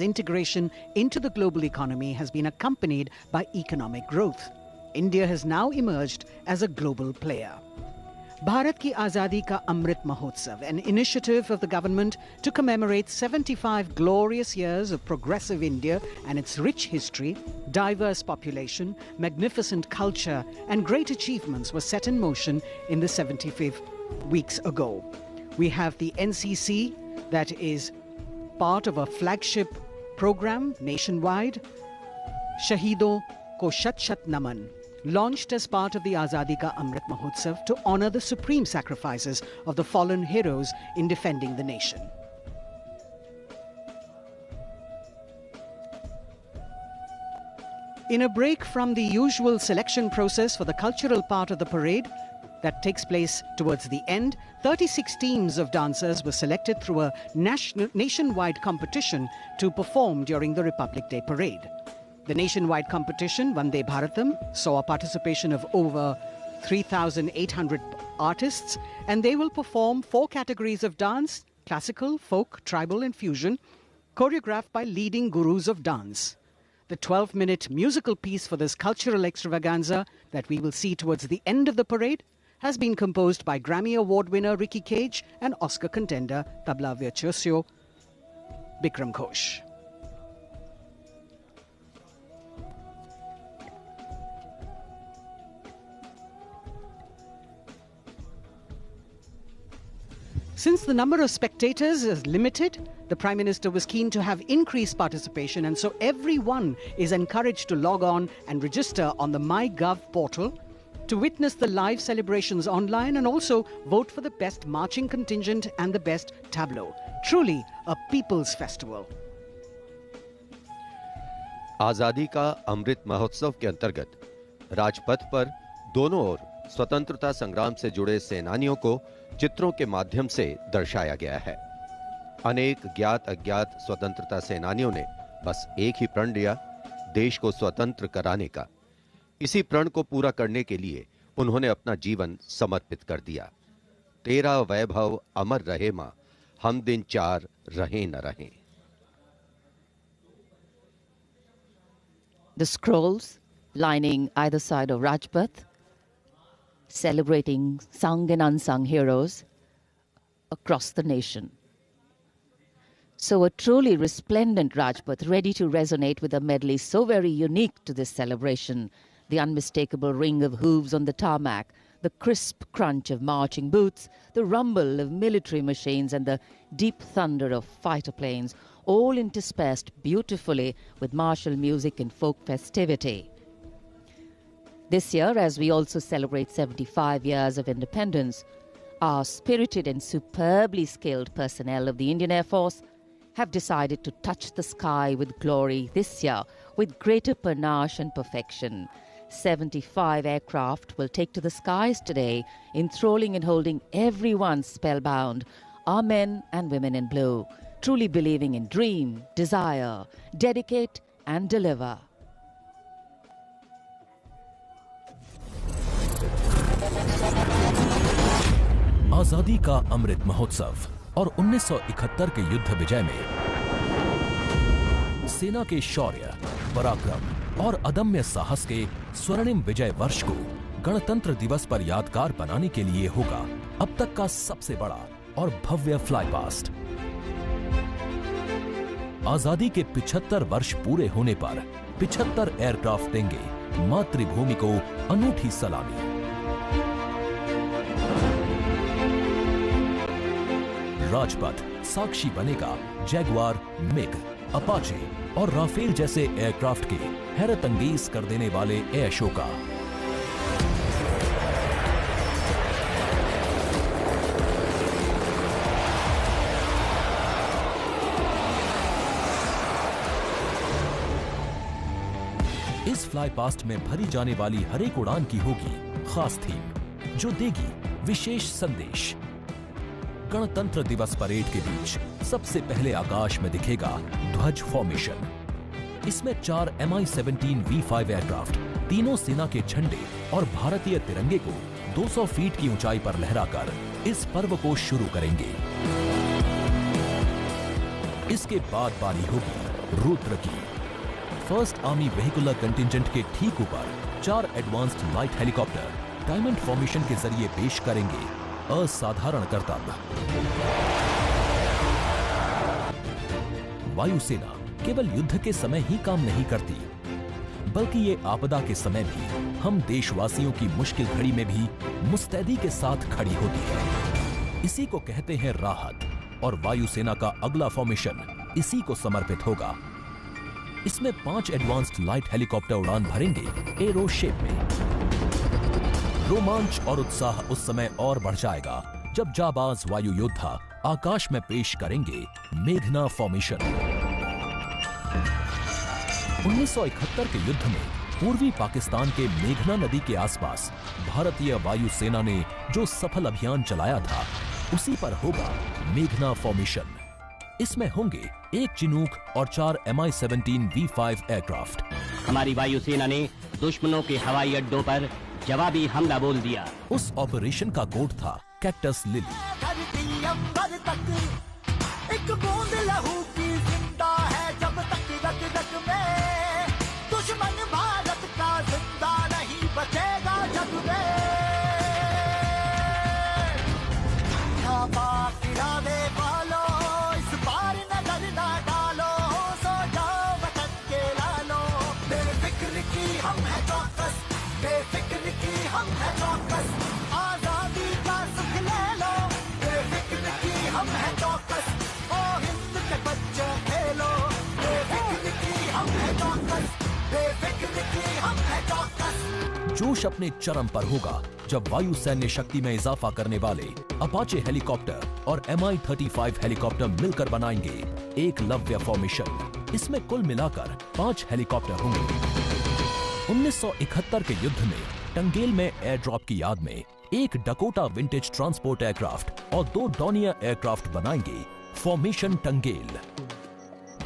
integration into the global economy has been accompanied by economic growth. India has now emerged as a global player. Bharat Ki Azadi Ka Amrit Mahotsav, an initiative of the government to commemorate 75 glorious years of progressive India and its rich history, diverse population, magnificent culture and great achievements were set in motion in the 75 weeks ago. We have the NCC, that is part of a flagship program nationwide, Shahidon Ko Shat Shat Naman, launched as part of the Azadi Ka Amrit Mahotsav to honor the supreme sacrifices of the fallen heroes in defending the nation. In a break from the usual selection process for the cultural part of the parade that takes place towards the end, 36 teams of dancers were selected through a nationwide competition to perform during the Republic Day parade. The nationwide competition, Vande Bharatam, saw a participation of over 3,800 artists, and they will perform 4 categories of dance: classical, folk, tribal and fusion, choreographed by leading gurus of dance. The 12-minute musical piece for this cultural extravaganza that we will see towards the end of the parade has been composed by Grammy Award winner Ricky Cage and Oscar contender tabla virtuoso Bikram Ghosh. Since the number of spectators is limited, the Prime Minister was keen to have increased participation, and so everyone is encouraged to log on and register on the MyGov portal to witness the live celebrations online and also vote for the best marching contingent and the best tableau. Truly a people's festival. आजादी का अमृत महोत्सव के अंतर्गत राजपथ पर दोनों ओर स्वतंत्रता संग्राम से जुड़े सेनानियों को चित्रों के माध्यम से दर्शाया गया है। अनेक ज्ञात अज्ञात स्वतंत्रता सेनानियों ने बस एक ही प्रण लिया, देश को स्वतंत्र कराने का। इसी प्रण को पूरा करने के लिए उन्होंने अपना जीवन समर्पित कर दिया। तेरा वैभव अमर रहे मां, हम दिन चार रहें न रहें। The scrolls lining either side of Rajpath, celebrating sung and unsung heroes across the nation. So a truly resplendent Rajpath, ready to resonate with a medley so very unique to this celebration. The unmistakable ring of hooves on the tarmac, the crisp crunch of marching boots, the rumble of military machines and the deep thunder of fighter planes, all interspersed beautifully with martial music and folk festivity. This year, as we also celebrate 75 years of independence, our spirited and superbly skilled personnel of the Indian Air Force have decided to touch the sky with glory this year with greater panache and perfection. 75 aircraft will take to the skies today, enthralling and holding everyone spellbound, our men and women in blue, truly believing in dream, desire, dedicate and deliver. आजादी का अमृत महोत्सव और 1971 के युद्ध विजय में सेना के शौर्य, पराक्रम और अदम्य साहस के स्वर्णिम विजय वर्ष को गणतंत्र दिवस पर यादगार बनाने के लिए होगा अब तक का सबसे बड़ा और भव्य फ्लाई पास्ट। आजादी के 75 वर्ष पूरे होने पर 75 एयरक्राफ्ट देंगे मातृभूमि को अनूठी सलामी। राजपथ साक्षी बनेगा जैगुआर, मिग, अपाचे और राफेल जैसे एयरक्राफ्ट के हैरत अंगेज कर देने वाले एयर शो का। इस फ्लाई पास्ट में भरी जाने वाली हर एक उड़ान की होगी खास थीम, जो देगी विशेष संदेश। गणतंत्र दिवस परेड के बीच सबसे पहले आकाश में दिखेगा ध्वज फॉर्मेशन। इसमें 4 Mi-17 V5 एयरक्राफ्ट तीनों सेना के झंडे और भारतीय तिरंगे को 200 फीट की ऊंचाई पर लहराकर इस पर्व को शुरू करेंगे। इसके बाद बारी होगी रुद्र की। फर्स्ट आर्मी व्हीकुलर कंटिंजेंट के ठीक ऊपर 4 advanced light helicopter diamond formation के जरिए पेश करेंगे असाधारण करतब। वायुसेना केवल युद्ध के समय ही काम नहीं करती, बल्कि ये आपदा के समय भी हम देशवासियों की मुश्किल घड़ी में भी मुस्तैदी के साथ खड़ी होती है। इसी को कहते हैं राहत, और वायुसेना का अगला फॉर्मेशन इसी को समर्पित होगा। इसमें 5 एडवांस्ड लाइट हेलीकॉप्टर उड़ान भरेंगे एरो शेप में। रोमांच और उत्साह उस समय और बढ़ जाएगा जब जाबाज वायु योद्धा आकाश में पेश करेंगे मेघना फॉर्मेशन। 1971 के युद्ध में पूर्वी पाकिस्तान के मेघना नदी के आसपास भारतीय वायुसेना ने जो सफल अभियान चलाया था, उसी पर होगा मेघना फॉर्मेशन। इसमें होंगे 1 चिनूक और 4 Mi-17 V5 एयरक्राफ्ट। हमारी वायुसेना ने दुश्मनों के हवाई अड्डों पर जवाबी हमला बोल दिया। उस ऑपरेशन का कोड था कैक्टस लिली। एक बूंद लहू की जिंदा है जब तक रग रग में, दुश्मन भारत का जिंदा नहीं बचेगा जग में। इरादे वालों इस बार नजर ना डालो, सो जाओ वतन के लालो। बेफिक्र की हम है चौकस, बेफिक्र की हम है चौकस, आजादी का सुख ले लो। बेफिक्र की हम है चौकस, ओ हिंद के बच्चे खेलो। बेफिक्र की हम है चौकस, बेफिक्र की हम है चौकस। जोश अपने चरम पर होगा जब वायु सैन्य शक्ति में इजाफा करने वाले अपाचे हेलीकॉप्टर और Mi-35 हेलीकॉप्टर मिलकर बनाएंगे एक लव्य फॉर्मेशन। इसमें कुल मिलाकर 5 हेलीकॉप्टर होंगे। 1971 के युद्ध में टंगेल में एयर ड्रॉप की याद में 1 डकोटा विंटेज ट्रांसपोर्ट एयरक्राफ्ट और 2 डॉनियर एयरक्राफ्ट बनाएंगे फॉर्मेशन टंगेल।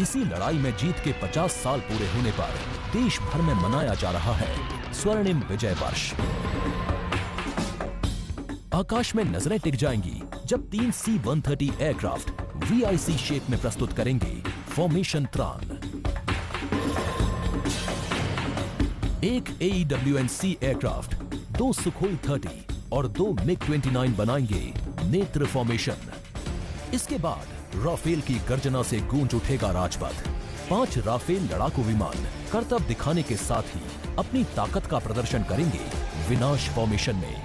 इसी लड़ाई में जीत के 50 साल पूरे होने पर देश भर में मनाया जा रहा है स्वर्णिम विजय वर्ष। आकाश में नजरें टिक जाएंगी जब 3 C-130 एयरक्राफ्ट VIC शेप में प्रस्तुत करेंगे फॉर्मेशन त्रान। 1 AEWNC एयरक्राफ्ट, 2 सुखोई 30 और 2 MiG-29 बनाएंगे नेत्र फॉर्मेशन। इसके बाद राफेल की गर्जना से गूंज उठेगा राजपथ। 5 राफेल लड़ाकू विमान करतब दिखाने के साथ ही अपनी ताकत का प्रदर्शन करेंगे विनाश फॉर्मेशन में।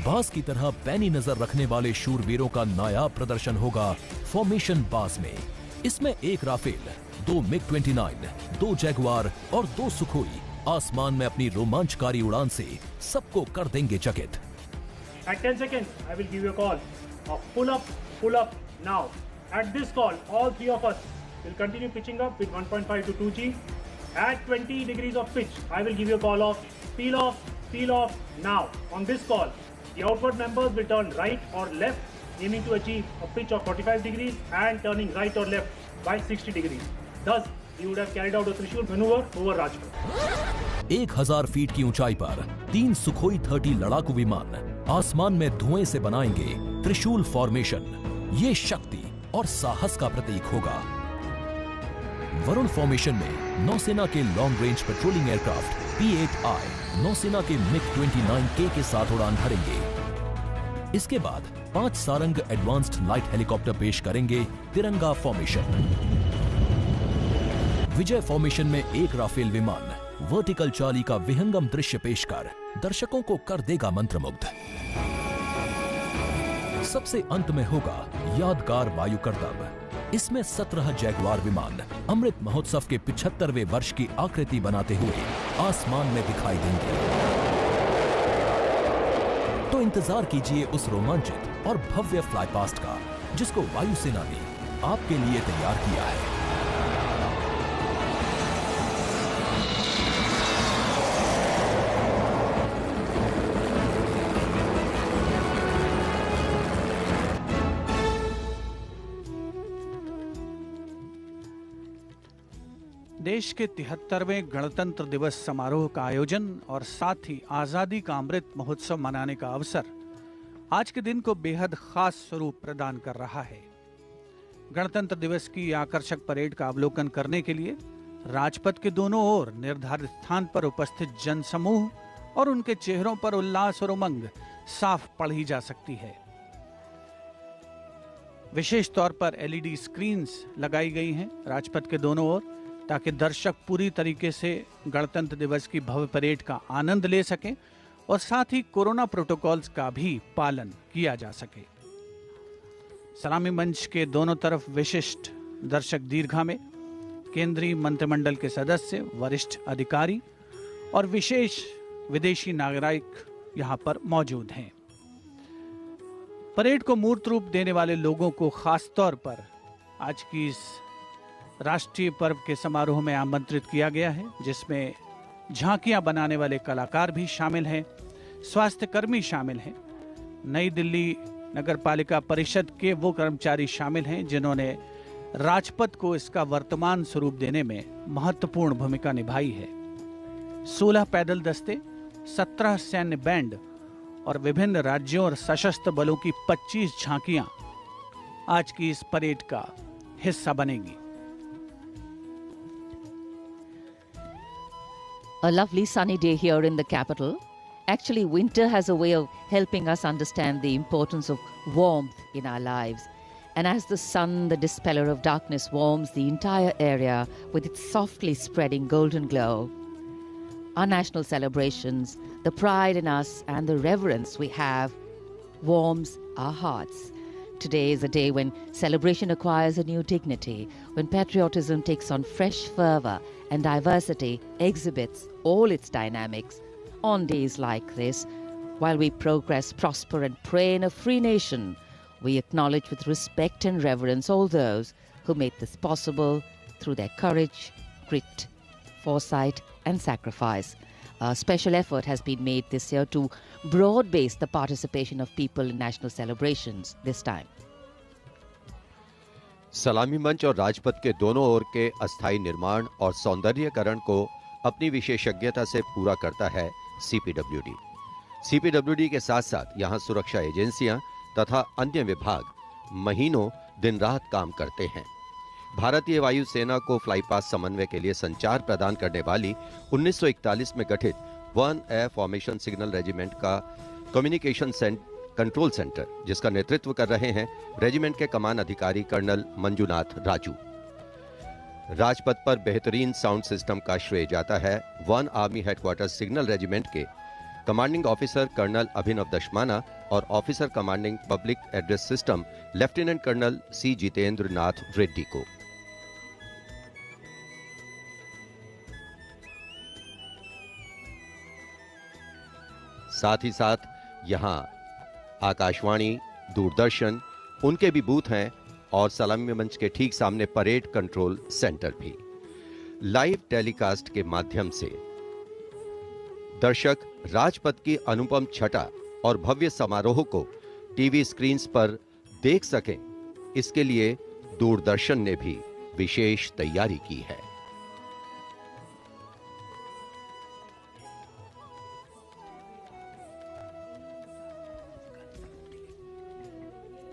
बाज की तरह पैनी नजर रखने वाले शूरवीरों का नायाब प्रदर्शन होगा फॉर्मेशन बाज में। इसमें 1 राफेल, 2 MiG-29, 2 जैगुआर और 2 सुखोई आसमान में अपनी रोमांचकारी उड़ान से सबको कर देंगे चकित। At 10 seconds, I will give you a call of pull up now. At this call, all 3 of us will continue pitching up with 1.5 to 2G. At 20 degrees of pitch, I will give you a call of peel off now. On this call, the outward members will turn right or left, aiming to achieve a pitch of 45 degrees and turning right or left by 60 degrees. Thus, we would have carried out a Trishul maneuver over Rajpath. 1000 feet की ऊंचाई पर 3 Sukhoi 30 लड़ाकू विमान आसमान में धुएं से बनाएंगे त्रिशूल फॉर्मेशन। ये शक्ति और साहस का प्रतीक होगा। वरुण फॉर्मेशन में नौसेना के long range patrolling aircraft P-8I नौसेना के MiG-29K के साथ उड़ान भरेंगे। इसके बाद 5 सारंग एडवांस्ड लाइट हेलीकॉप्टर पेश करेंगे तिरंगा फॉर्मेशन। विजय फॉर्मेशन में 1 राफेल विमान वर्टिकल चाली का विहंगम दृश्य पेश कर दर्शकों को कर देगा मंत्रमुग्ध। सबसे अंत में होगा यादगार वायु करतब। इसमें 17 जैगुआर विमान अमृत महोत्सव के 75वें वर्ष की आकृति बनाते हुए आसमान में दिखाई देंगे। तो इंतजार कीजिए उस रोमांचित और भव्य फ्लाईपास्ट का, जिसको वायुसेना ने आपके लिए तैयार किया है। देश के 73वें गणतंत्र दिवस समारोह का आयोजन और साथ ही आजादी का अमृत महोत्सव मनाने का अवसर आज के दिन को बेहद खास स्वरूप प्रदान कर रहा है। गणतंत्र दिवस की आकर्षक परेड का अवलोकन करने के लिए राजपथ के दोनों ओर निर्धारित स्थान पर उपस्थित जनसमूह और उनके चेहरों पर उल्लास और उमंग साफ पढ़ी जा सकती है। विशेष तौर पर एलईडी स्क्रीन्स लगाई गई हैं राजपथ के दोनों ओर, ताकि दर्शक पूरी तरीके से गणतंत्र दिवस की भव्य परेड का आनंद ले सकें और साथ ही कोरोना प्रोटोकॉल्स का भी पालन किया जा सके। सलामी मंच के दोनों तरफ विशिष्ट दर्शक दीर्घा में केंद्रीय मंत्रिमंडल के सदस्य, वरिष्ठ अधिकारी और विशेष विदेशी नागरिक यहां पर मौजूद हैं। परेड को मूर्त रूप देने वाले लोगों को खास तौर पर आज की इस राष्ट्रीय पर्व के समारोह में आमंत्रित किया गया है, जिसमें झांकियां बनाने वाले कलाकार भी शामिल हैं, स्वास्थ्य कर्मी शामिल हैं, नई दिल्ली नगर पालिका परिषद के वो कर्मचारी शामिल हैं जिन्होंने राजपथ को इसका वर्तमान स्वरूप देने में महत्वपूर्ण भूमिका निभाई है। 16 पैदल दस्ते, 17 सैन्य बैंड और विभिन्न राज्यों और सशस्त्र बलों की 25 झांकियां आज की इस परेड का हिस्सा बनेंगी। A lovely sunny day here in the capital. Actually, winter has a way of helping us understand the importance of warmth in our lives. And as the sun, the dispeller of darkness, warms the entire area with its softly spreading golden glow, our national celebrations, the pride in us and the reverence we have warms our hearts. Today is a day when celebration acquires a new dignity, when patriotism takes on fresh fervor and diversity exhibits all its dynamics. On days like this, while we progress, prosper and pray in a free nation, we acknowledge with respect and reverence all those who made this possible through their courage, grit, foresight and sacrifice. A special effort has been made this year to broad base the participation of people in national celebrations this time. सलामी मंच और राजपथ के दोनों ओर के अस्थायी निर्माण और सौंदर्यीकरण को अपनी विशेषज्ञता से पूरा करता है सीपीडब्ल्यूडी। सीपीडब्ल्यूडी के साथ साथ यहां सुरक्षा एजेंसियां तथा अन्य विभाग महीनों दिन रात काम करते हैं। भारतीय वायुसेना को फ्लाईपास्ट समन्वय के लिए संचार प्रदान करने वाली 1941 में गठित 1A फॉर्मेशन सिग्नल रेजिमेंट का कम्युनिकेशन कंट्रोल सेंटर, जिसका नेतृत्व कर रहे हैं रेजिमेंट के कमान अधिकारी कर्नल मंजुनाथ राजू। राजपथ पर बेहतरीन साउंड सिस्टम का श्रेय जाता है 1 आर्मी हेडक्वार्टर सिग्नल रेजिमेंट के commanding officer colonel Abhinav Dashmana और officer commanding public address system lieutenant colonel C Jitendra Nath Reddy को। साथ ही साथ यहां आकाशवाणी, दूरदर्शन, उनके भी बूथ हैं और सलामी मंच के ठीक सामने परेड कंट्रोल सेंटर भी। लाइव टेलीकास्ट के माध्यम से दर्शक राजपथ की अनुपम छटा और भव्य समारोह को टीवी स्क्रीन्स पर देख सकें, इसके लिए दूरदर्शन ने भी विशेष तैयारी की है।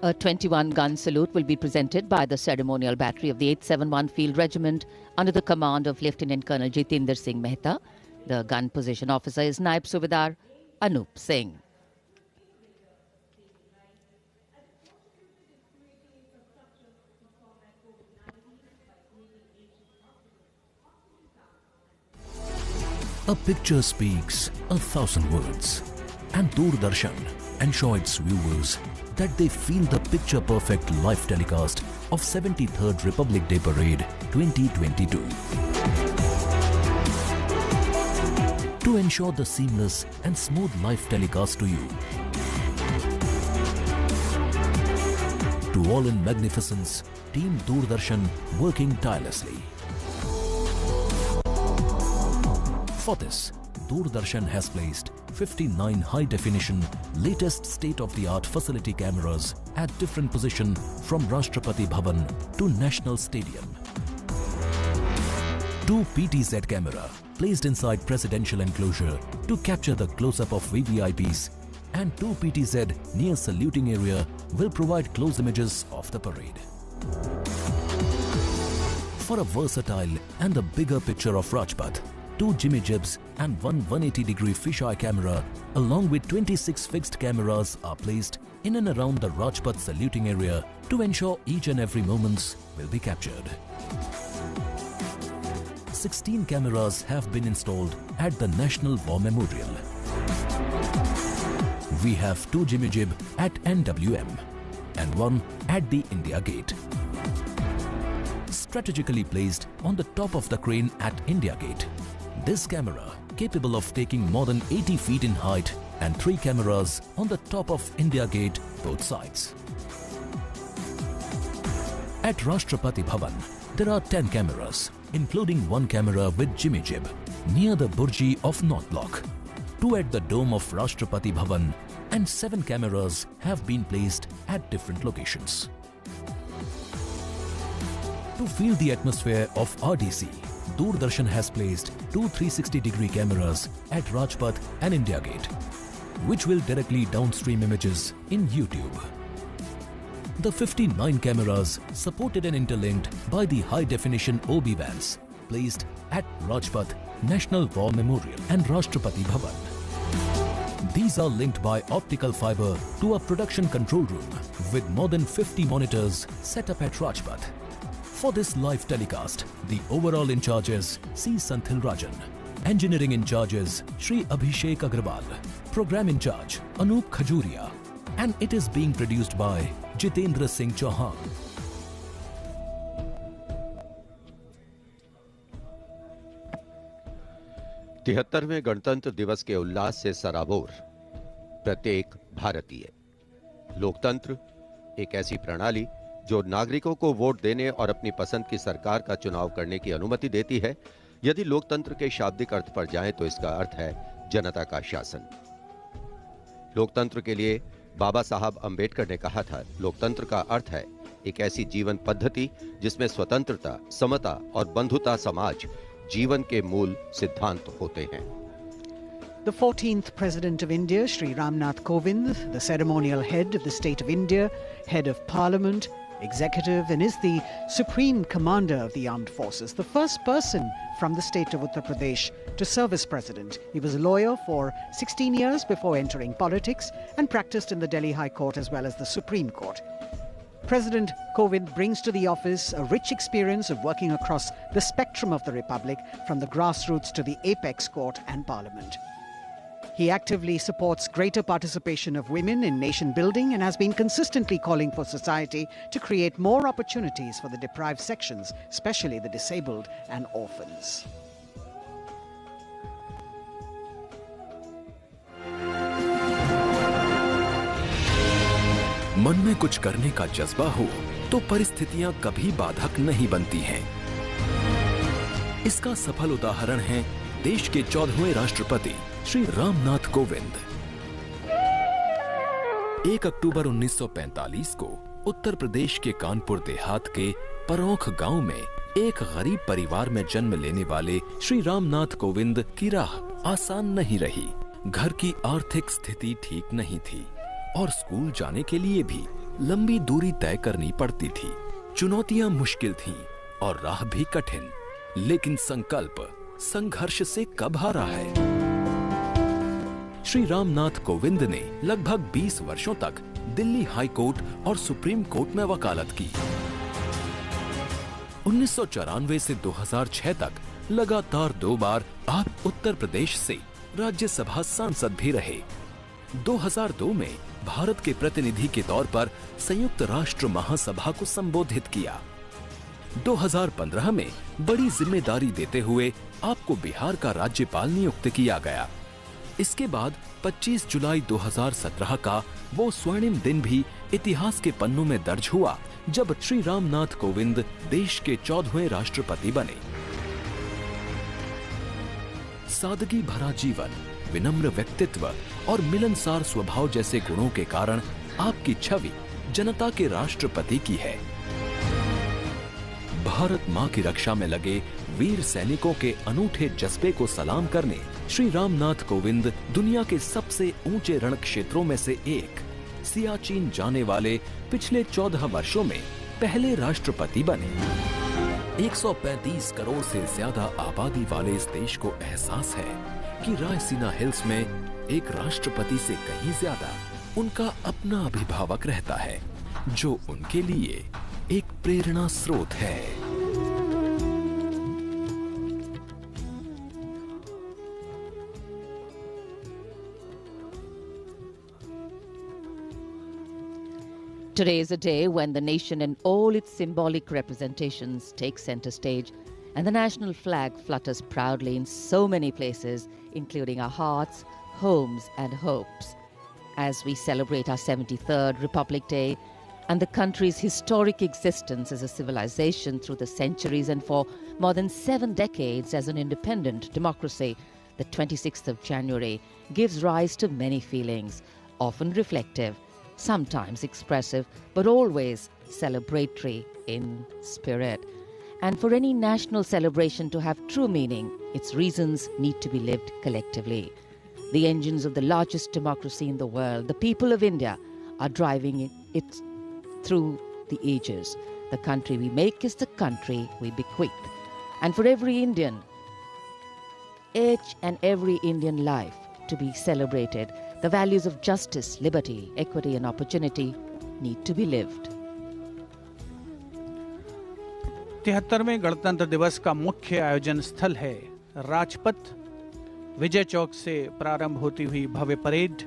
A 21-gun salute will be presented by the ceremonial battery of the 871 Field Regiment under the command of Lieutenant Colonel Jitinder Singh Mehta. The gun position officer is Naib Subedar Anup Singh. A picture speaks 1,000 words, and Doordarshan ensure its viewers that they feel the picture-perfect live telecast of 73rd Republic Day Parade 2022. To ensure the seamless and smooth live telecast to you, to all in magnificence, Team Doordarshan working tirelessly. For this, Doordarshan has placed 59 high-definition, latest state-of-the-art facility cameras at different positions from Rashtrapati Bhavan to National Stadium. 2 PTZ camera placed inside presidential enclosure to capture the close-up of VVIPs, and 2 PTZ near saluting area will provide close images of the parade. For a versatile and the bigger picture of Rajpath, 2 Jimmy Jibs and one 180-degree fisheye camera along with 26 fixed cameras are placed in and around the Rajpath saluting area to ensure each and every moments will be captured. 16 cameras have been installed at the National War Memorial. We have 2 Jimmy Jib at NWM and 1 at the India Gate. Strategically placed on the top of the crane at India Gate, this camera, capable of taking more than 80 feet in height, and 3 cameras on the top of India Gate, both sides. At Rashtrapati Bhavan, there are 10 cameras, including 1 camera with Jimmy Jib near the Burji of North Block, 2 at the dome of Rashtrapati Bhavan, and 7 cameras have been placed at different locations. To feel the atmosphere of RDC, Doordarshan has placed 2 360-degree cameras at Rajpath and India Gate, which will directly downstream images in YouTube. The 59 cameras supported and interlinked by the high-definition OB vans placed at Rajpath, National War Memorial and Rashtrapati Bhavan. These are linked by optical fiber to a production control room with more than 50 monitors set up at Rajpath. For this live telecast, the overall in charge is C. Santhil Rajan, engineering in charge is Shri Abhishek Agrawal, program in charge Anup Khajuria, and it is being produced by Jitendra Singh Chauhan. तिहत्तरवें गणतंत्र दिवस के उल्लास से सराबोर प्रत्येक भारतीय। लोकतंत्र एक ऐसी प्रणाली जो नागरिकों को वोट देने और अपनी पसंद की सरकार का चुनाव करने की अनुमति देती है। यदि लोकतंत्र के शाब्दिक अर्थ पर जाएं तो इसका अर्थ है जनता का शासन। लोकतंत्र के लिए बाबा साहब अंबेडकर ने कहा था, लोकतंत्र का अर्थ है एक ऐसी जीवन पद्धति जिसमें स्वतंत्रता, समता और बंधुता समाज जीवन के मूल सिद्धांत होते हैं। The 14th President of India, Shri Ramnath Kovind, the ceremonial head of the State of India, head of Parliament, executive, and is the Supreme Commander of the Armed Forces, the first person from the state of Uttar Pradesh to serve as President. He was a lawyer for 16 years before entering politics and practiced in the Delhi High Court as well as the Supreme Court. President Kovind brings to the office a rich experience of working across the spectrum of the Republic, from the grassroots to the apex court and Parliament. He actively supports greater participation of women in nation building and has been consistently calling for society to create more opportunities for the deprived sections, especially the disabled and orphans. मन में कुछ करने का जज्बा हो तो परिस्थितियां कभी बाधक नहीं बनती हैं। इसका सफल उदाहरण है देश के 14वें राष्ट्रपति श्री रामनाथ कोविंद। 1 अक्टूबर 1945 को उत्तर प्रदेश के कानपुर देहात के परौख गांव में एक गरीब परिवार में जन्म लेने वाले श्री रामनाथ कोविंद की राह आसान नहीं रही। घर की आर्थिक स्थिति ठीक नहीं थी और स्कूल जाने के लिए भी लंबी दूरी तय करनी पड़ती थी। चुनौतियां मुश्किल थीं और राह भी कठिन, लेकिन संकल्प संघर्ष से कब हारा है। श्री रामनाथ कोविंद ने लगभग 20 वर्षों तक दिल्ली हाई कोर्ट और सुप्रीम कोर्ट में वकालत की। 1994 से 2006 तक लगातार 2 बार आप उत्तर प्रदेश से राज्यसभा सांसद भी रहे। 2002 में भारत के प्रतिनिधि के तौर पर संयुक्त राष्ट्र महासभा को संबोधित किया। 2015 में बड़ी जिम्मेदारी देते हुए आपको बिहार का राज्यपाल नियुक्त किया गया। इसके बाद 25 जुलाई 2017 का वो स्वर्णिम दिन भी इतिहास के पन्नों में दर्ज हुआ जब श्री रामनाथ कोविंद देश के 14वें राष्ट्रपति बने। सादगी भरा जीवन, विनम्र व्यक्तित्व और मिलनसार स्वभाव जैसे गुणों के कारण आपकी छवि जनता के राष्ट्रपति की है। भारत मां की रक्षा में लगे वीर सैनिकों के अनूठे जज्बे को सलाम करने श्री रामनाथ कोविंद दुनिया के सबसे ऊंचे रण क्षेत्रों में से एक सियाचिन जाने वाले पिछले 14 वर्षों में पहले राष्ट्रपति बने। 135 करोड़ से ज्यादा आबादी वाले इस देश को एहसास है कि रायसीना हिल्स में एक राष्ट्रपति से कहीं ज्यादा उनका अपना अभिभावक रहता है, जो उनके लिए एक प्रेरणा स्रोत है। Today is a day when the nation and all its symbolic representations take center stage, and the national flag flutters proudly in so many places, including our hearts, homes, and hopes. As we celebrate our 73rd Republic Day and the country's historic existence as a civilization through the centuries and for more than 7 decades as an independent democracy, the 26th of January gives rise to many feelings, often reflective, sometimes expressive, but always celebratory in spirit. And for any national celebration to have true meaning, its reasons need to be lived collectively. The engines of the largest democracy in the world, the people of India, are driving it through the ages. The country we make is the country we bequeath. And for every Indian, each and every Indian life to be celebrated, the values of justice, liberty, equity, and opportunity need to be lived. 73वें गणतंत्र दिवस का मुख्य आयोजन स्थल है राजपथ। विजय चौक से प्रारंभ होती हुई भव्य परेड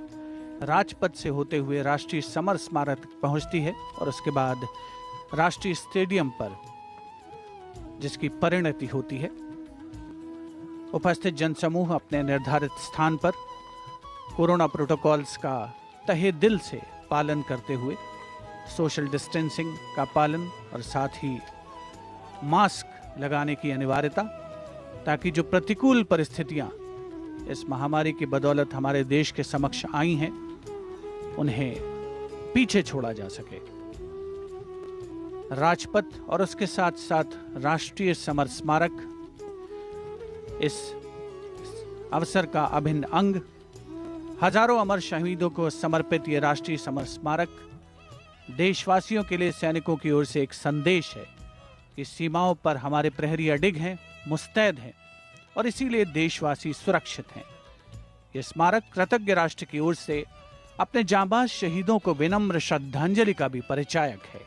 राजपथ से होते हुए राष्ट्रीय समर स्मारक तक पहुंचती है और उसके बाद राष्ट्रीय स्टेडियम पर जिसकी परिणति होती है। उपस्थित जनसमूह अपने निर्धारित स्थान पर कोरोना प्रोटोकॉल्स का तहे दिल से पालन करते हुए सोशल डिस्टेंसिंग का पालन और साथ ही मास्क लगाने की अनिवार्यता, ताकि जो प्रतिकूल परिस्थितियां इस महामारी की बदौलत हमारे देश के समक्ष आई हैं उन्हें पीछे छोड़ा जा सके। राजपथ और उसके साथ साथ राष्ट्रीय समर स्मारक इस अवसर का अभिन्न अंग। हजारों अमर शहीदों को समर्पित ये राष्ट्रीय समर स्मारक देशवासियों के लिए सैनिकों की ओर से एक संदेश है कि सीमाओं पर हमारे प्रहरी अडिग हैं, मुस्तैद हैं और इसीलिए देशवासी सुरक्षित हैं। ये स्मारक कृतज्ञ राष्ट्र की ओर से अपने जांबाज शहीदों को विनम्र श्रद्धांजलि का भी परिचायक है।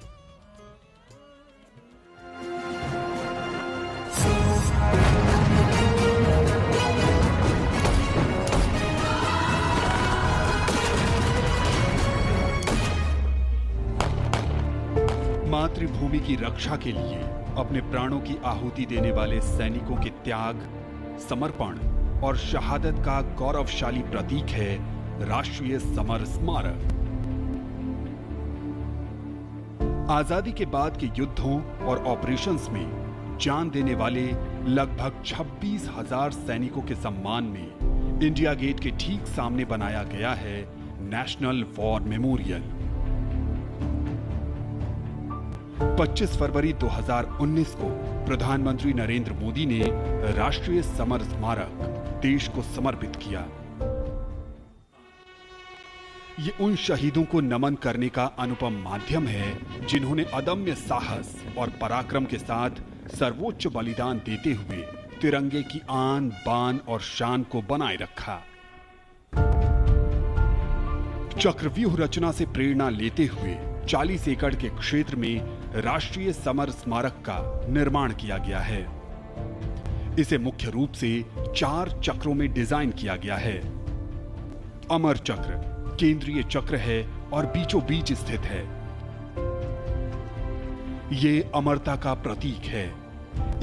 मातृभूमि की रक्षा के लिए अपने प्राणों की आहुति देने वाले सैनिकों के त्याग, समर्पण और शहादत का गौरवशाली प्रतीक है राष्ट्रीय समर स्मारक। आजादी के बाद के युद्धों और ऑपरेशंस में जान देने वाले लगभग 26,000 सैनिकों के सम्मान में इंडिया गेट के ठीक सामने बनाया गया है नेशनल वॉर मेमोरियल। 25 फरवरी 2019 को प्रधानमंत्री नरेंद्र मोदी ने राष्ट्रीय समर स्मारक देश को समर्पित किया। ये उन शहीदों को नमन करने का अनुपम माध्यम है जिन्होंने अदम्य साहस और पराक्रम के साथ सर्वोच्च बलिदान देते हुए तिरंगे की आन, बान और शान को बनाए रखा। चक्रव्यूह रचना से प्रेरणा लेते हुए 40 एकड़ के क्षेत्र में राष्ट्रीय समर स्मारक का निर्माण किया गया है। इसे मुख्य रूप से 4 चक्रों में डिजाइन किया गया है। अमर चक्र केंद्रीय चक्र है और बीचों बीच स्थित है। ये अमरता का प्रतीक है।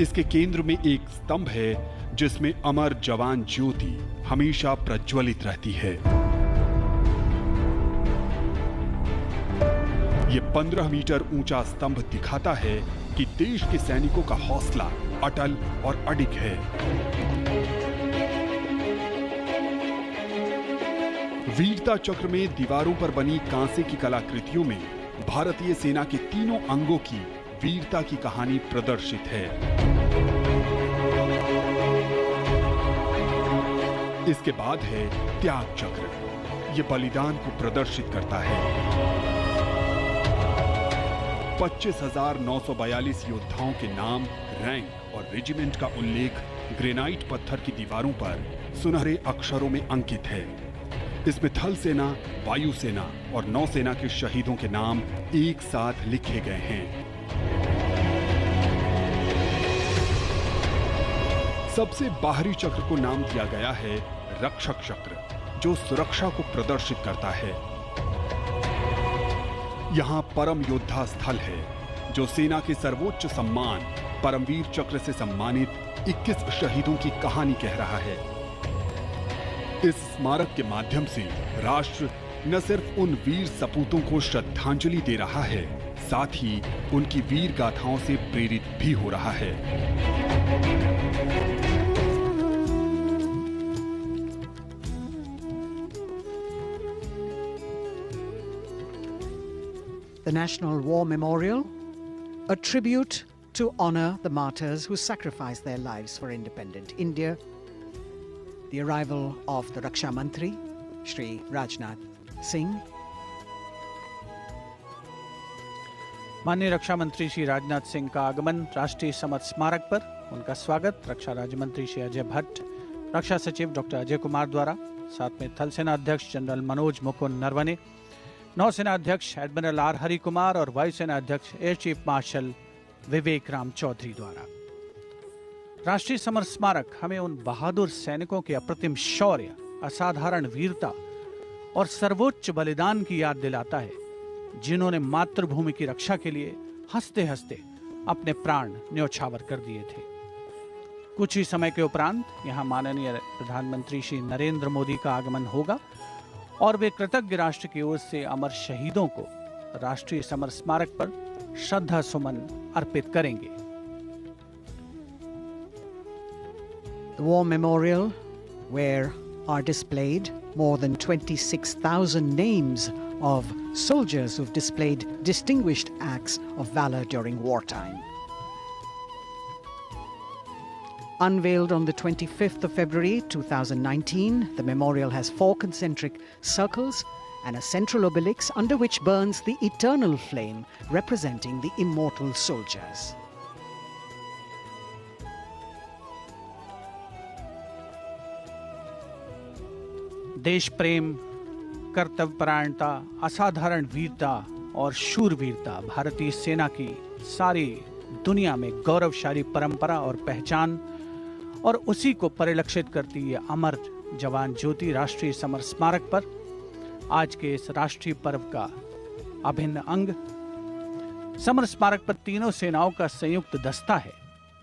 इसके केंद्र में एक स्तंभ है जिसमें अमर जवान ज्योति हमेशा प्रज्वलित रहती है। ये 15 मीटर ऊंचा स्तंभ दिखाता है कि देश के सैनिकों का हौसला अटल और अडिग है। वीरता चक्र में दीवारों पर बनी कांसे की कलाकृतियों में भारतीय सेना के तीनों अंगों की वीरता की कहानी प्रदर्शित है। इसके बाद है त्याग चक्र। यह बलिदान को प्रदर्शित करता है। 25,942 योद्धाओं के नाम रैंक और रेजिमेंट का उल्लेख ग्रेनाइट पत्थर की दीवारों पर सुनहरे अक्षरों में अंकित है। इसमें थल सेना, वायु सेना और नौसेना के शहीदों के नाम एक साथ लिखे गए हैं। सबसे बाहरी चक्र को नाम दिया गया है रक्षक चक्र, जो सुरक्षा को प्रदर्शित करता है। यहां परम योद्धा स्थल है, जो सेना के सर्वोच्च सम्मान परमवीर चक्र से सम्मानित 21 शहीदों की कहानी कह रहा है। इस स्मारक के माध्यम से राष्ट्र न सिर्फ उन वीर सपूतों को श्रद्धांजलि दे रहा है, साथ ही उनकी वीर गाथाओं से प्रेरित भी हो रहा है। The National War Memorial, a tribute to honor the martyrs who sacrificed their lives for independent India. The arrival of the Raksha Mantri, Shri Rajnath Singh. माननीय रक्षा मंत्री श्री राजनाथ सिंह का आगमन राष्ट्रीय समर स्मारक पर, उनका स्वागत रक्षा राज्य मंत्री श्री अजय भट्ट, रक्षा सचिव डॉक्टर अजय कुमार द्वारा, साथ में थल सेना अध्यक्ष जनरल मनोज मुकुंद नरवणे, नौसेना अध्यक्ष एडमिरल आर हरि कुमार और वायुसेना अध्यक्ष एयर चीफ मार्शल विवेक राम चौधरी द्वारा। राष्ट्रीय समर स्मारक हमें उन बहादुर सैनिकों के अप्रतिम शौर्य, असाधारण वीरता और सर्वोच्च बलिदान की याद दिलाता है, जिन्होंने मातृभूमि की रक्षा के लिए हंसते हंसते अपने प्राण न्योछावर कर दिए थे। कुछ ही समय के उपरांत यहां माननीय प्रधानमंत्री श्री नरेंद्र मोदी का आगमन होगा और वे कृतज्ञ राष्ट्र की ओर से अमर शहीदों को राष्ट्रीय समर स्मारक पर श्रद्धा सुमन अर्पित करेंगे। The War Memorial, where are displayed more than 26,000 names of soldiers who've displayed distinguished acts of valor during wartime. Unveiled on the 25th of February 2019, the memorial has 4 concentric circles and a central obelisk under which burns the eternal flame representing the immortal soldiers. देश प्रेम, कर्तव्यपरायणता, असाधारण वीरता और शूरवीरता भारतीय सेना की सारी दुनिया में गौरवशाली परंपरा और पहचान, और उसी को परिलक्षित करती ये अमर जवान ज्योति राष्ट्रीय समर स्मारक पर आज के इस राष्ट्रीय पर्व का अभिन्न अंग। समर स्मारक पर तीनों सेनाओं का संयुक्त दस्ता है,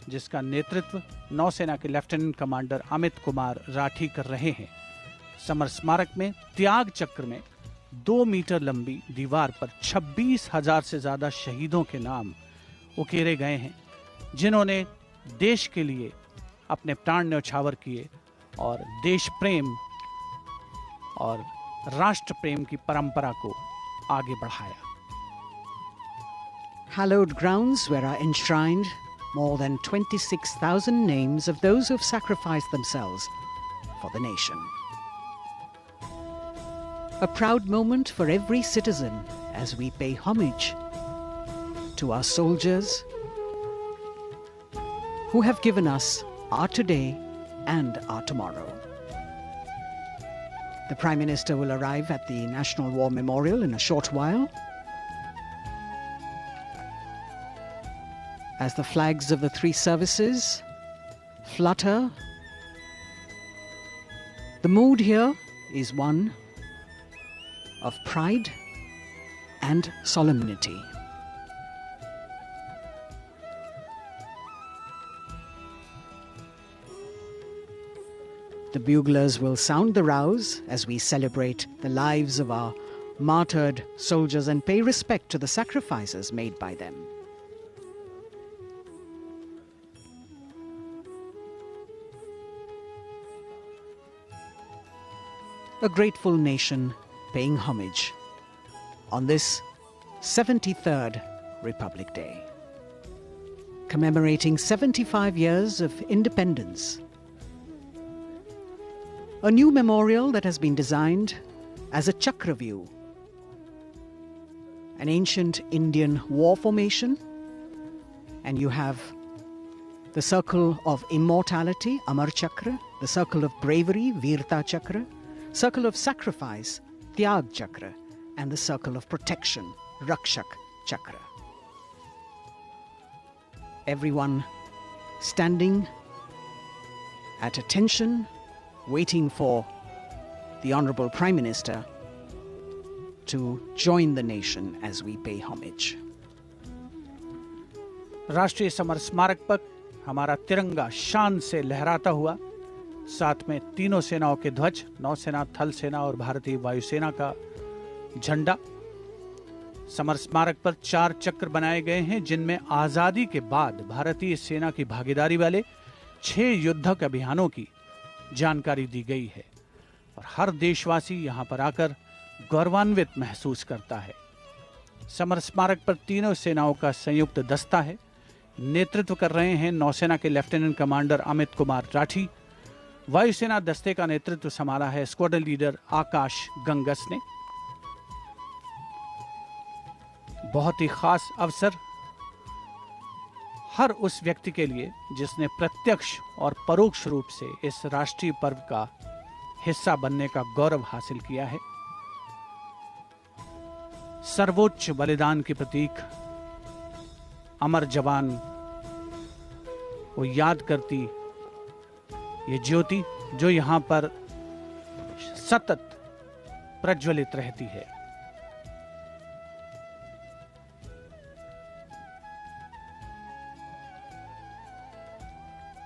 जिसका नेतृत्व नौसेना के लेफ्टिनेंट कमांडर अमित कुमार राठी कर रहे हैं। समर स्मारक में त्याग चक्र में 2 मीटर लंबी दीवार पर 26,000 से ज्यादा शहीदों के नाम उकेरे गए हैं, जिन्होंने देश के लिए अपने प्राण न्यौछावर किए और देश प्रेम और राष्ट्र प्रेम की परंपरा को आगे बढ़ाया। Hallowed grounds where are enshrined more than 26,000 names of those who have sacrificed themselves for the nation. A proud moment for every citizen as we pay homage to our soldiers who have given us our today and our tomorrow. The Prime Minister will arrive at the National War Memorial in a short while. As the flags of the 3 services flutter, the mood here is one of pride and solemnity. The buglers will sound the rouse as we celebrate the lives of our martyred soldiers and pay respect to the sacrifices made by them. A grateful nation paying homage on this 73rd Republic Day, commemorating 75 years of independence. A new memorial that has been designed as a chakra view, an ancient Indian war formation, and you have the circle of immortality, Amar Chakra, the circle of bravery, Veerta Chakra, circle of sacrifice, Tyag Chakra, and the circle of protection, Rakshak Chakra. Everyone standing at attention, waiting for the Honorable Prime Minister to join the nation as we pay homage. राष्ट्रीय summer स्मारक पर हमारा तिरंगा शान से लहराता हुआ, साथ में तीनों सेनाओं के ध्वज, नौसेना, थल सेना और भारतीय वायुसेना का झंडा। समर स्मारक पर 4 चक्र बनाए गए हैं, जिनमें आजादी के बाद भारतीय सेना की भागीदारी वाले 6 युद्धक अभियानों की जानकारी दी गई है और हर देशवासी यहां पर आकर गौरवान्वित महसूस करता है। समर स्मारक पर तीनों सेनाओं का संयुक्त दस्ता है। नेतृत्व कर रहे हैं नौसेना के लेफ्टिनेंट कमांडर अमित कुमार राठी। वायुसेना दस्ते का नेतृत्व संभाला है स्क्वाड्रन लीडर आकाश गंगस ने। बहुत ही खास अवसर हर उस व्यक्ति के लिए जिसने प्रत्यक्ष और परोक्ष रूप से इस राष्ट्रीय पर्व का हिस्सा बनने का गौरव हासिल किया है। सर्वोच्च बलिदान के प्रतीक अमर जवान को याद करती ये ज्योति जो यहां पर सतत प्रज्वलित रहती है।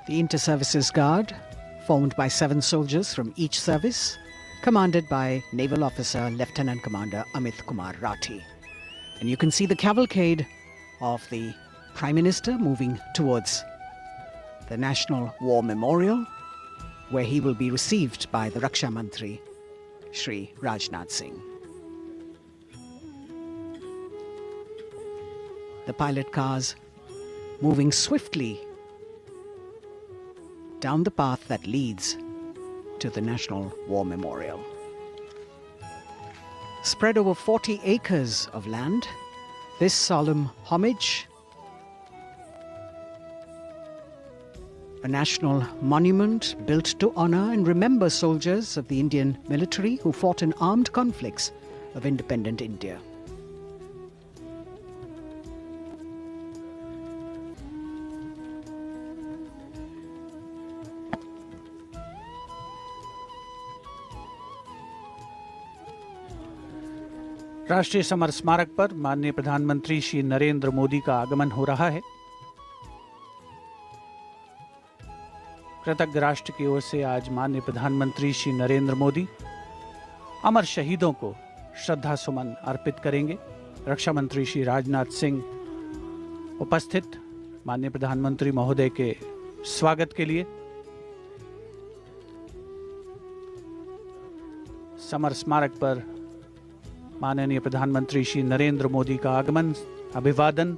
The Inter-Services Guard, formed by 7 soldiers from each service, commanded by Naval Officer Lieutenant Commander Amit Kumar Rathi. And you can see the cavalcade of the Prime Minister moving towards the National War Memorial, where he will be received by the Raksha Mantri, Shri Rajnath Singh. The pilot cars moving swiftly down the path that leads to the National War Memorial. Spread over 40 acres of land, this solemn homage, a national monument built to honor and remember soldiers of the Indian military who fought in armed conflicts of independent India. राष्ट्रीय summer स्मारक पर माननीय प्रधानमंत्री श्री नरेंद्र मोदी का आगमन हो रहा है। कृतज्ञ राष्ट्र की ओर से आज माननीय प्रधानमंत्री श्री नरेंद्र मोदी अमर शहीदों को श्रद्धा सुमन अर्पित करेंगे। रक्षा मंत्री श्री राजनाथ सिंह उपस्थित माननीय प्रधानमंत्री महोदय के स्वागत के लिए। समर स्मारक पर माननीय प्रधानमंत्री श्री नरेंद्र मोदी का आगमन, अभिवादन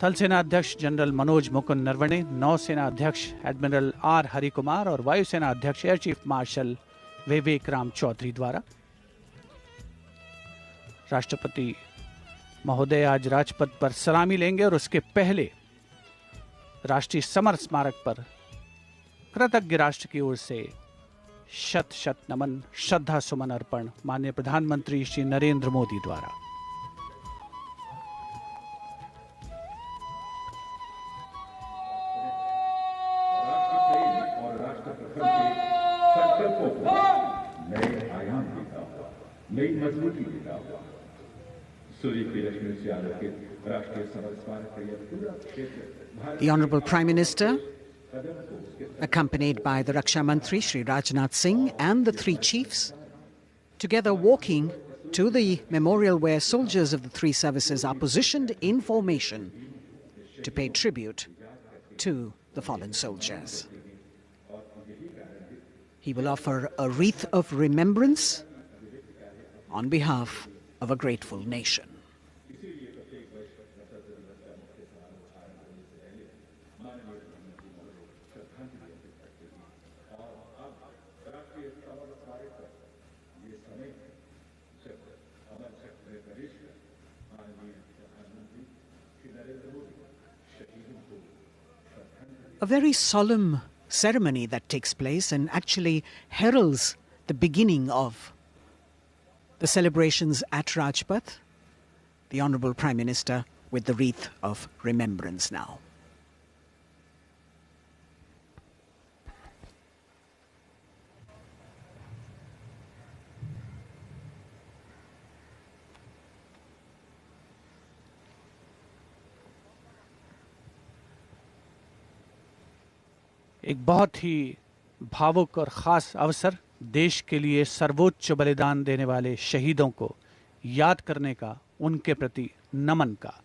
थल सेना अध्यक्ष जनरल मनोज मुकुंद नरवणे, नौसेना अध्यक्ष एडमिरल आर हरिकुमार और वायुसेना अध्यक्ष एयर चीफ मार्शल विवेक राम चौधरी द्वारा। राष्ट्रपति महोदय आज राजपथ पर सलामी लेंगे और उसके पहले राष्ट्रीय समर स्मारक पर कृतज्ञ राष्ट्र की ओर से शत शत नमन, श्रद्धा सुमन अर्पण माननीय प्रधानमंत्री श्री नरेंद्र मोदी द्वारा। और राष्ट्र प्रथम के संकल्पों को नए आयाम देता हुआ, नई मजबूती देता हुआ, सूर्य की रश्मि से आलोकित राष्ट्रीय समर स्मारक का यह पूरा क्षेत्र। The Honorable Prime Minister, accompanied by the Raksha Mantri Shri Rajnath Singh and the 3 chiefs, together walking to the memorial where soldiers of the 3 services are positioned in formation to pay tribute to the fallen soldiers. He will offer a wreath of remembrance on behalf of a grateful nation. a very solemn ceremony that takes place and actually heralds the beginning of the celebrations at Rajpath. The Honourable Prime Minister with the wreath of remembrance now. एक बहुत ही भावुक और ख़ास अवसर, देश के लिए सर्वोच्च बलिदान देने वाले शहीदों को याद करने का, उनके प्रति नमन का।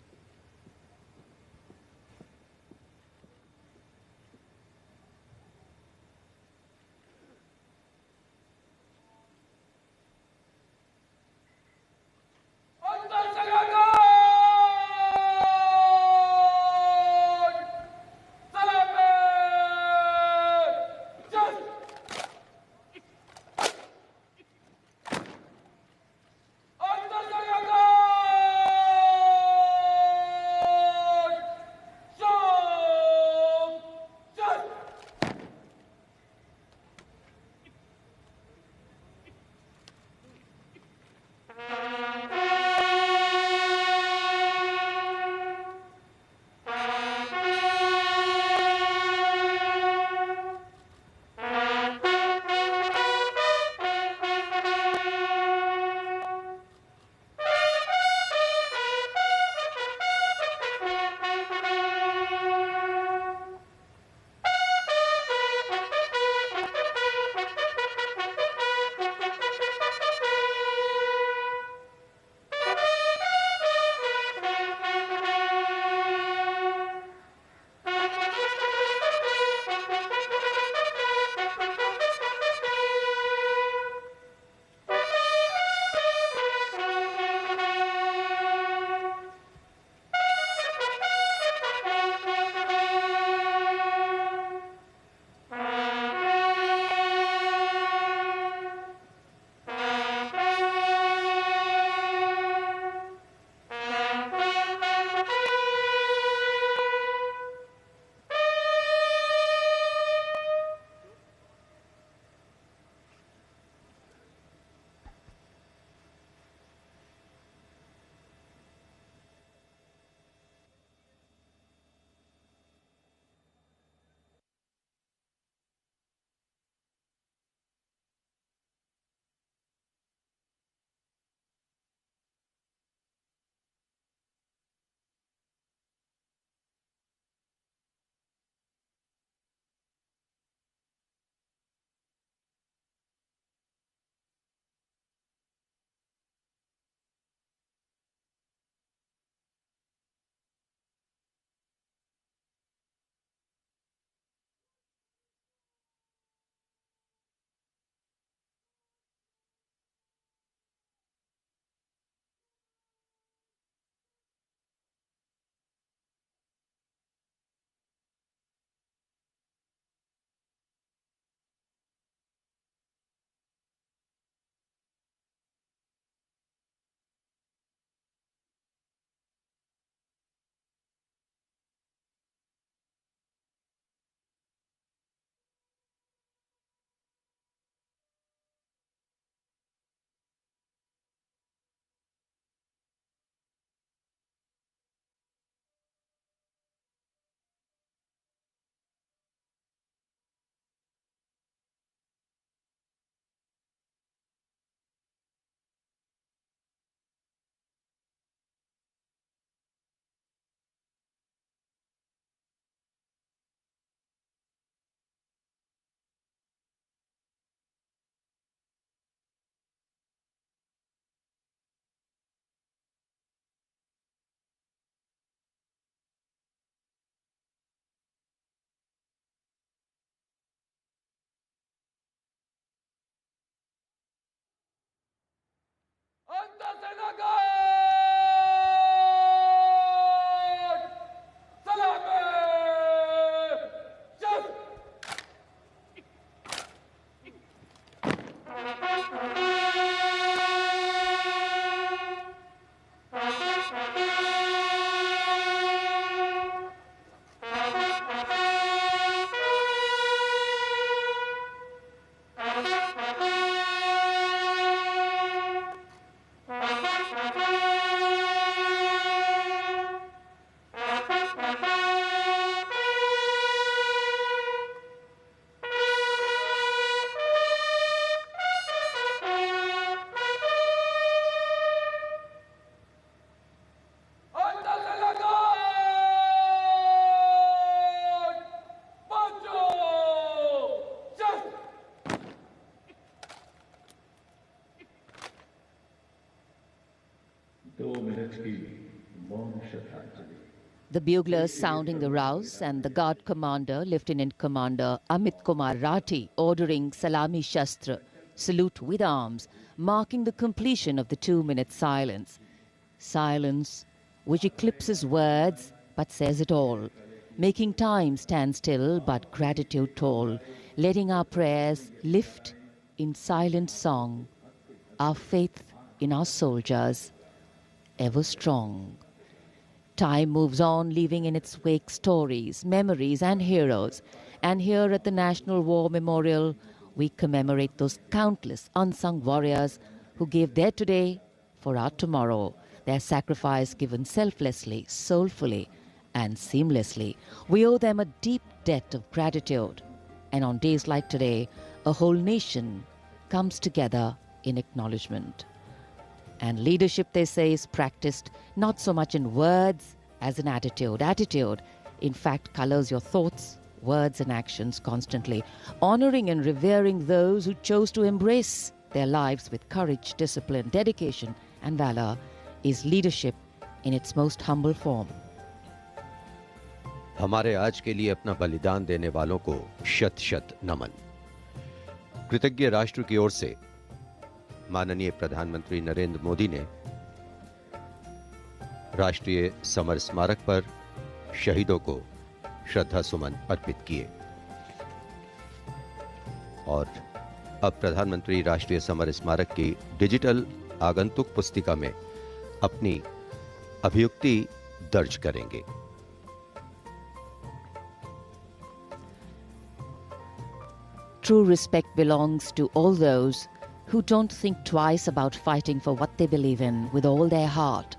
The buglers sounding the rouse and the guard commander, Lieutenant Commander Amit Kumar Rathi, ordering Salami Shastra, salute with arms, marking the completion of the 2-minute silence. Silence which eclipses words but says it all, making time stand still but gratitude toll, letting our prayers lift in silent song, our faith in our soldiers ever strong. Time moves on, leaving in its wake stories, memories, and heroes. And here at the National War Memorial, we commemorate those countless unsung warriors who gave their today for our tomorrow, their sacrifice given selflessly, soulfully, and seamlessly. We owe them a deep debt of gratitude. And on days like today, a whole nation comes together in acknowledgement. And leadership, they say, is practiced not so much in words as in attitude. Attitude, in fact, colors your thoughts, words, and actions constantly. Honoring and revering those who chose to embrace their lives with courage, discipline, dedication, and valor is leadership in its most humble form. हमारे आज के लिए अपना बलिदान देने वालों को शत शत नमन। कृतज्ञ राष्ट्र की ओर से माननीय प्रधानमंत्री नरेंद्र मोदी ने राष्ट्रीय समर स्मारक पर शहीदों को श्रद्धा सुमन अर्पित किए और अब प्रधानमंत्री राष्ट्रीय समर स्मारक की डिजिटल आगंतुक पुस्तिका में अपनी अभियुक्ति दर्ज करेंगे। True respect belongs to all those who don't think twice about fighting for what they believe in with all their heart.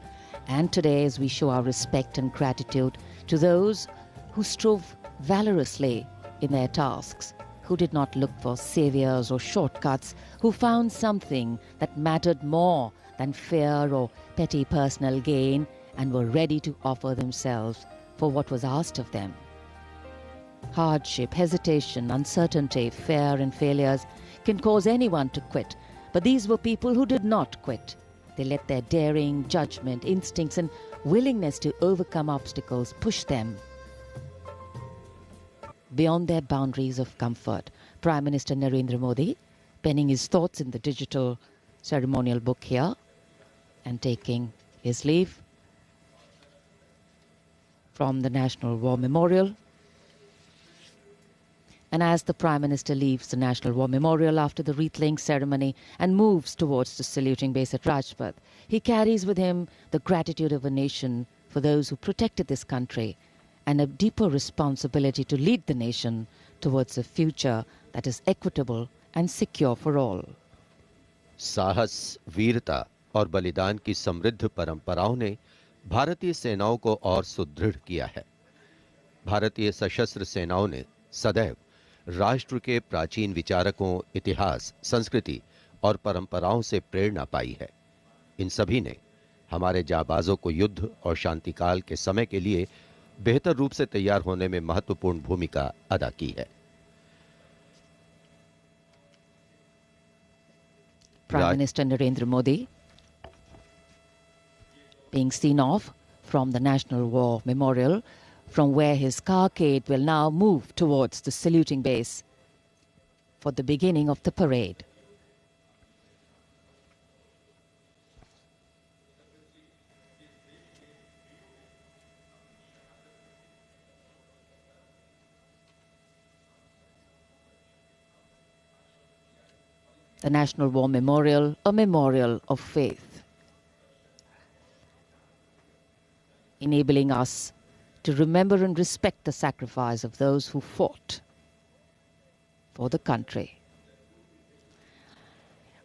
And today, as we show our respect and gratitude to those who strove valorously in their tasks, who did not look for saviors or shortcuts, who found something that mattered more than fear or petty personal gain, and were ready to offer themselves for what was asked of them. Hardship, hesitation, uncertainty, fear, and failures can cause anyone to quit. But these were people who did not quit. They let their daring, judgment, instincts, and willingness to overcome obstacles push them beyond their boundaries of comfort. Prime Minister Narendra Modi penning his thoughts in the digital ceremonial book here and taking his leave from the National War Memorial. And as the Prime Minister leaves the National War Memorial after the wreath-laying ceremony and moves towards the saluting base at Rajpath, he carries with him the gratitude of a nation for those who protected this country and a deeper responsibility to lead the nation towards a future that is equitable and secure for all. साहस, वीरता और बलिदान की समृद्ध परंपराओं ने भारतीय सेनाओं को और सुदृढ़ किया है। भारतीय सशस्त्र सेनाओं ने सदैव राष्ट्र के प्राचीन विचारकों, इतिहास, संस्कृति और परंपराओं से प्रेरणा पाई है। इन सभी ने हमारे जाबाजों को युद्ध और शांतिकाल के समय के लिए बेहतर रूप से तैयार होने में महत्वपूर्ण भूमिका अदा की है। Prime Minister Narendra Modi being seen off from the National War Memorial, from where his carcade will now move towards the saluting base for the beginning of the parade. The National War Memorial, a memorial of faith, enabling us to remember and respect the sacrifice of those who fought for the country.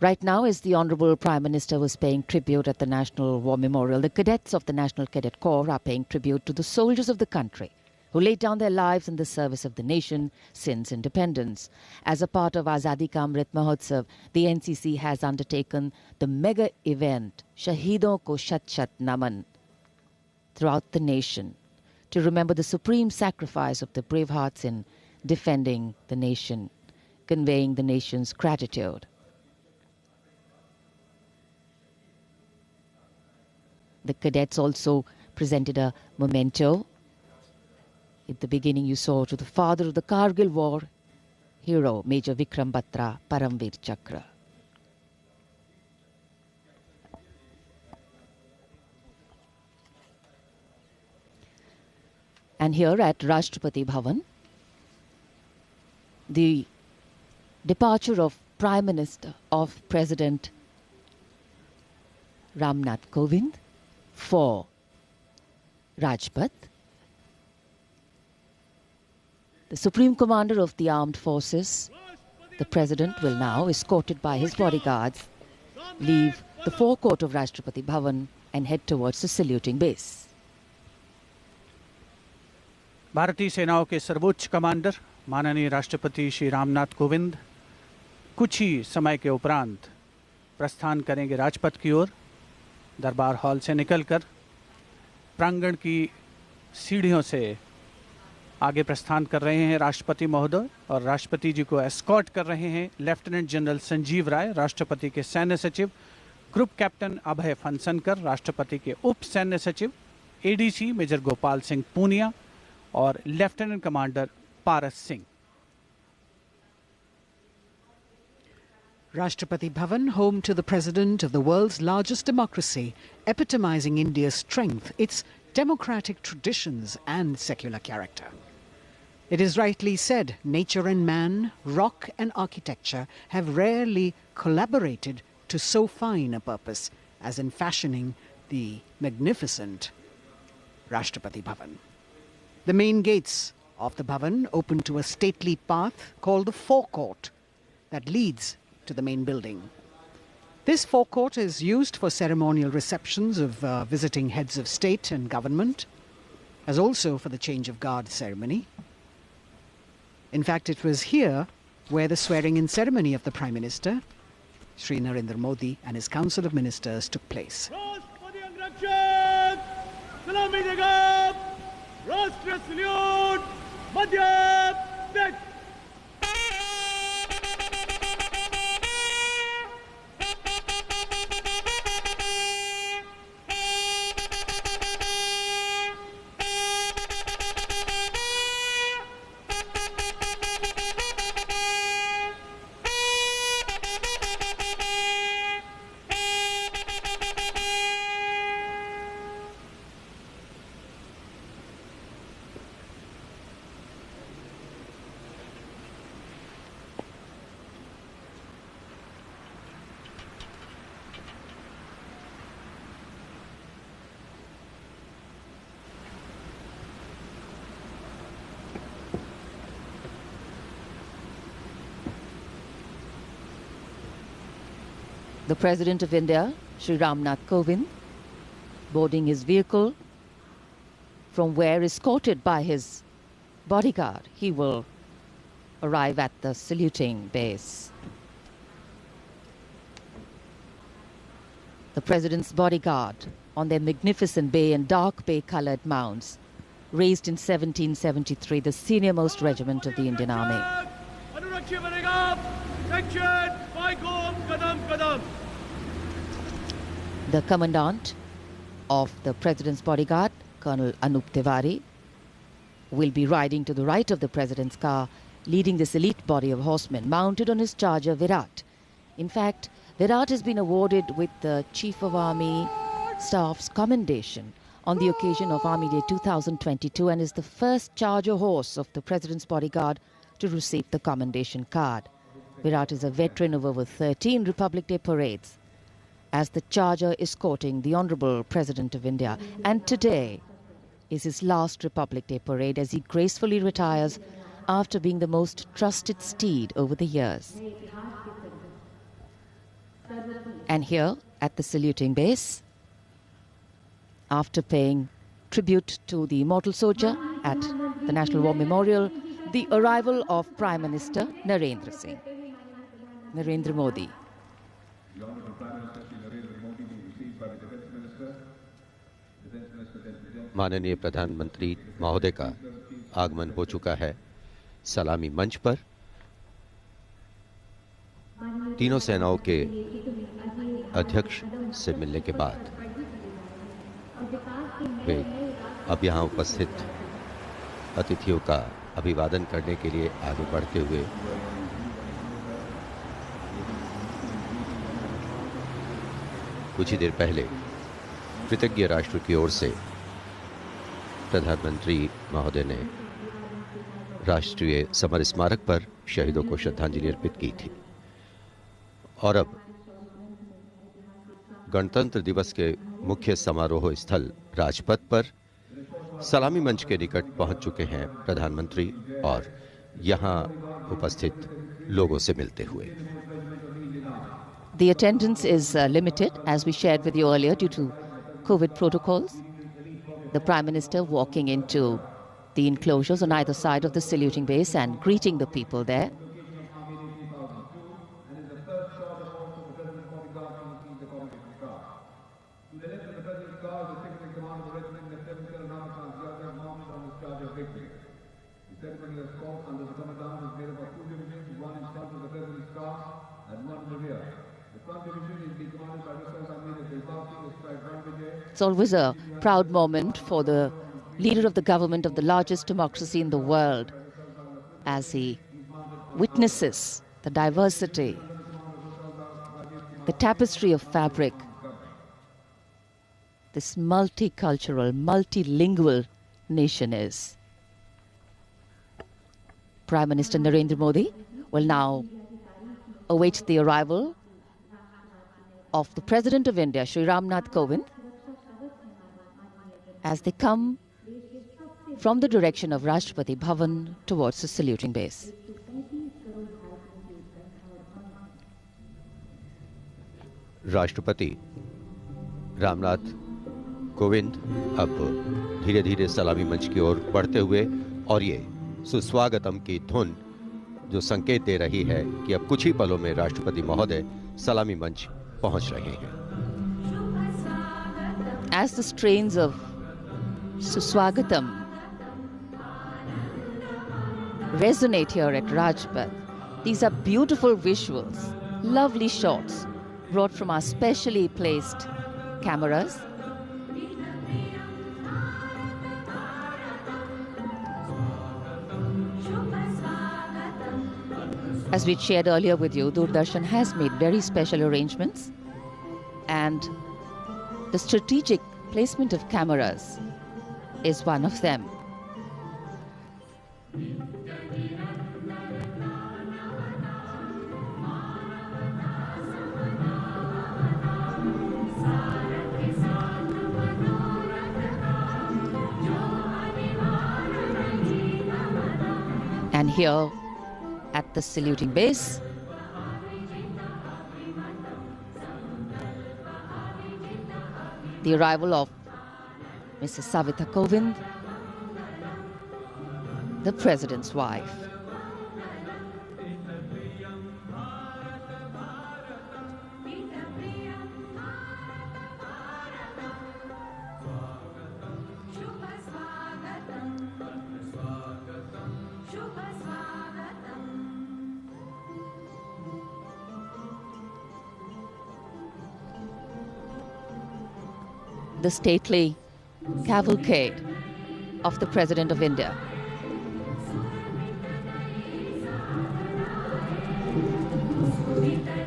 Right now, as the Honorable Prime Minister was paying tribute at the National War Memorial, the cadets of the National Cadet Corps are paying tribute to the soldiers of the country who laid down their lives in the service of the nation since independence. As a part of Azadi Ka Amrit Mahotsav, the NCC has undertaken the mega event Shahidon Ko Shat Shat Naman throughout the nation to remember the supreme sacrifice of the brave hearts in defending the nation, conveying the nation's gratitude. The cadets also presented a memento In the beginning, you saw to the father of the Kargil War, hero Major Vikram Batra, Paramveer Chakra. And here at Rashtrapati Bhavan, the departure of Prime Minister of President Ramnath Kovind for Rajpath. The Supreme Commander of the Armed Forces, the President, will now, escorted by his bodyguards, leave the forecourt of Rashtrapati Bhavan and head towards the saluting base. भारतीय सेनाओं के सर्वोच्च commander माननीय राष्ट्रपति श्री रामनाथ कोविंद कुछ ही समय के उपरांत प्रस्थान करेंगे राजपथ की ओर। दरबार हॉल से निकलकर प्रांगण की सीढ़ियों से आगे प्रस्थान कर रहे हैं राष्ट्रपति महोदय, और राष्ट्रपति जी को एस्कॉर्ट कर रहे हैं लेफ्टिनेंट जनरल संजीव राय, राष्ट्रपति के सैन्य सचिव, ग्रुप कैप्टन अभय फनसनकर, राष्ट्रपति के उप सैन्य सचिव एडीसी मेजर गोपाल सिंह पूनिया और lieutenant commander Paras Singh. Rashtrapati Bhavan, home to the president of the world's largest democracy, epitomizing India's strength, its democratic traditions and secular character. It is rightly said, nature and man, rock and architecture have rarely collaborated to so fine a purpose as in fashioning the magnificent Rashtrapati Bhavan. The main gates of the Bhavan open to a stately path called the forecourt that leads to the main building. This forecourt is used for ceremonial receptions of visiting heads of state and government, as also for the change of guard ceremony. In fact, it was here where the swearing-in ceremony of the Prime Minister, Shri Narendra Modi, and his Council of Ministers took place. The President of India, Shri Ramnath Kovind, boarding his vehicle, from where, escorted by his bodyguard, he will arrive at the saluting base. The President's bodyguard on their magnificent bay and dark bay-coloured mounts, raised in 1773, the senior-most regiment of the Indian Army. The Commandant of the President's bodyguard, Colonel Anup Tiwari, will be riding to the right of the President's car, leading this elite body of horsemen mounted on his charger Virat. In fact, Virat has been awarded with the Chief of Army Staff's commendation on the occasion of Army Day 2022 and is the first charger horse of the President's bodyguard to receive the commendation card. Virat is a veteran of over 13 Republic Day parades as the charger escorting the Honorable President of India. And today is his last Republic Day parade as he gracefully retires after being the most trusted steed over the years. And here at the saluting base, after paying tribute to the immortal soldier at the National War Memorial, the arrival of Prime Minister Narendra Modi. माननीय प्रधानमंत्री महोदय का आगमन हो चुका है सलामी मंच पर। तीनों सेनाओं के अध्यक्ष से मिलने के बाद वे अब यहां उपस्थित अतिथियों का अभिवादन करने के लिए आगे बढ़ते हुए कुछ ही देर पहले कृतज्ञ राष्ट्र की ओर से प्रधानमंत्री महोदय ने राष्ट्रीय समर स्मारक पर शहीदों को श्रद्धांजलि अर्पित की थी। और अब गणतंत्र दिवस के मुख्य समारोह स्थल राजपथ पर सलामी मंच के निकट पहुंच चुके हैं प्रधानमंत्री और यहां उपस्थित लोगों से मिलते हुए। The attendance is limited, as we shared with you earlier, due to COVID protocols. The Prime Minister walking into the enclosures on either side of the saluting base and greeting the people there. It's always a proud moment for the leader of the government of the largest democracy in the world as he witnesses the diversity, the tapestry of fabric, this multicultural, multilingual nation is. Prime Minister Narendra Modi will now await the arrival of the President of India, Shri Ram Nath Kovind, as they come from the direction of Rashtrapati Bhavan towards the saluting base. राष्ट्रपति रामनाथ कोविंद अब धीरे धीरे सलामी मंच की ओर बढ़ते हुए और ये सुस्वागतम की धुन जो संकेत दे रही है कि अब कुछ ही पलों में राष्ट्रपति महोदय सलामी मंच पहुंच रहे हैं। As the strains of Suswagatam resonate here at Rajpath, these are beautiful visuals, lovely shots brought from our specially placed cameras. As we shared earlier with you, Doordarshan has made very special arrangements, and the strategic placement of cameras is one of them. And here at the saluting base, the arrival of Mrs. Savita Kovind, the President's wife. The stately cavalcade of the President of India.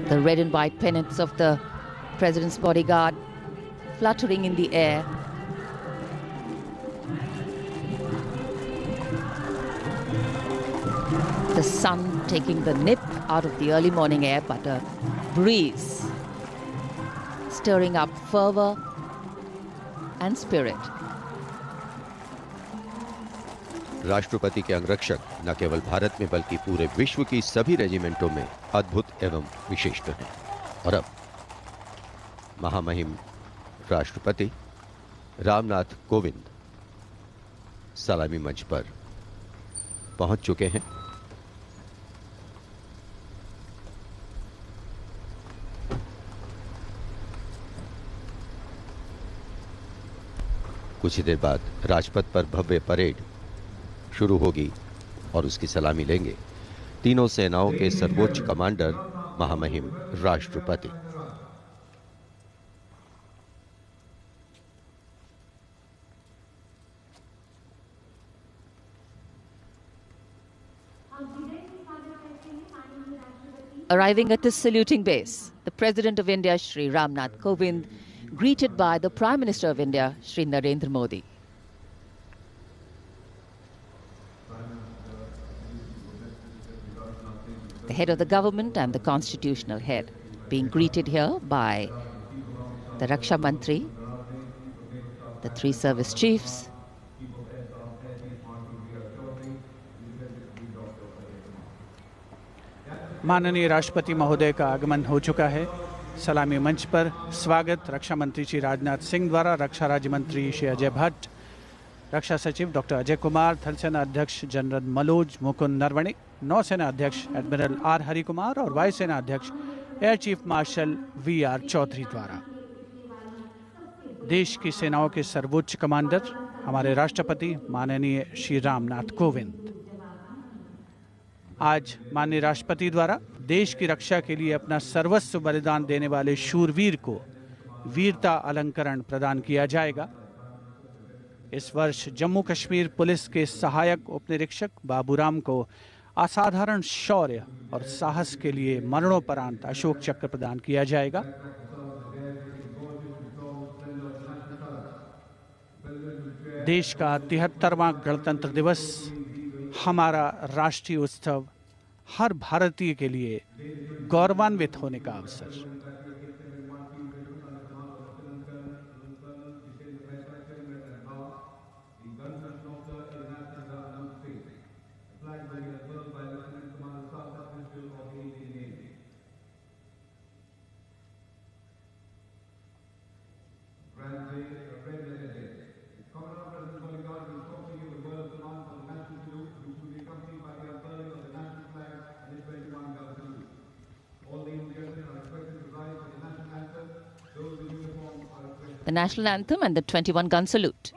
The red and white pennants of the President's bodyguard fluttering in the air. The sun taking the nip out of the early morning air, but a breeze stirring up fervor and spirit. राष्ट्रपति के अंगरक्षक न केवल भारत में बल्कि पूरे विश्व की सभी रेजिमेंटों में अद्भुत एवं विशिष्ट हैं। और अब महामहिम राष्ट्रपति रामनाथ कोविंद सलामी मंच पर पहुंच चुके हैं। कुछ ही देर बाद राजपथ पर भव्य परेड शुरू होगी और उसकी सलामी लेंगे तीनों सेनाओं के सर्वोच्च कमांडर महामहिम राष्ट्रपति। Arriving at the saluting base, the President of India, Shri Ram Nath Kovind, greeted by the Prime Minister of India, Shri Narendra Modi. The head of the government and the constitutional head being greeted here by the Raksha Mantri, the three service chiefs, माननीय राष्ट्रपति महोदय का आगमन हो चुका है। सलामी मंच पर स्वागत रक्षा मंत्री श्री राजनाथ सिंह द्वारा रक्षा राज्य मंत्री श्री अजय भट्ट, रक्षा सचिव डॉक्टर अजय कुमार, थल सेना अध्यक्ष जनरल मनोज मुकुंद नरवणे, नौसेना अध्यक्ष एडमिरल आर हरि कुमार और वायुसेना अध्यक्ष air chief marshal V R. Chaudhary द्वारा। देश की सेनाओं के सर्वोच्च कमांडर हमारे राष्ट्रपति माननीय श्री रामनाथ कोविंद आज माननीय राष्ट्रपति द्वारा देश की रक्षा के लिए अपना सर्वस्व बलिदान देने वाले शूरवीर को वीरता अलंकरण प्रदान किया जाएगा। इस वर्ष जम्मू कश्मीर पुलिस के सहायक उपनिरीक्षक बाबूराम को असाधारण शौर्य और साहस के लिए मरणोपरांत अशोक चक्र प्रदान किया जाएगा। देश का 73वां गणतंत्र दिवस हमारा राष्ट्रीय उत्सव हर भारतीय के लिए गौरवान्वित होने का अवसर। The national anthem and the 21-gun salute.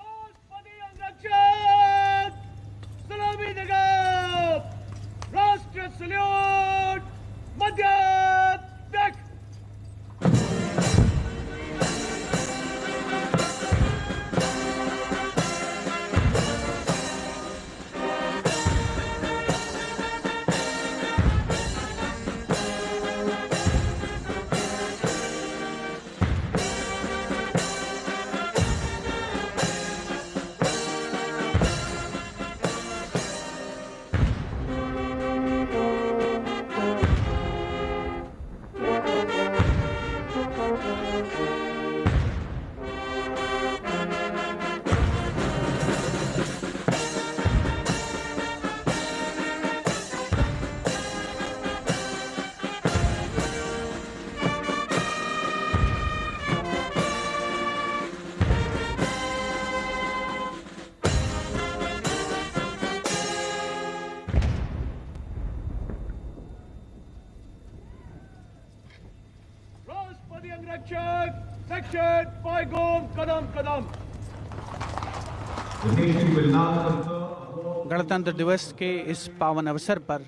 गणतंत्र दिवस के इस पावन अवसर पर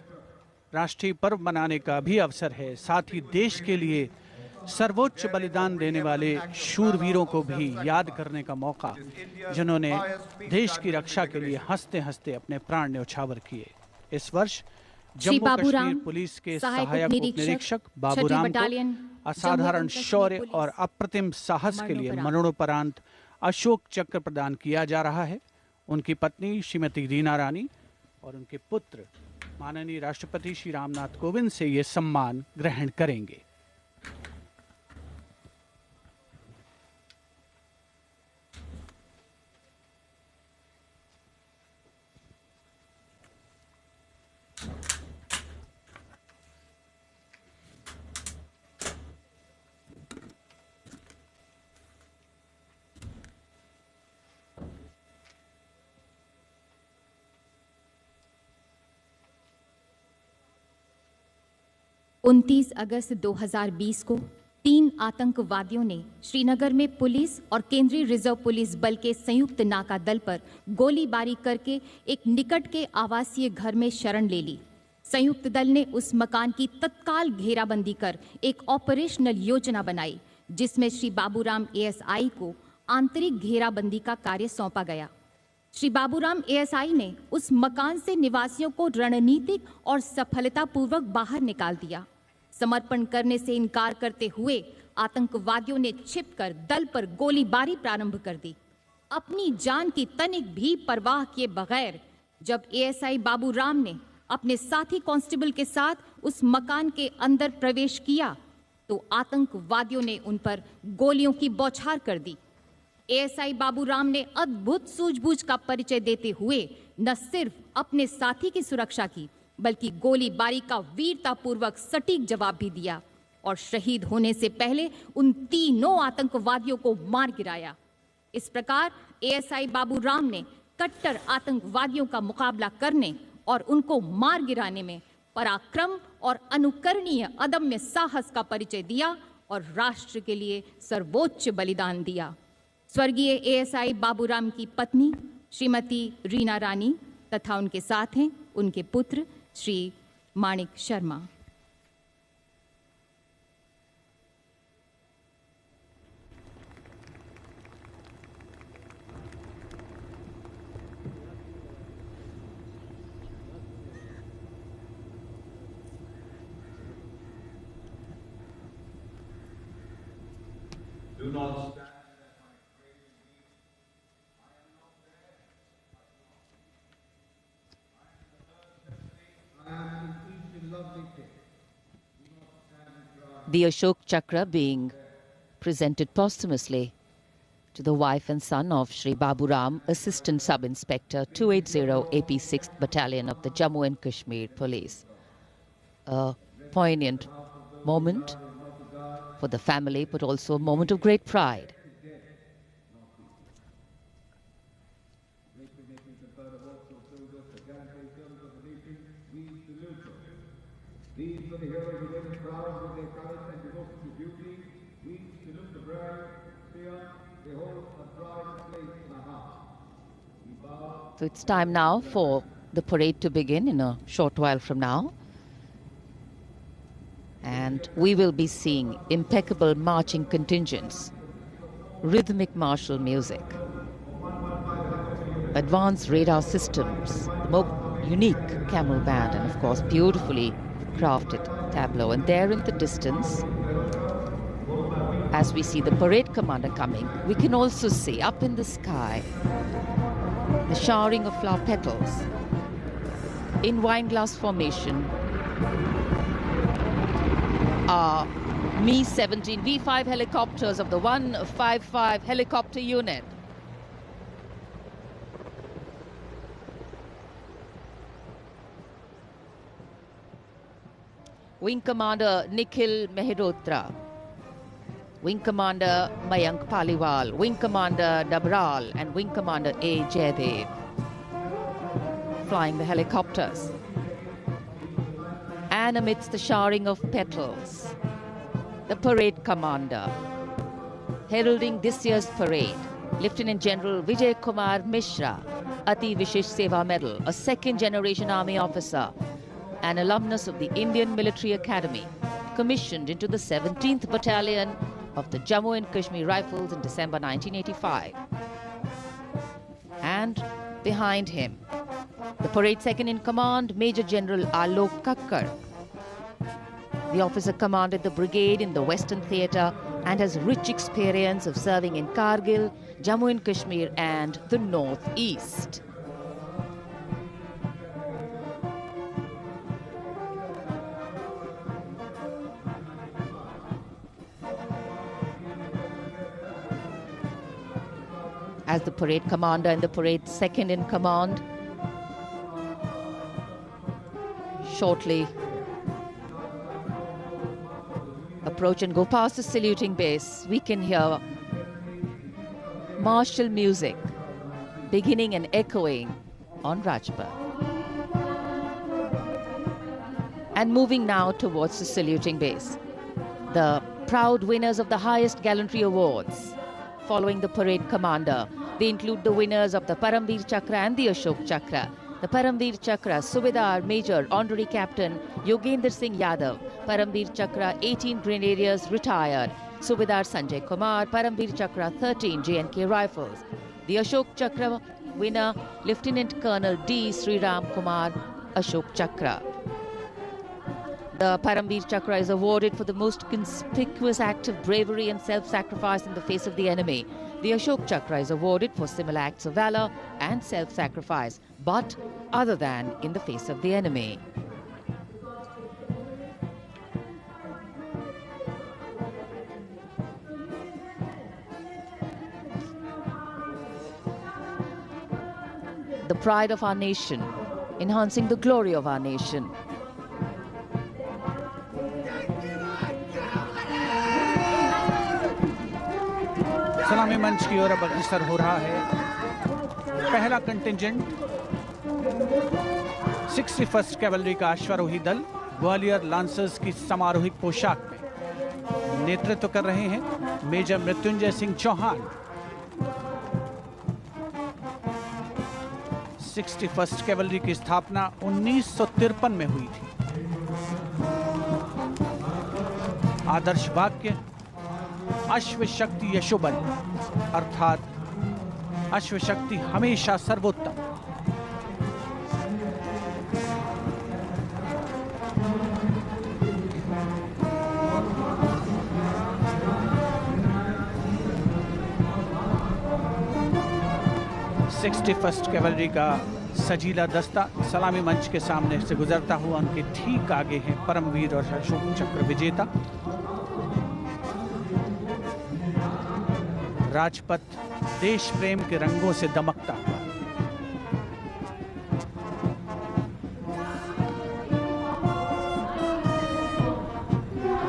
राष्ट्रीय पर्व मनाने का भी अवसर है। साथ ही देश के लिए सर्वोच्च बलिदान देने वाले शूरवीरों को भी याद करने का मौका, जिन्होंने देश की रक्षा के लिए हंसते हंसते अपने प्राण न्यौछावर किए। इस वर्ष जम्मू कश्मीर पुलिस के सहायक उपनिरीक्षक बाबूराम को असाधारण शौर्य और अप्रतिम साहस के लिए मरणोपरांत अशोक चक्र प्रदान किया जा रहा है। उनकी पत्नी श्रीमती रीना रानी और उनके पुत्र माननीय राष्ट्रपति श्री रामनाथ कोविंद से ये सम्मान ग्रहण करेंगे। उनतीस अगस्त 2020 को 3 आतंकवादियों ने श्रीनगर में पुलिस और केंद्रीय रिजर्व पुलिस बल के संयुक्त नाका दल पर गोलीबारी करके एक निकट के आवासीय घर में शरण ले ली। संयुक्त दल ने उस मकान की तत्काल घेराबंदी कर एक ऑपरेशनल योजना बनाई, जिसमें श्री बाबूराम एएसआई को आंतरिक घेराबंदी का कार्य सौंपा गया। श्री बाबूराम एएसआई ने उस मकान से निवासियों को रणनीतिक और सफलतापूर्वक बाहर निकाल दिया। समर्पण करने से इनकार करते हुए आतंकवादियों ने छिपकर दल पर गोलीबारी प्रारंभ कर दी। अपनी जान की तनिक भी परवाह किए बगैर जब एएसआई बाबूराम ने अपने साथी कांस्टेबल के साथ उस मकान के अंदर प्रवेश किया तो आतंकवादियों ने उन पर गोलियों की बौछार कर दी। एएसआई बाबूराम ने अद्भुत सूझबूझ का परिचय देते हुए न सिर्फ अपने साथी की सुरक्षा की बल्कि गोलीबारी का वीरतापूर्वक सटीक जवाब भी दिया और शहीद होने से पहले उन तीनों आतंकवादियों को मार गिराया। इस प्रकार एएसआई बाबूराम ने कट्टर आतंकवादियों का मुकाबला करने और उनको मार गिराने में पराक्रम और अनुकरणीय अदम्य साहस का परिचय दिया और राष्ट्र के लिए सर्वोच्च बलिदान दिया। स्वर्गीय एएसआई बाबूराम की पत्नी श्रीमती रीना रानी तथा उनके साथ हैं उनके पुत्र श्री माणिक Sharma. Do not stand. The Ashok Chakra being presented posthumously to the wife and son of Shri Baburam, Assistant Sub-Inspector 280 AP 6th Battalion of the Jammu and Kashmir Police. A poignant moment for the family, but also a moment of great pride. These are the heroes who live proud with their courage and devotion to duty. We salute the brave, fear, they hold a pride and place in our hearts. So it's time now for the parade to begin in a short while from now. And we will be seeing impeccable marching contingents, rhythmic martial music, advanced radar systems, the more unique camel band, and of course beautifully crafted tableau. And there in the distance, as we see the parade commander coming, we can also see up in the sky the showering of flower petals in wineglass formation are Mi-17 V5 helicopters of the 155 helicopter unit. Wing Commander Nikhil Mehrotra, Wing Commander Mayank Paliwal, Wing Commander Dabral and Wing Commander A. Jaydev flying the helicopters. And amidst the showering of petals, the parade commander, heralding this year's parade, Lieutenant General Vijay Kumar Mishra, Ati Vishesh Seva Medal, a second-generation army officer, an alumnus of the Indian Military Academy, commissioned into the 17th Battalion of the Jammu and Kashmir Rifles in December 1985. And behind him, the parade second-in-command, Major General Alok Kakkar. The officer commanded the brigade in the Western Theatre and has rich experience of serving in Kargil, Jammu and Kashmir and the Northeast. As the parade commander and the parade second-in-command shortly approach and go past the saluting base, we can hear martial music beginning and echoing on Rajpath. And moving now towards the saluting base, the proud winners of the highest gallantry awards following the parade commander. They include the winners of the Paramveer Chakra and the Ashok Chakra. The Paramveer Chakra, Subedar Major Honorary Captain Yogender Singh Yadav. Paramveer Chakra, 18 Grenadiers retired. Subedar Sanjay Kumar. Paramveer Chakra, 13 J&K Rifles. The Ashok Chakra, winner Lieutenant Colonel D. Sri Ram Kumar Ashok Chakra. The Paramveer Chakra is awarded for the most conspicuous act of bravery and self-sacrifice in the face of the enemy. The Ashok Chakra is awarded for similar acts of valor and self-sacrifice, but other than in the face of the enemy. The pride of our nation, enhancing the glory of our nation. सलामी मंच की ओर अब अग्रसर हो रहा है पहला contingent 61st cavalry का अश्वारोही दल ग्वालियर लांसर्स की समारोहिक पोशाक में नेतृत्व कर रहे हैं major Mrityunjay Singh Chauhan. 61st cavalry की स्थापना 1953 में हुई थी। आदर्श वाक्य अश्व शक्ति यशोबल, अर्थात अश्व शक्ति हमेशा सर्वोत्तम। फर्स्ट कैवलरी का सजीला दस्ता सलामी मंच के सामने से गुजरता हुआ उनके ठीक आगे हैं परमवीर और अशोक चक्र विजेता। राजपथ देश प्रेम के रंगों से दमकता हुआ।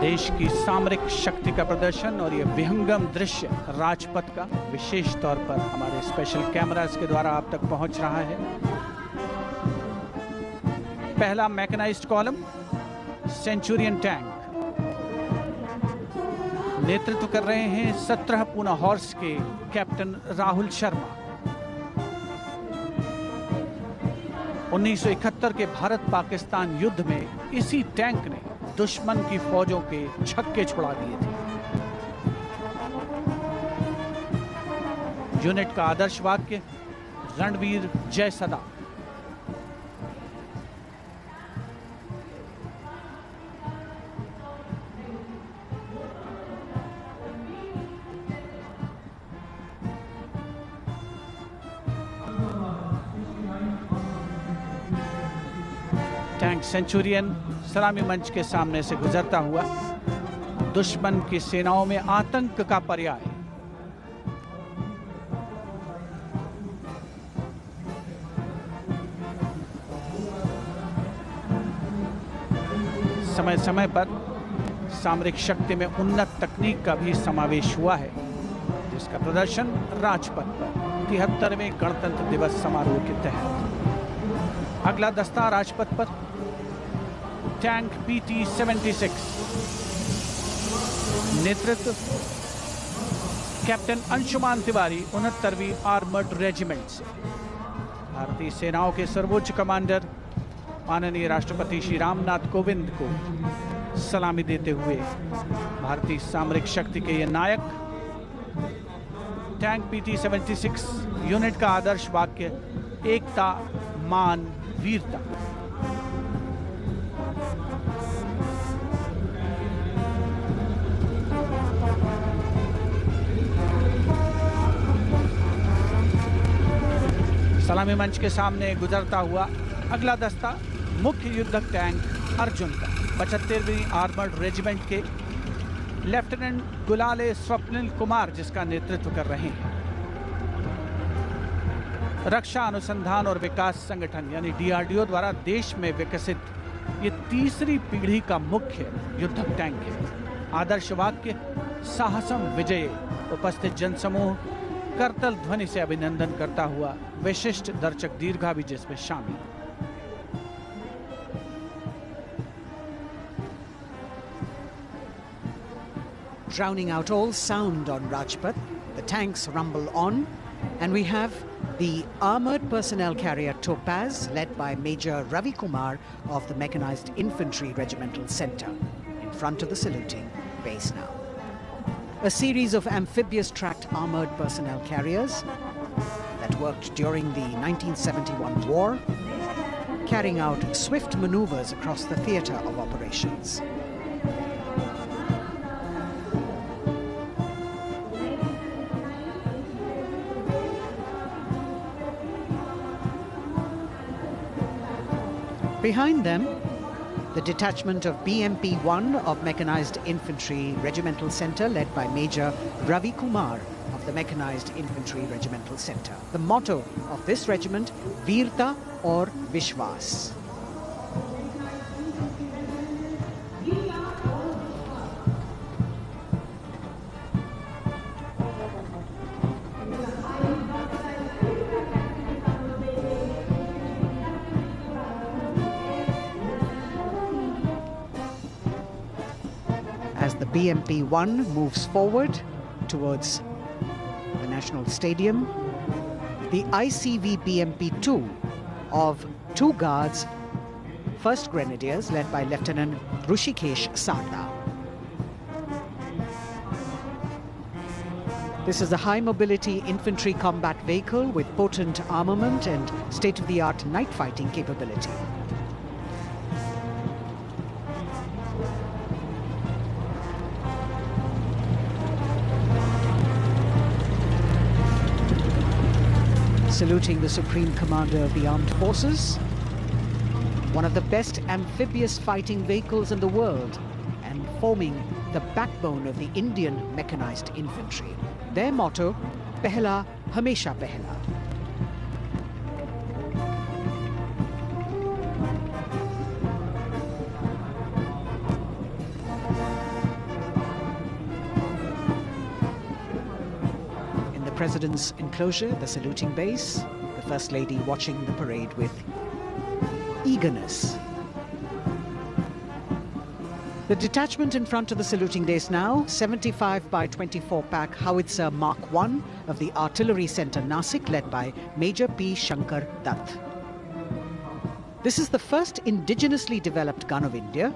देश की सामरिक शक्ति का प्रदर्शन और ये विहंगम दृश्य राजपथ का विशेष तौर पर हमारे स्पेशल कैमरास के द्वारा आप तक पहुंच रहा है। पहला मैकेनाइज्ड कॉलम सेंचुरियन टैंक नेतृत्व कर रहे हैं 17 पूना हॉर्स के कैप्टन राहुल शर्मा। 1971 के भारत पाकिस्तान युद्ध में इसी टैंक ने दुश्मन की फौजों के छक्के छुड़ा दिए थे। यूनिट का आदर्श वाक्य रणवीर जय सदा। टैंक सेंचुरियन सलामी मंच के सामने से गुजरता हुआ दुश्मन की सेनाओं में आतंक का पर्याय। समय समय पर सामरिक शक्ति में उन्नत तकनीक का भी समावेश हुआ है, जिसका प्रदर्शन राजपथ पर 73वें गणतंत्र दिवस समारोह के तहत। अगला दस्ता राजपथ पर टैंक PT-76 नेतृत्व कैप्टन अंशुमान तिवारी 69वीं आर्मर्ड रेजिमेंट से। भारतीय सेनाओं के सर्वोच्च कमांडर माननीय राष्ट्रपति श्री रामनाथ कोविंद को सलामी देते हुए भारतीय सामरिक शक्ति के ये नायक। टैंक PT-76 यूनिट का आदर्श वाक्य एकता मान वीरता। सलामी मंच के सामने गुजरता हुआ अगला दस्ता मुख्य युद्धक टैंक अर्जुन का 75वीं आर्मर्ड रेजिमेंट के लेफ्टिनेंट गुलाले स्वप्निल कुमार जिसका नेतृत्व कर रहे हैं। रक्षा अनुसंधान और विकास संगठन यानी DRDO द्वारा देश में विकसित ये तीसरी पीढ़ी का मुख्य युद्धक टैंक है। आदर्श वाक्य साहसम विजय। उपस्थित जनसमूह करतल ध्वनि से अभिनंदन करता हुआ विशिष्ट दर्शक दीर्घा भी जिसमें शामिल। Drowning out all sound on Rajpath, the tanks rumble on, and we have the armored personnel carrier Topaz, led by Major Ravi Kumar of the Mechanized Infantry Regimental Center, in front of the saluting base now. A series of amphibious tracked armored personnel carriers, that worked during the 1971 war, carrying out swift maneuvers across the theatre of operations. Behind them, the detachment of BMP-1 of Mechanized Infantry Regimental Centre, led by Major Ravi Kumar of the Mechanized Infantry Regimental Centre. The motto of this regiment, Veerta aur Vishwas. As the BMP-1 moves forward towards the National Stadium, the ICV BMP-2 of 2 Guards, 1st Grenadiers, led by Lieutenant Rushikesh Sarda. This is a high-mobility infantry combat vehicle with potent armament and state-of-the-art night fighting capability. Saluting the Supreme Commander of the Armed Forces, one of the best amphibious fighting vehicles in the world and forming the backbone of the Indian mechanized infantry. Their motto, Pehla Hamesha Pehla. In the President's enclosure, the saluting base, the First Lady watching the parade with eagerness. The detachment in front of the saluting base now, 75 by 24 pack howitzer Mark I of the Artillery Centre Nasik, led by Major P. Shankar Dutt. This is the first indigenously developed gun of India.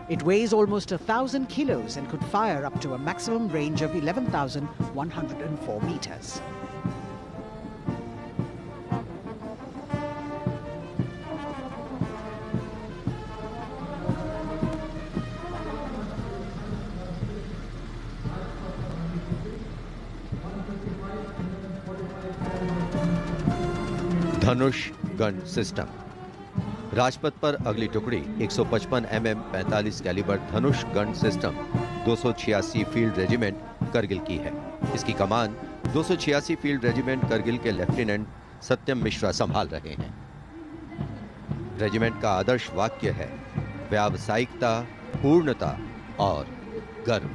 It weighs almost 1,000 kilos and could fire up to a maximum range of 11,104 meters. Dhanush gun system. Rajpath पर अगली टुकड़ी 155 mm 45 calibre Dhanush gun system 286 field regiment Kargil की है। इसकी कमान 286 field regiment Kargil के lieutenant सत्यम मिश्रा संभाल रहे हैं। रेजिमेंट का आदर्श वाक्य है व्यावसायिकता, पूर्णता और गर्व।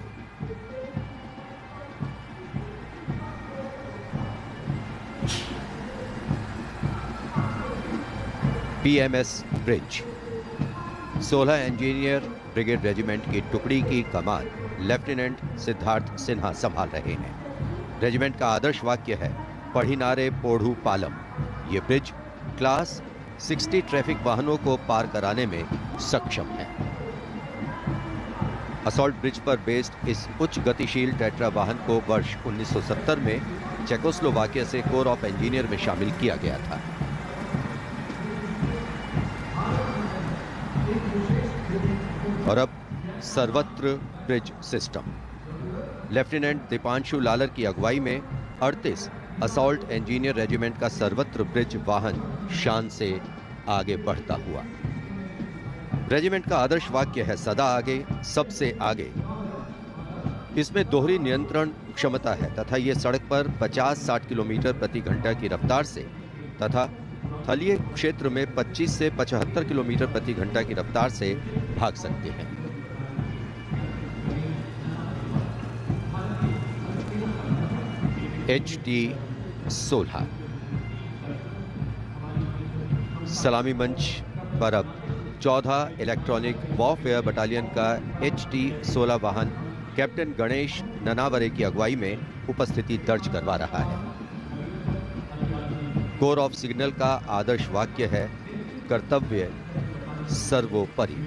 PMS bridge. 16 engineer brigade regiment की टुकड़ी की कमान लेफ्टिनेंट सिद्धार्थ सिन्हा संभाल रहे हैं। रेजिमेंट का आदर्श वाक्य है पढ़िनारे पोढ़ू पालम। ये ब्रिज क्लास 60 ट्रैफिक वाहनों को पार कराने में सक्षम है। असॉल्ट ब्रिज पर बेस्ड इस उच्च गतिशील टेट्रा वाहन को वर्ष 1970 में चेकोस्लोवाकिया से कोर ऑफ इंजीनियर में शामिल किया गया था। और अब सर्वत्र bridge system. Lieutenant Deepanshu Lalor की अगुवाई में 38 असॉल्ट इंजीनियर रेजिमेंट का सर्वत्र ब्रिज वाहन शान से आगे बढ़ता हुआ। रेजिमेंट का आदर्श वाक्य है सदा आगे, सबसे आगे। इसमें दोहरी नियंत्रण क्षमता है तथा ये सड़क पर 50-60 किलोमीटर प्रति घंटा की रफ्तार से तथा थलीय क्षेत्र में 25 से 75 किलोमीटर प्रति घंटा की रफ्तार से भाग सकते हैं। HT-16 सलामी मंच पर अब 14 इलेक्ट्रॉनिक वॉरफेयर बटालियन का HT-16 वाहन कैप्टन गणेश ननावरे की अगुवाई में उपस्थिति दर्ज करवा रहा है। कोर ऑफ सिग्नल का आदर्श वाक्य है कर्तव्य सर्वोपरि।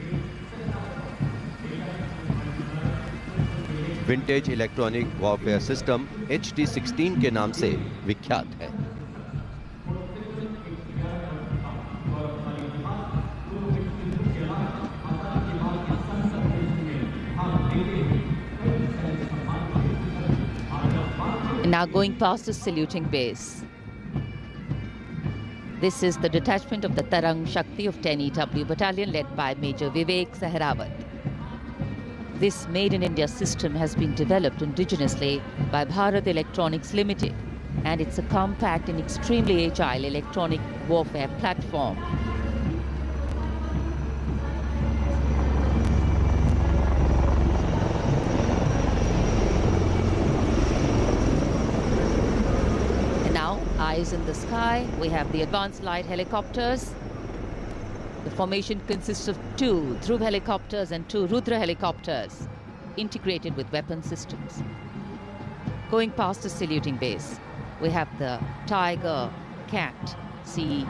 Vintage electronic warfare system HT-16 के नाम से विख्यात है। Now going past the saluting base. This is the detachment of the Tarang Shakti of 10 EW Battalion led by Major Vivek Sehrawat. This Made in India system has been developed indigenously by Bharat Electronics Limited, and it's a compact and extremely agile electronic warfare platform. And now, eyes in the sky, we have the advanced light helicopters. The formation consists of 2 Dhruv helicopters and 2 Rudra helicopters, integrated with weapon systems. Going past the saluting base, we have the Tiger Cat C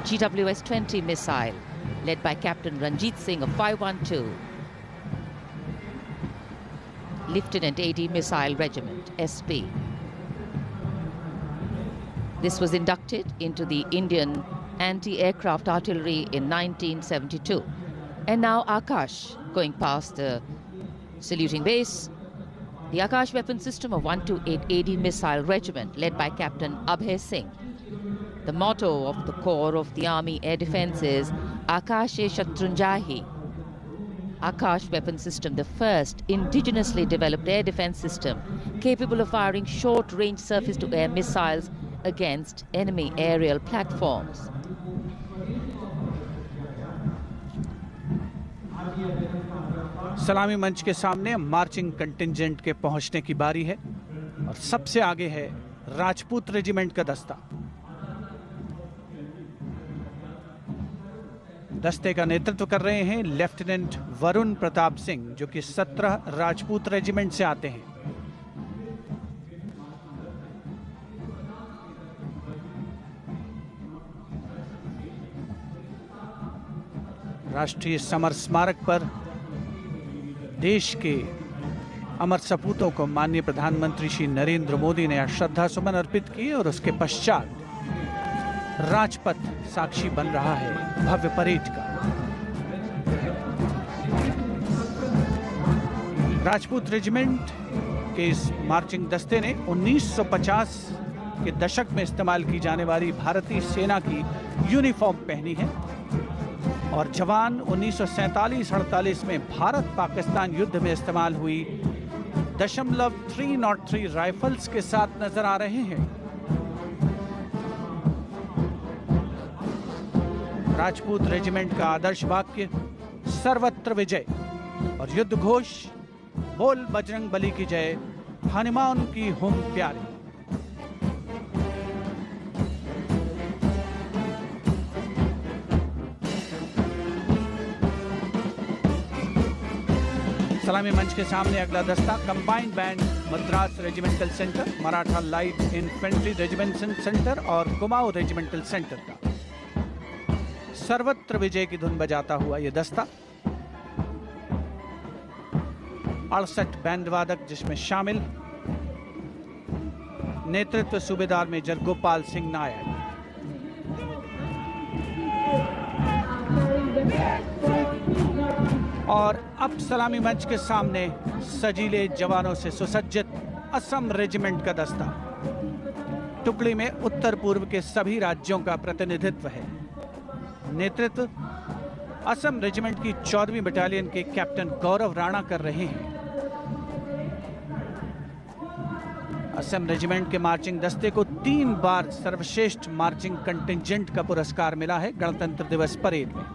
GWS-20 missile, led by Captain Ranjit Singh of 512, Lieutenant AD Missile Regiment, SP. This was inducted into the Indian anti-aircraft artillery in 1972. And now Akash, going past the saluting base, the Akash weapon system of 128 AD Missile Regiment, led by Captain Abhay Singh. The motto of the Corps of the Army Air Defence is Akashe Shatrunjahi. Akash weapon system, the first indigenously developed air defence system capable of firing short-range surface-to-air missiles against enemy aerial platforms. सलामी मंच के सामने marching contingent के पहुंचने की बारी है और सबसे आगे है राजपूत रेजिमेंट का दस्ता। दस्ते का नेतृत्व कर रहे हैं लेफ्टिनेंट वरुण प्रताप सिंह, जो कि 17 राजपूत रेजिमेंट से आते हैं। राष्ट्रीय समर स्मारक पर देश के अमर सपूतों को माननीय प्रधानमंत्री श्री नरेंद्र मोदी ने श्रद्धा सुमन अर्पित किए और उसके पश्चात राजपथ साक्षी बन रहा है भव्य परेड का। राजपूत रेजिमेंट के इस मार्चिंग दस्ते ने 1950 के दशक में इस्तेमाल की जाने वाली भारतीय सेना की यूनिफॉर्म पहनी है और जवान 1947-48 में भारत पाकिस्तान युद्ध में इस्तेमाल हुई .303 राइफल्स के साथ नजर आ रहे हैं। राजपूत रेजिमेंट का आदर्श वाक्य सर्वत्र विजय और युद्ध घोष बोल बजरंग बली की जय, हनुमान की हुम प्यारी। सलामी मंच के सामने अगला दस्ता combined band Madras regimental centre, Maratha light infantry regimental centre और कुमाऊं रेजिमेंटल सेंटर का सर्वत्र विजय की धुन बजाता हुआ यह दस्ता 68 बैंड वादक जिसमें शामिल नेतृत्व सूबेदार मेजर गोपाल सिंह नायक। और अब सलामी मंच के सामने सजीले जवानों से सुसज्जित असम रेजिमेंट का दस्ता। टुकड़ी में उत्तर पूर्व के सभी राज्यों का प्रतिनिधित्व है। नेतृत्व असम रेजिमेंट की 14वीं बटालियन के कैप्टन गौरव राणा कर रहे हैं। असम रेजिमेंट के मार्चिंग दस्ते को 3 बार सर्वश्रेष्ठ मार्चिंग कंटिंजेंट का पुरस्कार मिला है गणतंत्र दिवस परेड में।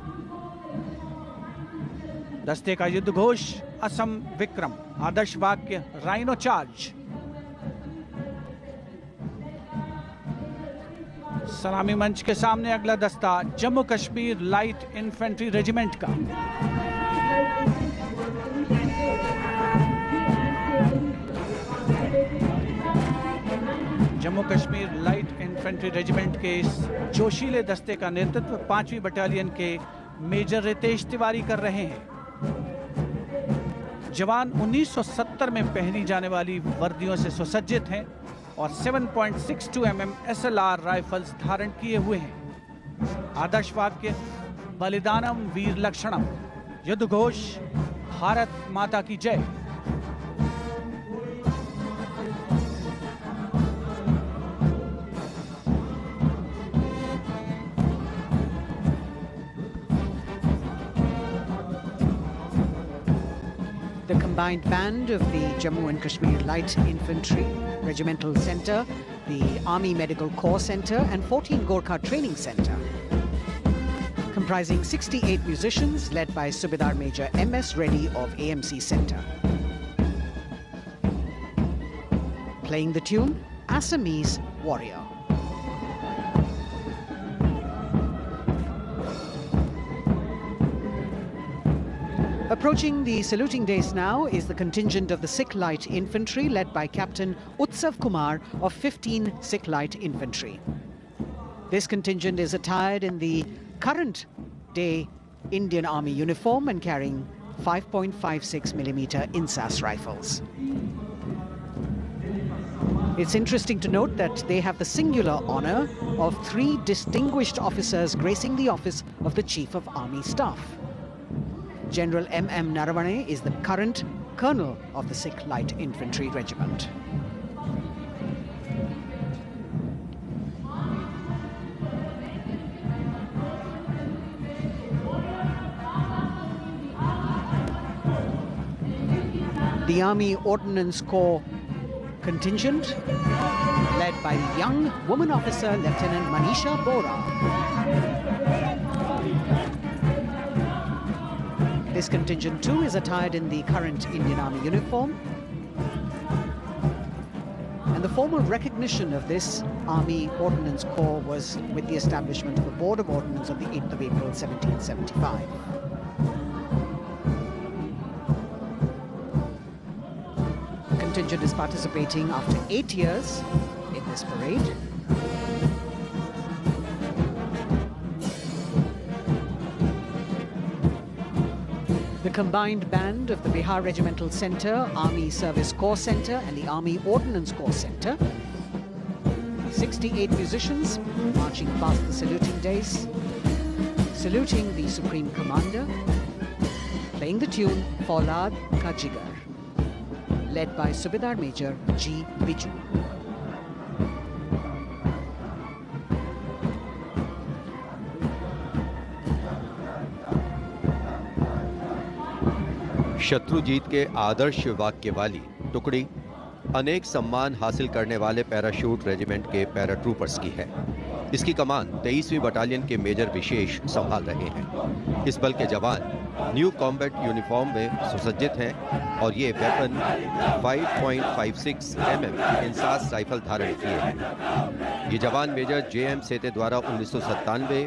दस्ते का युद्ध घोष असम विक्रम, आदर्श वाक्य राइनो चार्ज। सलामी मंच के सामने अगला दस्ता Jammu Kashmir light infantry regiment का। Jammu Kashmir light infantry regiment के इस जोशीले दस्ते का नेतृत्व 5वीं बटालियन के मेजर रितेश तिवारी कर रहे हैं। जवान 1970 में पहनी जाने वाली वर्दियों से सुसज्जित हैं और 7.62 mm SLR राइफल्स धारण किए हुए हैं। आदर्श वाक्य बलिदानम वीर लक्षणम, युद्ध घोष भारत माता की जय। combined band of the Jammu and Kashmir Light Infantry Regimental Centre, the Army Medical Corps Centre and 14 Gorkha Training Centre. Comprising 68 musicians led by Subedar Major M.S. Reddy of AMC Centre. Playing the tune, Assamese Warrior. Approaching the saluting days now is the contingent of the Sikh Light Infantry led by Captain Utsav Kumar of 15 Sikh Light Infantry. This contingent is attired in the current day Indian Army uniform and carrying 5.56mm INSAS rifles. It's interesting to note that they have the singular honor of 3 distinguished officers gracing the office of the Chief of Army Staff. General M.M. Naravane is the current colonel of the Sikh Light Infantry Regiment. The Army Ordnance Corps contingent, led by young woman officer Lieutenant Manisha Bora. This contingent too is attired in the current Indian Army uniform. And the formal recognition of this Army Ordnance Corps was with the establishment of the Board of Ordnance on the 8th of April 1775. The contingent is participating after 8 years in this parade. The combined band of the Bihar Regimental Centre, Army Service Corps Centre and the Army Ordnance Corps Centre. 68 musicians marching past the saluting days, saluting the Supreme Commander, playing the tune Faulad Ka Jigar, led by Subedar Major G. Biju. Shatrujeet के आदर्श वाक्य वाली टुकड़ी अनेक सम्मान हासिल करने वाले parachute regiment के पैराट्रूपर्स की है। इसकी कमान 23वीं बटालियन के मेजर विशेष संभाल रहे हैं। इस बल के जवान न्यू कॉम्बैट यूनिफॉर्म में सुसज्जित हैं और ये वेपन 5.56 mm इंसास राइफल धारण किए हैं। ये जवान मेजर J.M. सेते द्वारा 1997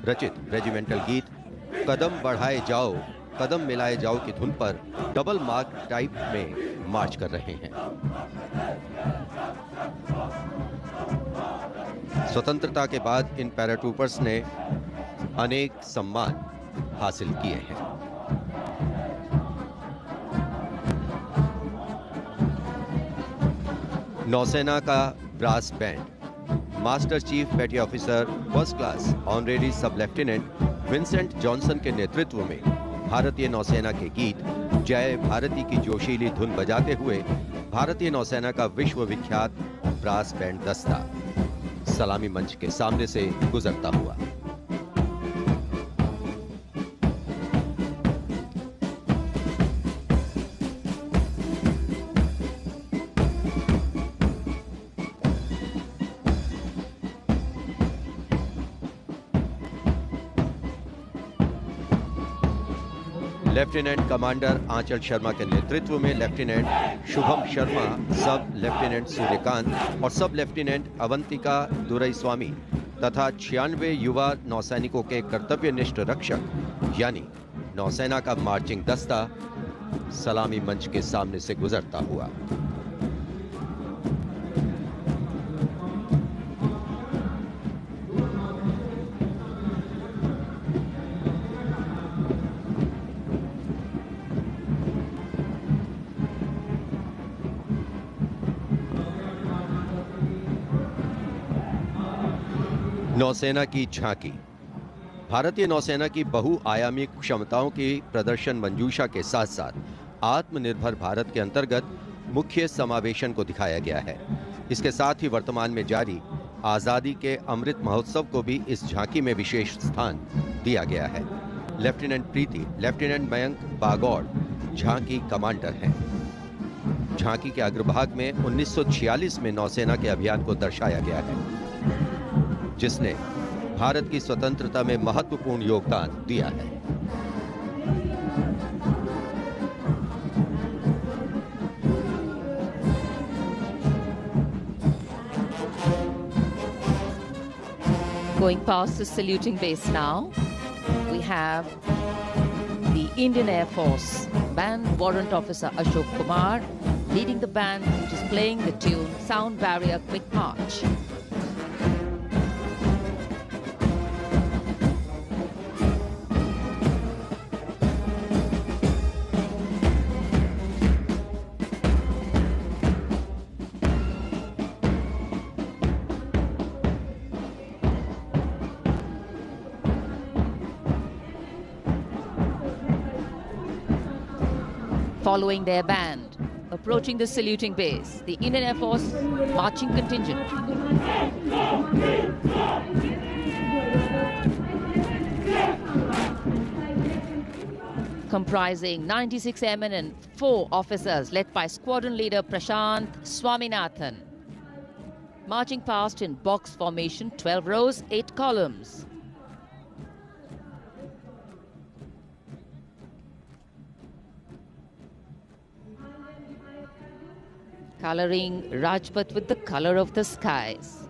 रचित रेजिमेंटल गीत कदम बढ़ाए जाओ कदम मिलाए जाओ की धुन पर डबल मार्क टाइप में मार्च कर रहे हैं। स्वतंत्रता के बाद इन पैराट्रूपर्स ने अनेक सम्मान हासिल किए हैं। नौसेना का ब्रास बैंड मास्टर चीफ पेटी ऑफिसर फर्स्ट क्लास ऑनरेरी सब लेफ्टिनेंट विंसेंट जॉनसन के नेतृत्व में भारतीय नौसेना के गीत जय भारती की जोशीली धुन बजाते हुए भारतीय नौसेना का विश्व विख्यात ब्रास बैंड दस्ता सलामी मंच के सामने से गुजरता हुआ। लेफ्टिनेंट कमांडर आंचल शर्मा के नेतृत्व में लेफ्टिनेंट शुभम शर्मा, सब लेफ्टिनेंट सूर्यकांत और सब लेफ्टिनेंट अवंतिका दुरईस्वामी तथा 96 युवा नौसैनिकों के कर्तव्यनिष्ठ रक्षक यानी नौसेना का मार्चिंग दस्ता सलामी मंच के सामने से गुजरता हुआ। नौसेना की झांकी भारतीय नौसेना की बहुआयामी क्षमताओं की प्रदर्शन मंजूषा के साथ साथ आत्मनिर्भर भारत के अंतर्गत मुख्य समावेशन को दिखाया गया है। इसके साथ ही वर्तमान में जारी आजादी के अमृत महोत्सव को भी इस झांकी में विशेष स्थान दिया गया है। लेफ्टिनेंट प्रीति, लेफ्टिनेंट मयंक बागौड़, झांकी कमांडर हैं। झांकी के अग्रभाग में 1946 में नौसेना के अभियान को दर्शाया गया है, जिसने भारत की स्वतंत्रता में महत्वपूर्ण योगदान दिया है। Going past the saluting base now, we have the Indian Air Force Band Warrant Officer Ashok Kumar leading the band, which is playing the tune Sound Barrier Quick March. Following their band, approaching the saluting base, the Indian Air Force marching contingent. Comprising 96 airmen and 4 officers, led by squadron leader Prashant Swaminathan. Marching past in box formation, 12 rows, 8 columns. Coloring Rajpath with the color of the skies.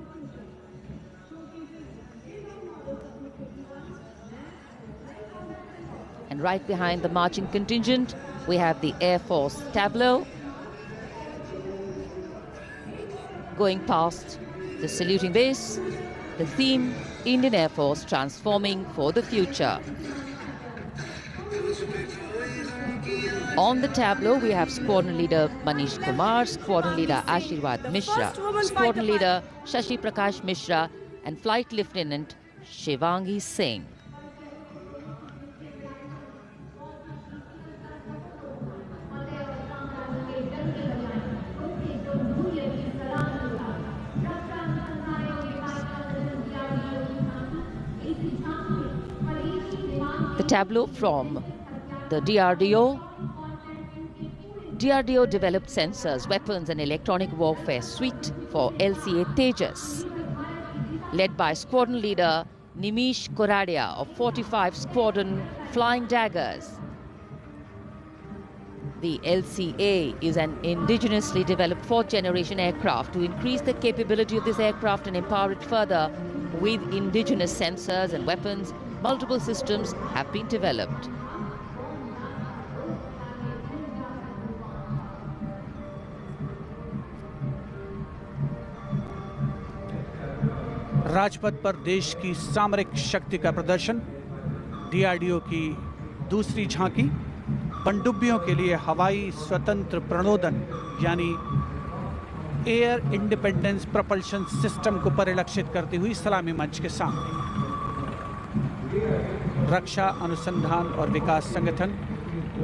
And right behind the marching contingent, we have the Air Force tableau. Going past the saluting base, the theme, Indian Air Force transforming for the future. On the tableau, we have Squadron Leader Manish Kumar, Squadron Leader Ashirwad Mishra, Squadron Leader Shashi Prakash Mishra, and Flight Lieutenant Shivangi Singh. The tableau from the DRDO. DRDO developed sensors, weapons and electronic warfare suite for LCA Tejas. Led by Squadron Leader Nimish Koradia of 45 Squadron Flying Daggers. The LCA is an indigenously developed 4th generation aircraft. To increase the capability of this aircraft and empower it further with indigenous sensors and weapons, multiple systems have been developed. Rajpath पर देश की सामरिक शक्ति का प्रदर्शन, DRDO की दूसरी झांकी, पनडुब्बियों के लिए हवाई स्वतंत्र प्रणोदन यानी एयर इंडिपेंडेंस प्रोपल्शन सिस्टम को परिलक्षित करती हुई सलामी मंच के सामने। रक्षा अनुसंधान और विकास संगठन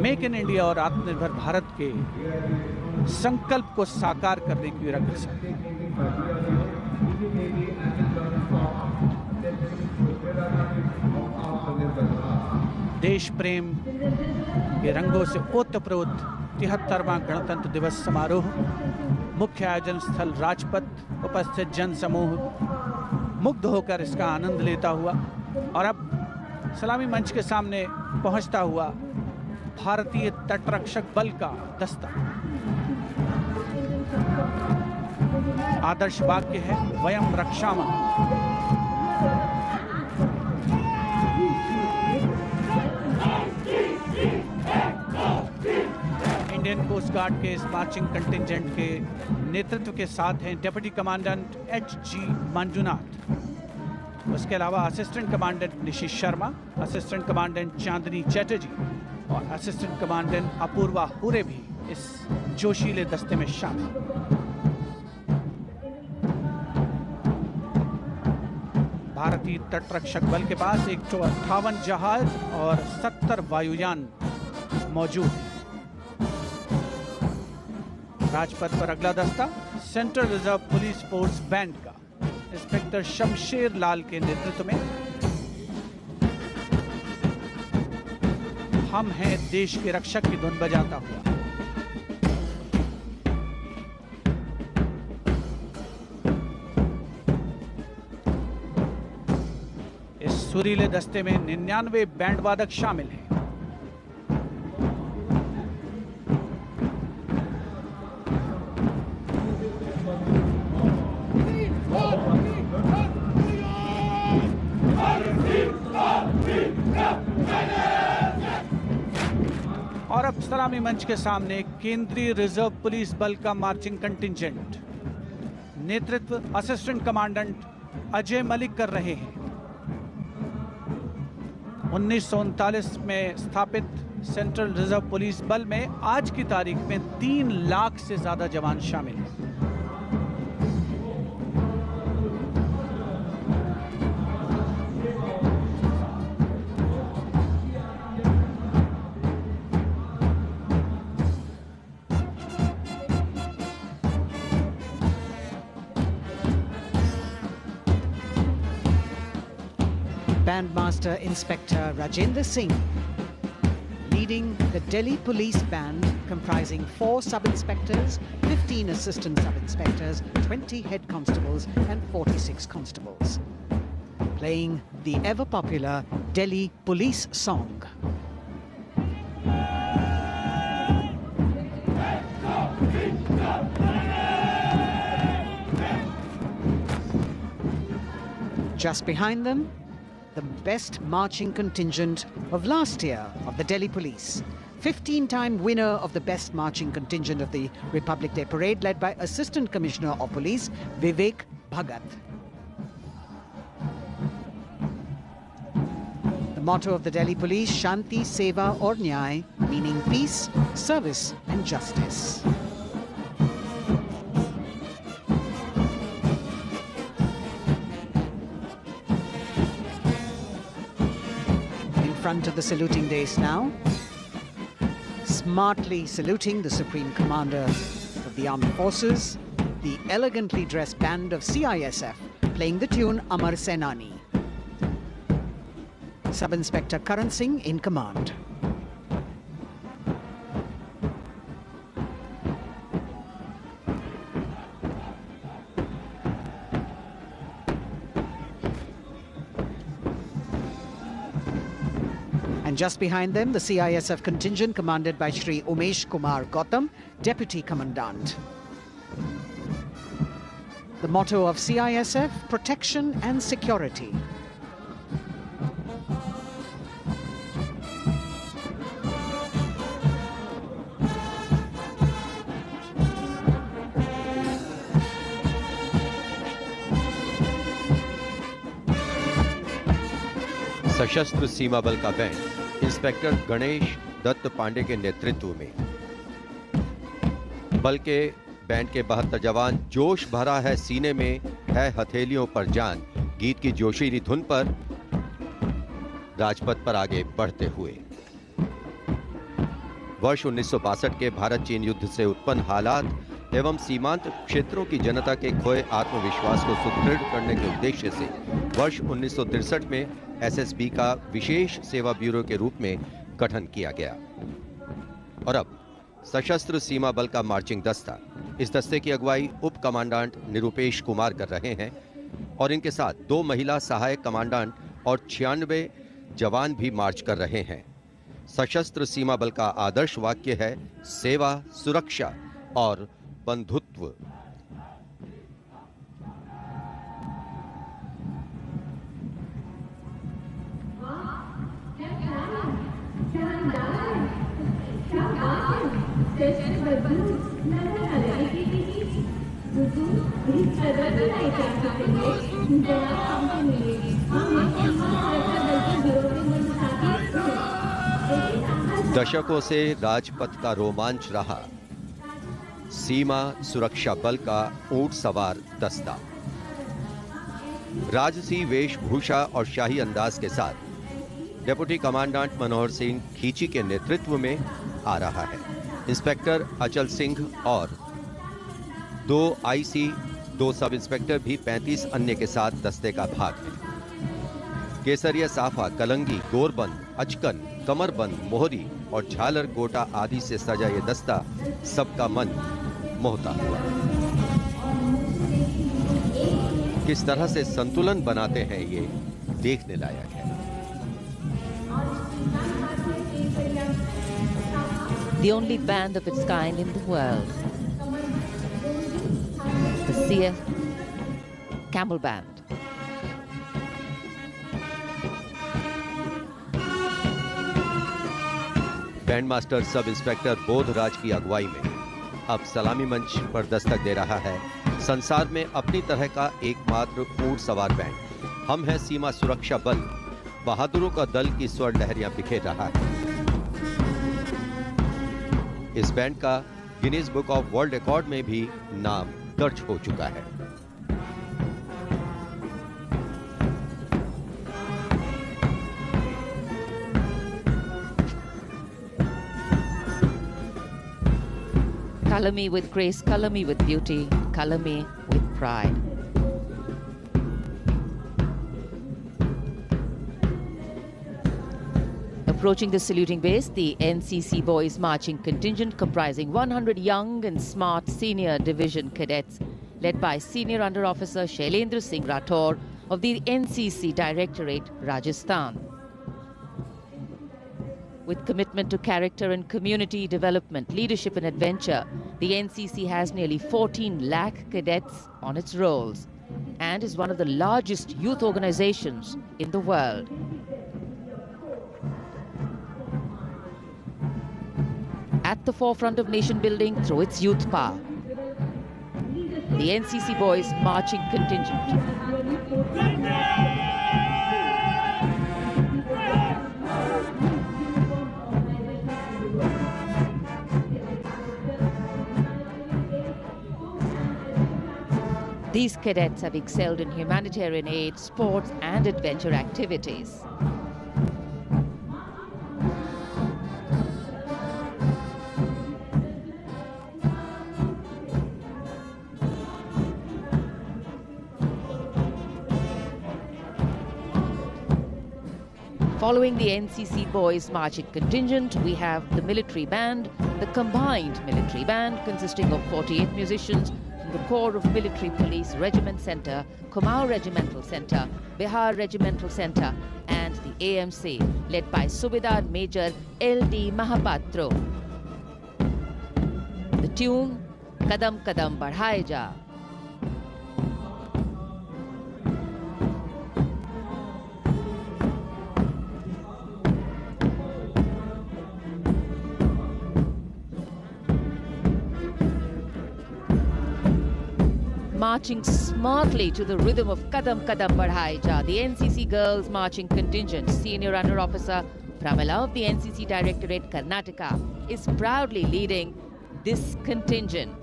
मेक इन इंडिया और आत्मनिर्भर भारत के संकल्प को साकार करने की रक्षा। देश प्रेम के रंगों से ओतप्रोत 73वां गणतंत्र दिवस समारोह, मुख्य आयोजन स्थल राजपथ, उपस्थित जन समूह मुग्ध होकर इसका आनंद लेता हुआ और अब सलामी मंच के सामने पहुंचता हुआ भारतीय तटरक्षक बल का दस्ता। आदर्श वाक्य है वयम रक्षामः। इंडियन कोस्ट गार्ड के इस मार्चिंग कंटिंजेंट के नेतृत्व के साथ हैं डिप्टी कमांडेंट H.G. मंजुनाथ। उसके अलावा assistant commandant Nishish Sharma, assistant commandant Chandni Chatterjee और असिस्टेंट कमांडेंट अपूर्वा हुरे भी इस जोशीले दस्ते में शामिल। भारतीय तटरक्षक बल के पास 158 जहाज और 70 वायुयान मौजूद हैं। राजपथ पर अगला दस्ता central reserve police force band का इंस्पेक्टर शमशेर लाल के नेतृत्व में हम हैं देश के रक्षक की धुन बजाता हुआ। इस सुरीले दस्ते में 99 बैंड वादक शामिल हैं। और अब सलामी मंच के सामने केंद्रीय रिजर्व पुलिस बल का मार्चिंग कंटिंजेंट, नेतृत्व असिस्टेंट कमांडेंट अजय मलिक कर रहे हैं। 1939 में स्थापित सेंट्रल रिजर्व पुलिस बल में आज की तारीख में 3 लाख से ज्यादा जवान शामिल हैं। Bandmaster Inspector Rajendra Singh, leading the Delhi Police Band, comprising 4 sub-inspectors, 15 assistant sub-inspectors, 20 head constables and 46 constables, playing the ever-popular Delhi Police song. Just behind them, the best marching contingent of last year of the Delhi Police. 15-time winner of the best marching contingent of the Republic Day Parade, led by Assistant Commissioner of Police Vivek Bhagat. The motto of the Delhi Police, Shanti, Seva aur Nyay, meaning peace, service and justice. Front of the saluting dais now, smartly saluting the Supreme Commander of the Armed Forces, the elegantly dressed band of CISF playing the tune Amar Senani. Sub-Inspector Karan Singh in command. And just behind them, the CISF contingent commanded by Shri Umesh Kumar Gautam, Deputy Commandant. The motto of CISF, protection and security. सशस्त्र सीमा बल का band inspector Ganesh Dutt Pandey के नेतृत्व में, बल के band के 72 जवान जोश भरा है सीने में है हथेलियों पर जान गीत की जोशीली धुन पर राजपथ पर आगे बढ़ते हुए वर्ष 1962 के भारत चीन युद्ध से उत्पन्न हालात एवं सीमांत क्षेत्रों की जनता के खोए आत्मविश्वास को सुदृढ़ करने के उद्देश्य से वर्ष 1963 में एसएसबी का विशेष सेवा ब्यूरो के रूप में गठन किया गया और अब सशस्त्र सीमा बल का मार्चिंग दस्ता, इस दस्ते की अगुवाई उप कमांडेंट निरुपेश कुमार कर रहे हैं और इनके साथ 2 महिला सहायक कमांडेंट और 96 जवान भी मार्च कर रहे हैं। सशस्त्र सीमा बल का आदर्श वाक्य है सेवा, सुरक्षा और बंधुत्व। दशकों से राजपथ का रोमांच रहा सीमा सुरक्षा बल का ऊंट सवार दस्ता राजसी वेशभूषा और शाही अंदाज के साथ डिप्टी कमांडेंट मनोहर सिंह खींची के नेतृत्व में आ रहा है। इंस्पेक्टर अचल सिंह और 2 आईसी, 2 सब इंस्पेक्टर भी 35 अन्य के साथ दस्ते का भाग है। केसरिया साफा, कलंगी, गोरबंद, अचकन, कमरबंद, मोहरी और झालर गोटा आदि से सजा ये दस्ता सबका मन मोहता हुआ। किस तरह से संतुलन बनाते हैं ये देखने लायक है। The only band of its kind in the world, the CF Camel Band. Band master sub inspector Bodhraj की अगुवाई में अब सलामी मंच पर दस्तक दे रहा है संसार में अपनी तरह का एकमात्र ऊंट सवार बैंड। हम हैं सीमा सुरक्षा बल, बहादुरों का दल की स्वर लहरियां बिखेर रहा है। इस बैंड का Guinness book of world record में भी नाम दर्ज हो चुका है। Color me with grace, color me with beauty, color me with pride. Approaching the saluting base, the NCC Boys Marching Contingent comprising 100 young and smart senior division cadets led by Senior Under Officer Shailendra Singh Rathore of the NCC Directorate, Rajasthan. With commitment to character and community development, leadership and adventure, the NCC has nearly 14 lakh cadets on its rolls and is one of the largest youth organizations in the world. At the forefront of nation building through its youth power, the NCC Boys Marching Contingent. These cadets have excelled in humanitarian aid, sports and adventure activities. Following the NCC Boys Marching Contingent, we have the military band, the combined military band consisting of 48 musicians from the Corps of Military Police Regiment Centre, Kumaon Regimental Centre, Bihar Regimental Centre and the AMC led by Subedar Major L.D. Mahapatro. The tune, Kadam Kadam Badhaye Ja. Marching smartly to the rhythm of Kadam Kadam Badhaye Ja, the NCC Girls Marching Contingent, Senior Under Officer Pramila of the NCC Directorate, Karnataka, is proudly leading this contingent.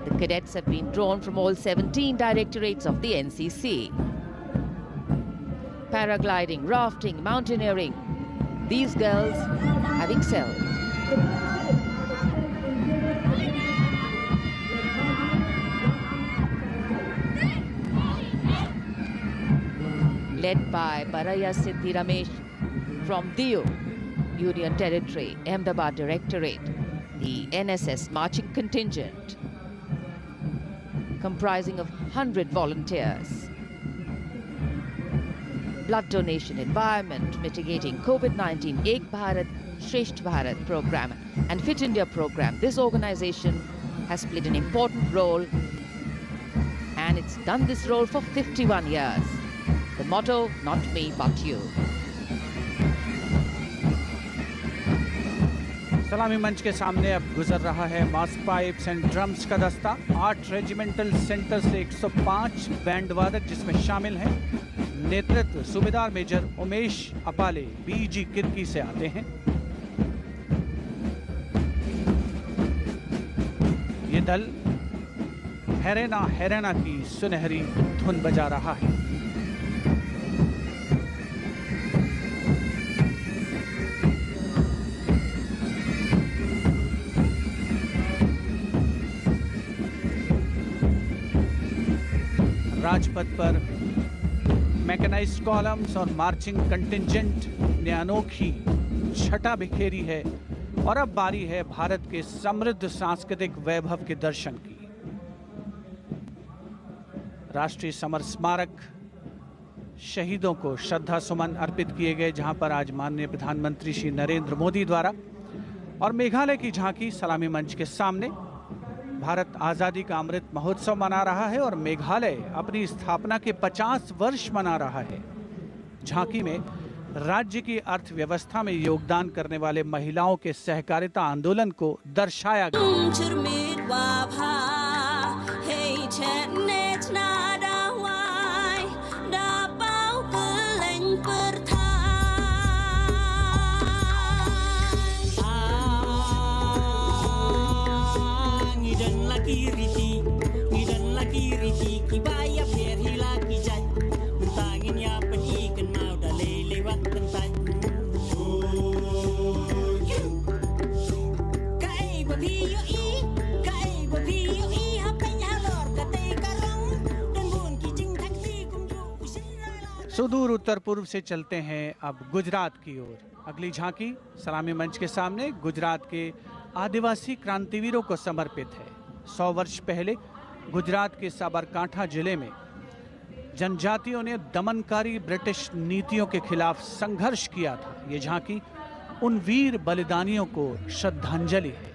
The cadets have been drawn from all 17 directorates of the NCC. Paragliding, rafting, mountaineering, these girls have excelled. Led by Baraya Siddhi Ramesh from Diu, Union Territory, Ahmedabad Directorate, the NSS Marching Contingent, comprising of 100 volunteers. Blood donation, environment, mitigating COVID-19, Ek Bharat, Shresht Bharat program and Fit India program. This organization has played an important role and it's done this role for 51 years. The motto, not me, but you. सलामी मंच के सामने अब गुजर रहा है मास pipes and drums का दस्ता। 8 रेजिमेंटल सेंटर से 105 बैंड वादक जिसमें शामिल हैं। नेतृत्व सूबेदार मेजर उमेश अपाले बीजी किरकी से आते हैं। ये दल हैरेना हैरेना की सुनहरी धुन बजा रहा है। राजपथ पर मैकेनाइज्ड कॉलम्स और मार्चिंग कंटिंजेंट ने अनोखी छटा बिखेरी है और अब बारी है भारत के समृद्ध सांस्कृतिक वैभव के दर्शन की। राष्ट्रीय समर स्मारक शहीदों को श्रद्धा सुमन अर्पित किए गए, जहां पर आज माननीय प्रधानमंत्री श्री नरेंद्र मोदी द्वारा और मेघालय की झांकी सलामी मंच के सामने भारत आज़ादी का अमृत महोत्सव मना रहा है और मेघालय अपनी स्थापना के 50 वर्ष मना रहा है। झांकी में राज्य की अर्थव्यवस्था में योगदान करने वाले महिलाओं के सहकारिता आंदोलन को दर्शाया गया। सुदूर उत्तर पूर्व से चलते हैं अब गुजरात की ओर। अगली झांकी सलामी मंच के सामने गुजरात के आदिवासी क्रांतिवीरों को समर्पित है। 100 वर्ष पहले गुजरात के साबरकांठा जिले में जनजातियों ने दमनकारी ब्रिटिश नीतियों के खिलाफ संघर्ष किया था। ये झांकी उन वीर बलिदानियों को श्रद्धांजलि है।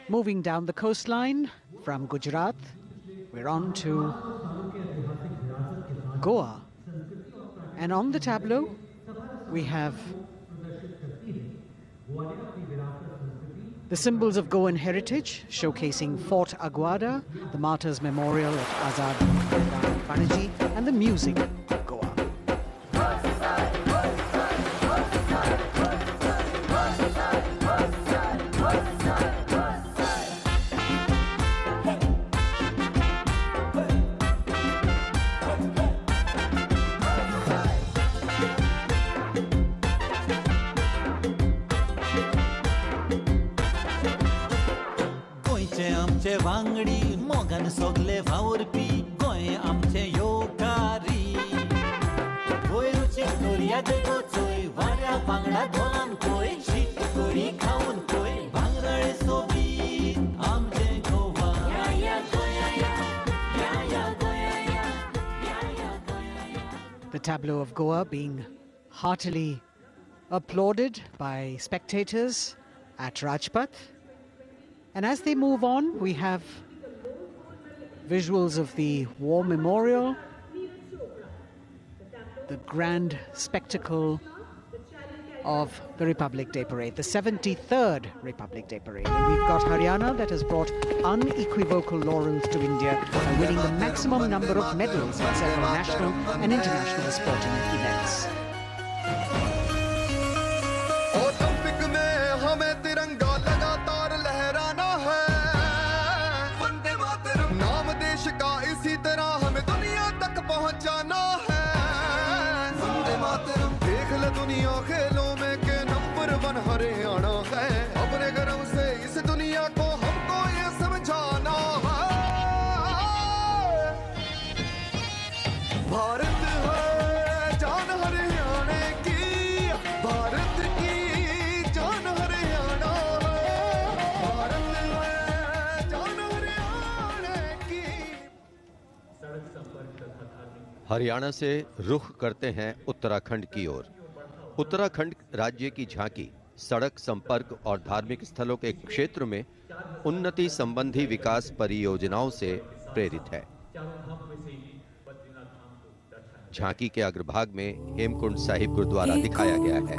Moving down the coastline from Gujarat, we're on to Goa. And on the tableau, we have the symbols of Goan heritage, showcasing Fort Aguada, the Martyrs Memorial at Azad Panaji, and the music of Goa. वांगडी मोगन सोगले वावरपी गोंय आमचे योकारी गोंय रुचीक दर्याद गोचोय वाऱ्या वांगडा धोलान कोय शीत करी खावन कोय भांगरळे सोबीत आमचे गोवा या या गोया या गोया या गोया. The tableau of Goa being heartily applauded by spectators at Rajpath. And as they move on, we have visuals of the War Memorial, the grand spectacle of the Republic Day Parade, the 73rd Republic Day Parade. And we've got Haryana that has brought unequivocal laurels to India by winning the maximum number of medals in several national and international sporting events. दुनिया खेलों में के number 1 Haryana है अपने गर्व से इस दुनिया को हमको ये समझाना है भारत है जान हरियाणा की भारत की जान हरियाणा भारत है जान हरियाणा की। हरियाणा से रुख करते हैं उत्तराखंड की ओर। उत्तराखंड राज्य की झांकी सड़क संपर्क और धार्मिक स्थलों के क्षेत्र में उन्नति संबंधी विकास परियोजनाओं से प्रेरित है। झांकी के अग्रभाग में हेमकुंड साहिब गुरुद्वारा दिखाया गया है।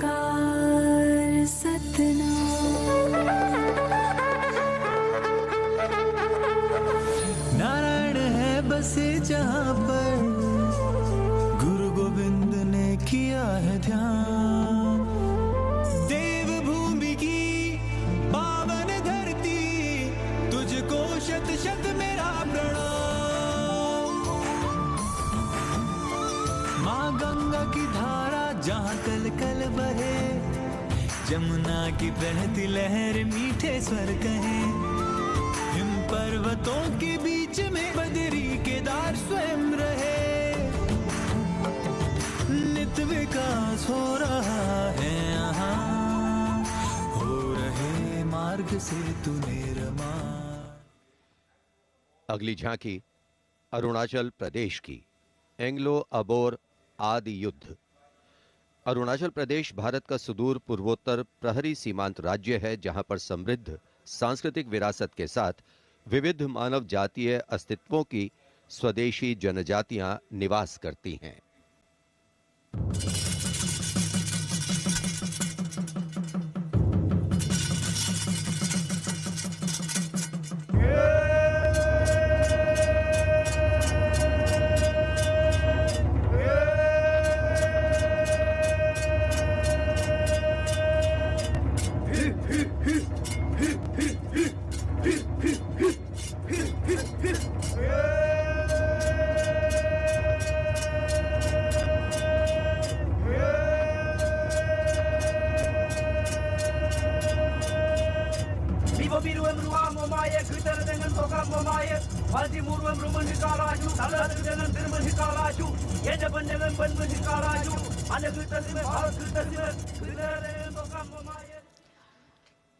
नारायण है बसे जहाँ पर गुरु गोविंद ने किया है ध्यान, देव भूमि की पावन धरती, तुझको शत शत मेरा प्रणाम। माँ गंगा की धारा जहाँ कल कल बहे, जमुना की बहती लहर मीठे स्वर कहे, हिम पर्वतों के बीच में बदरी केदार स्वयं रहे, नित विकास हो रहा है यहाँ, हो रहे मार्ग से तू निर्मा। अगली झांकी अरुणाचल प्रदेश की, एंग्लो अबोर आदि युद्ध। अरुणाचल प्रदेश भारत का सुदूर पूर्वोत्तर प्रहरी सीमांत राज्य है, जहां पर समृद्ध सांस्कृतिक विरासत के साथ विविध मानव जातीय अस्तित्वों की स्वदेशी जनजातियां निवास करती हैं।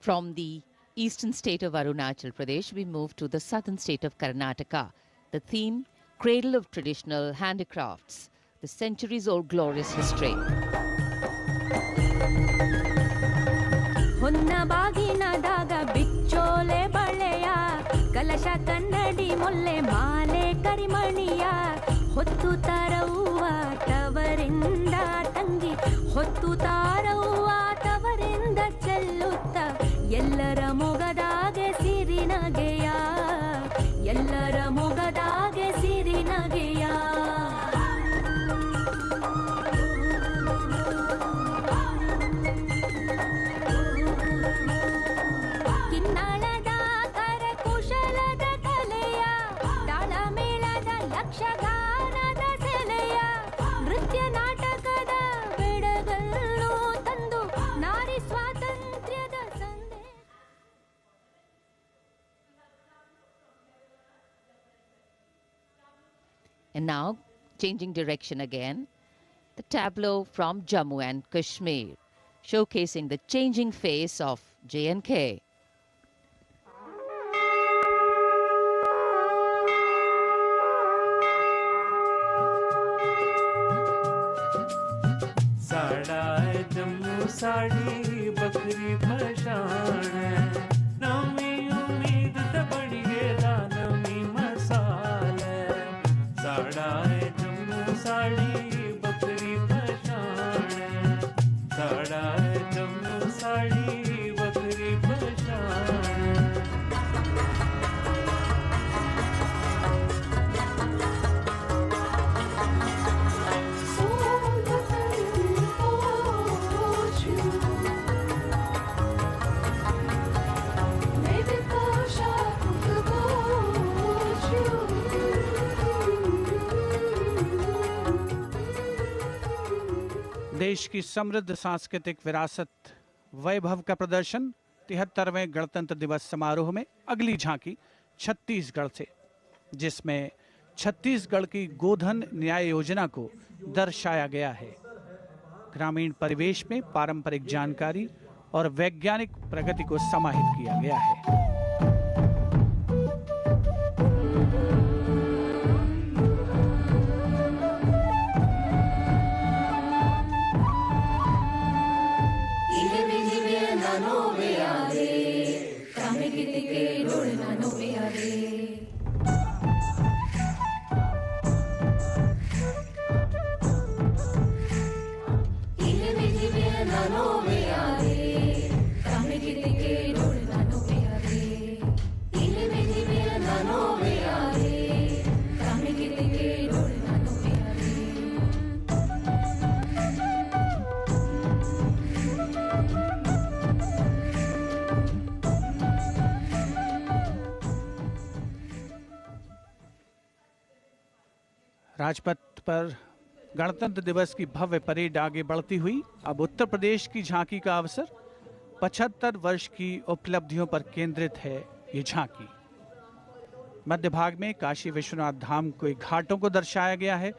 From the eastern state of Arunachal Pradesh, we move to the southern state of Karnataka. The theme, Cradle of Traditional Handicrafts, the centuries-old glorious history. ಕಲಶ ಕನ್ನಡಿ ಮೊಲ್ಲೆ ಮಾಲೆ ಕರಿಮಣಿಯ ಹೊತ್ತು ತಾರವ್ವ ತವರಿಂದ ತಂಗಿ ಹೊತ್ತು ತಾರವ್ವ ತವರಿಂದ ಚೆಲ್ಲುತ್ತ ಎಲ್ಲರ ಮೊಗದಾಗೆ ಸಿರಿನಗೆಯ ಎಲ್ಲರ ಮೊಗದಾಗೆ ಸಿರಿನಗೆಯ And now, changing direction again, the tableau from Jammu and Kashmir, showcasing the changing face of J&K. साड़ा जम्मू साड़ी बकरी पशाण नवी उम्मीद ते बड़ी गेदा नवी मसाल साड़ा जम्मू साड़ी बकरी पशाण साड़ा जम्मू साड़ी बकरी पशाण देश की समृद्ध सांस्कृतिक विरासत वैभव का प्रदर्शन 73वें गणतंत्र दिवस समारोह में अगली झांकी छत्तीसगढ़ से, जिसमें छत्तीसगढ़ की गोधन न्याय योजना को दर्शाया गया है। ग्रामीण परिवेश में पारंपरिक जानकारी और वैज्ञानिक प्रगति को समाहित किया गया है। राजपथ पर गणतंत्र दिवस की भव्य परेड आगे बढ़ती हुई अब उत्तर प्रदेश की झांकी का अवसर 75 वर्ष की उपलब्धियों पर केंद्रित है ये झांकी। मध्य भाग में काशी विश्वनाथ धाम के घाटों को दर्शाया गया है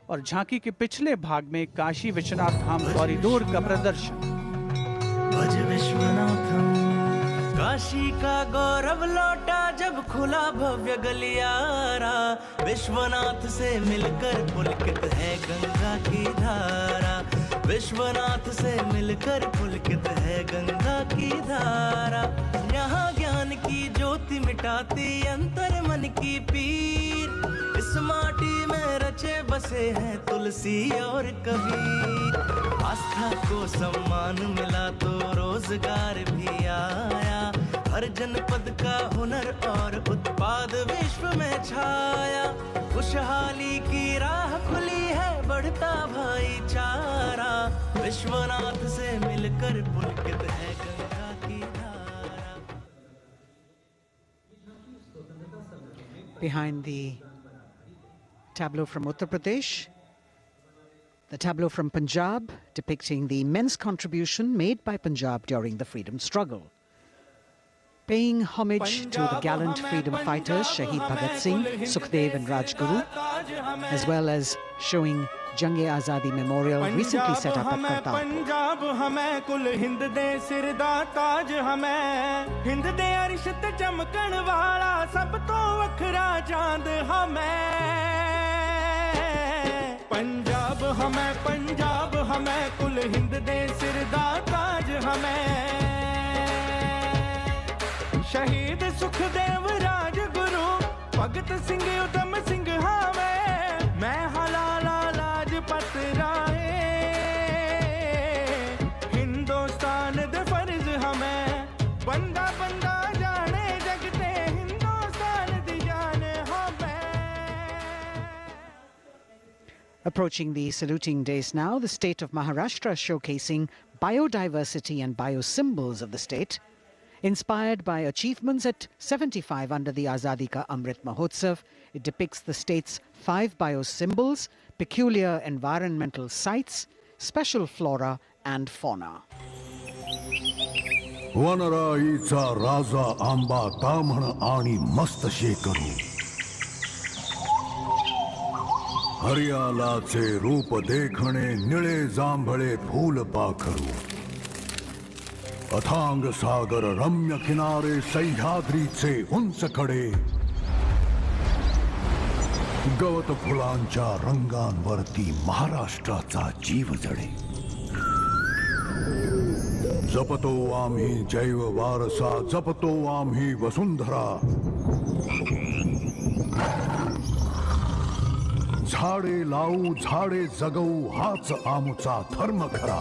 और झांकी के पिछले भाग में काशी विश्वनाथ धाम कॉरिडोर का प्रदर्शन। भज विश्वनाथम, काशी का गौरव लौटा जब खुला भव्य गलियारा, विश्वनाथ से मिलकर पुलकित है गंगा की धारा, विश्वनाथ से मिलकर पुलकित है गंगा की धारा। यहाँ ज्ञान की ज्योति मिटाती अंतर मन की पीर, इस माटी में रचे बसे हैं तुलसी और कबीर। आस्था को सम्मान मिला तो रोजगार भी आया, हर जनपद का हुनर और उत्पाद विश्व में छाया। खुशहाली की राह खुली है बढ़ता भाईचारा, विश्वनाथ से मिलकर पुलकित है गंगा की धारा। Behind the tableau from Uttar Pradesh, the tableau from Punjab depicting the immense contribution made by Punjab during the freedom struggle. Paying homage to the gallant freedom fighters Shahid Bhagat Singh, Sukhdev and Rajguru, as well as showing Jang-e-Azadi Memorial recently set up at Kartarpur. Punjab हमें कुल हिंद दे सिरदा ताज हमें, हिंद दे अरिश ते चमकण वाला सब तो वखरा चांद हमें। पंजाब हमें कुल हिंद दे सिरदा ताज हमें, शहीद सुखदेव राजगुरु भगत सिंह उधम सिंह हमें, मैं हलाला लाजपत राय, हिंदुस्तान दे फर्ज हमें, बंदा बंदा जाने जगते हिंदुस्तान दी जान हमें। Approaching the saluting days now, the state of Maharashtra showcasing biodiversity and biosymbols of the state, inspired by achievements at 75 under the Azadi Ka Amrit Mahotsav. It depicts the state's 5 biosymbols, peculiar environmental sites, special flora and fauna. वनराईचा राजा आंबा ताम्हण आणि मस्त शेकरू, हरियालाचे रूप देखणे निळे जांभळे फूल पाखरू, अथांग सागर रम्य किनारे सह्याद्रीचे उंच कडे, गवत फुलांच्या रंगांवरती महाराष्ट्राचा जीव जडे। जपतो आम्ही जैव वारसा, जपतो आम्ही वसुंधरा, झाडे लावू झाडे जगवू हाच आमचा धर्म खरा।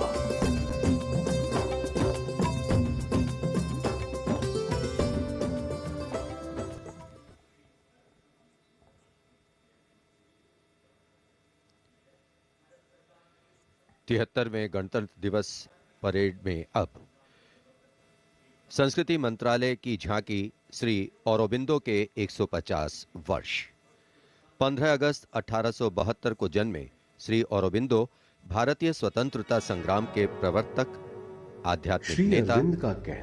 तिहत्तरवें गणतंत्र दिवस परेड में अब संस्कृति मंत्रालय की झांकी श्री औरोबिंदो के 150 वर्ष। 15 अगस्त 1872 को जन्मे श्री औरोबिंदो भारतीय स्वतंत्रता संग्राम के प्रवर्तक, आध्यात्मिक नेता,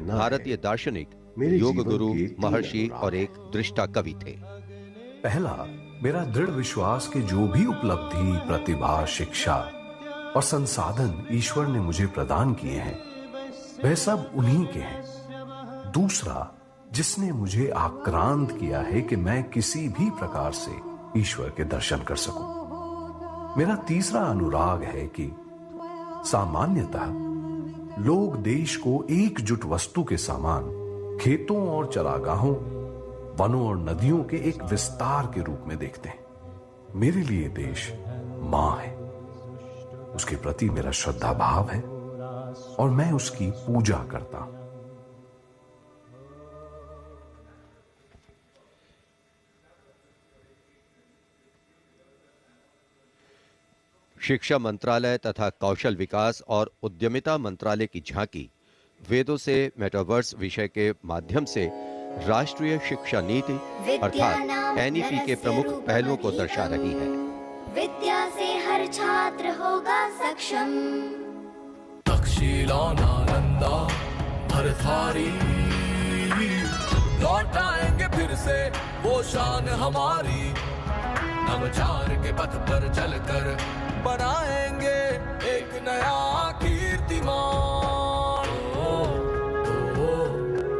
भारतीय दार्शनिक, योग गुरु, महर्षि और एक दृष्टा कवि थे। पहला, मेरा दृढ़ विश्वास कि जो भी उपलब्धि, प्रतिभा, शिक्षा और संसाधन ईश्वर ने मुझे प्रदान किए हैं वह सब उन्हीं के हैं। दूसरा, जिसने मुझे आक्रांत किया है कि मैं किसी भी प्रकार से ईश्वर के दर्शन कर सकूं। मेरा तीसरा अनुराग है कि सामान्यतः लोग देश को एकजुट वस्तु के समान खेतों और चरागाहों, वनों और नदियों के एक विस्तार के रूप में देखते हैं। मेरे लिए देश मां है, उसके प्रति मेरा श्रद्धा भाव है और मैं उसकी पूजा करता हूं। शिक्षा मंत्रालय तथा कौशल विकास और उद्यमिता मंत्रालय की झांकी वेदों से मेटावर्स विषय के माध्यम से राष्ट्रीय शिक्षा नीति अर्थात एनईपी के प्रमुख पहलुओं को दर्शा रही है। विद्या से हर छात्र होगा सक्षम। तक्षशिला नालंदा भरथारी लौट आएंगे फिर से वो शान हमारी। नवचार के पथ पर चलकर बनाएंगे एक नया कीर्तिमान।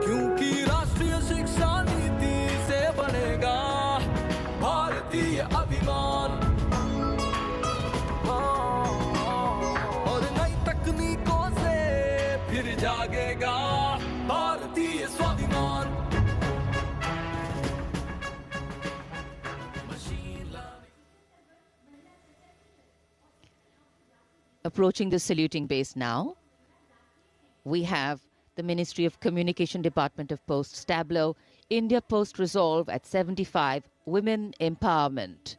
क्योंकि राष्ट्रीय शिक्षा नीति से बनेगा भारतीय अभिमान। और नई तकनीकों से फिर जागेगा भारतीय स्वाभिमान। Approaching the saluting base now, we have the Ministry of Communication Department of Posts tableau, India Post Resolve at 75, Women Empowerment.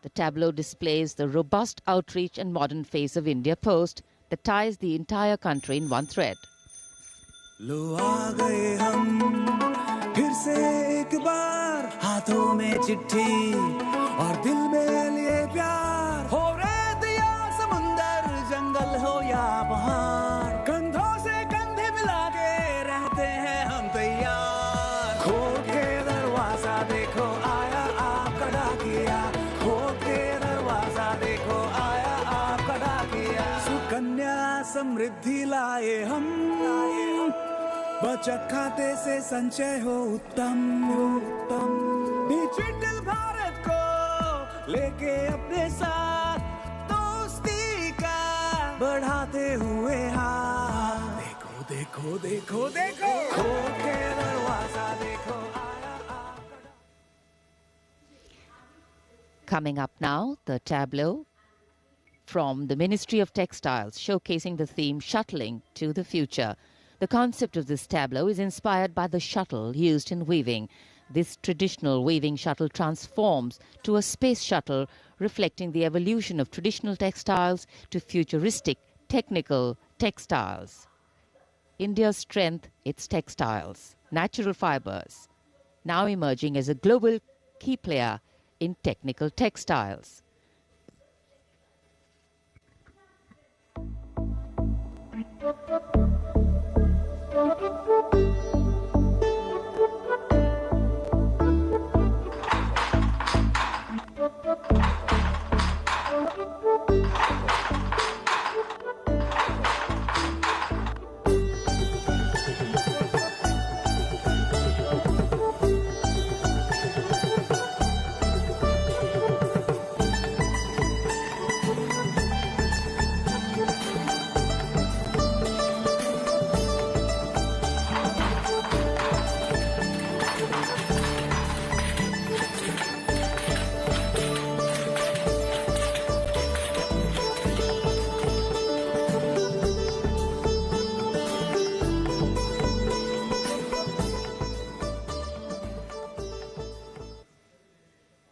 The tableau displays the robust outreach and modern face of India Post that ties the entire country in one thread. लो आ गए हम फिर से एक बार, हाथों में चिट्ठी और दिल में लिए प्यार। हो रेत या समुंदर, जंगल हो या पहाड़, कंधों से कंधे मिला के रहते हैं हम तैयार। खोल के दरवाजा देखो आया आपका डाकिया, खोल के दरवाजा देखो आया आपका डाकिया। सुकन्या समृद्धि लाए हम, बचत खाते से संचय हो उत्तम। डिजिटल भारत को लेके अपने साथ दोस्ती का बढ़ाते हुए हाथ। देखो देखो देखो देखो, खोल के दरवाजा देखो आया आपका। Coming up now, the tableau from the Ministry of Textiles showcasing the theme Shuttling to the Future. The concept of this tableau is inspired by the shuttle used in weaving. This traditional weaving shuttle transforms to a space shuttle, reflecting the evolution of traditional textiles to futuristic technical textiles. India's strength, its textiles, natural fibers, now emerging as a global key player in technical textiles.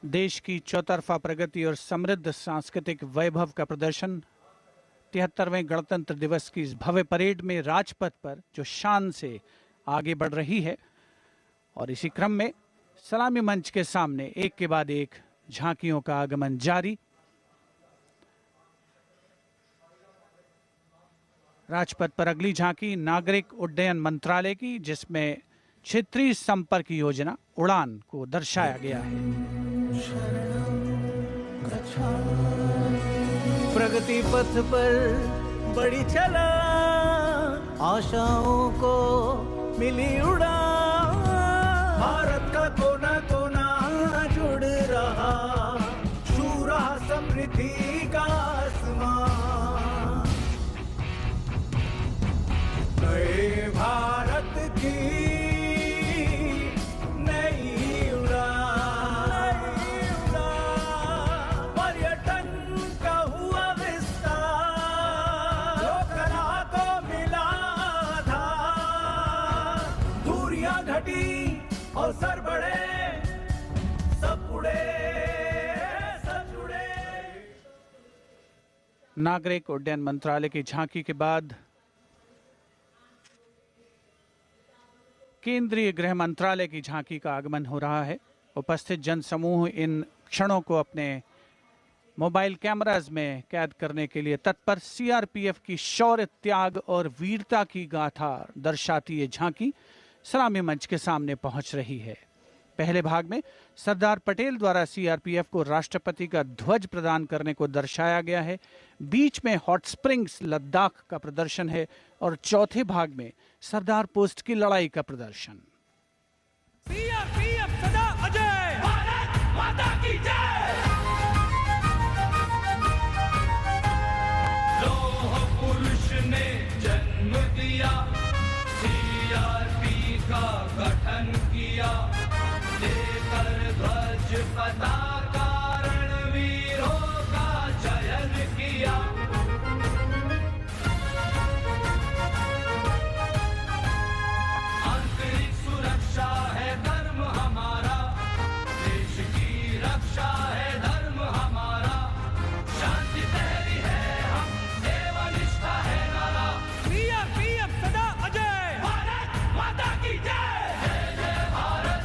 देश की चौतरफा प्रगति और समृद्ध सांस्कृतिक वैभव का प्रदर्शन 73वें गणतंत्र दिवस की इस भव्य परेड में राजपथ पर जो शान से आगे बढ़ रही है। और इसी क्रम में सलामी मंच के सामने एक के बाद एक झांकियों का आगमन जारी। राजपथ पर अगली झांकी नागरिक उड्डयन मंत्रालय की, जिसमें क्षेत्रीय संपर्क योजना उड़ान को दर्शाया गया है। प्रगति पथ पर बड़ी चला, आशाओं को मिली उड़ान। भारत का कोना कोना जुड़ रहा, छू रहा समृद्धि का आसमान। नए भारत की और सर बढ़े, सब उड़े, सब जुड़े। नागरिक उड्डयन मंत्रालय की झांकी के बाद केंद्रीय गृह मंत्रालय की झांकी का आगमन हो रहा है। उपस्थित जनसमूह इन क्षणों को अपने मोबाइल कैमराज में कैद करने के लिए तत्पर। सीआरपीएफ की शौर्य, त्याग और वीरता की गाथा दर्शाती ये झांकी सलामी मंच के सामने पहुंच रही है। पहले भाग में सरदार पटेल द्वारा सीआरपीएफ को राष्ट्रपति का ध्वज प्रदान करने को दर्शाया गया है। बीच में हॉट स्प्रिंग्स लद्दाख का प्रदर्शन है और चौथे भाग में सरदार पोस्ट की लड़ाई का प्रदर्शन। सीआरपीएफ सदा अजय, भारत माता की जय। लौह पुरुष ने जन्म दिया, सीआरपी का गठन किया, लेकर ध्वज पताका रणवीरों का चयन किया। आंतरिक सुरक्षा है धर्म हमारा, देश की रक्षा है धर्म हमारा, शांति प्रहरी है हम, देवनिष्ठा है नारा। सीआरपीएफ सदा अजय, भारत माता की जय। जय जय भारत,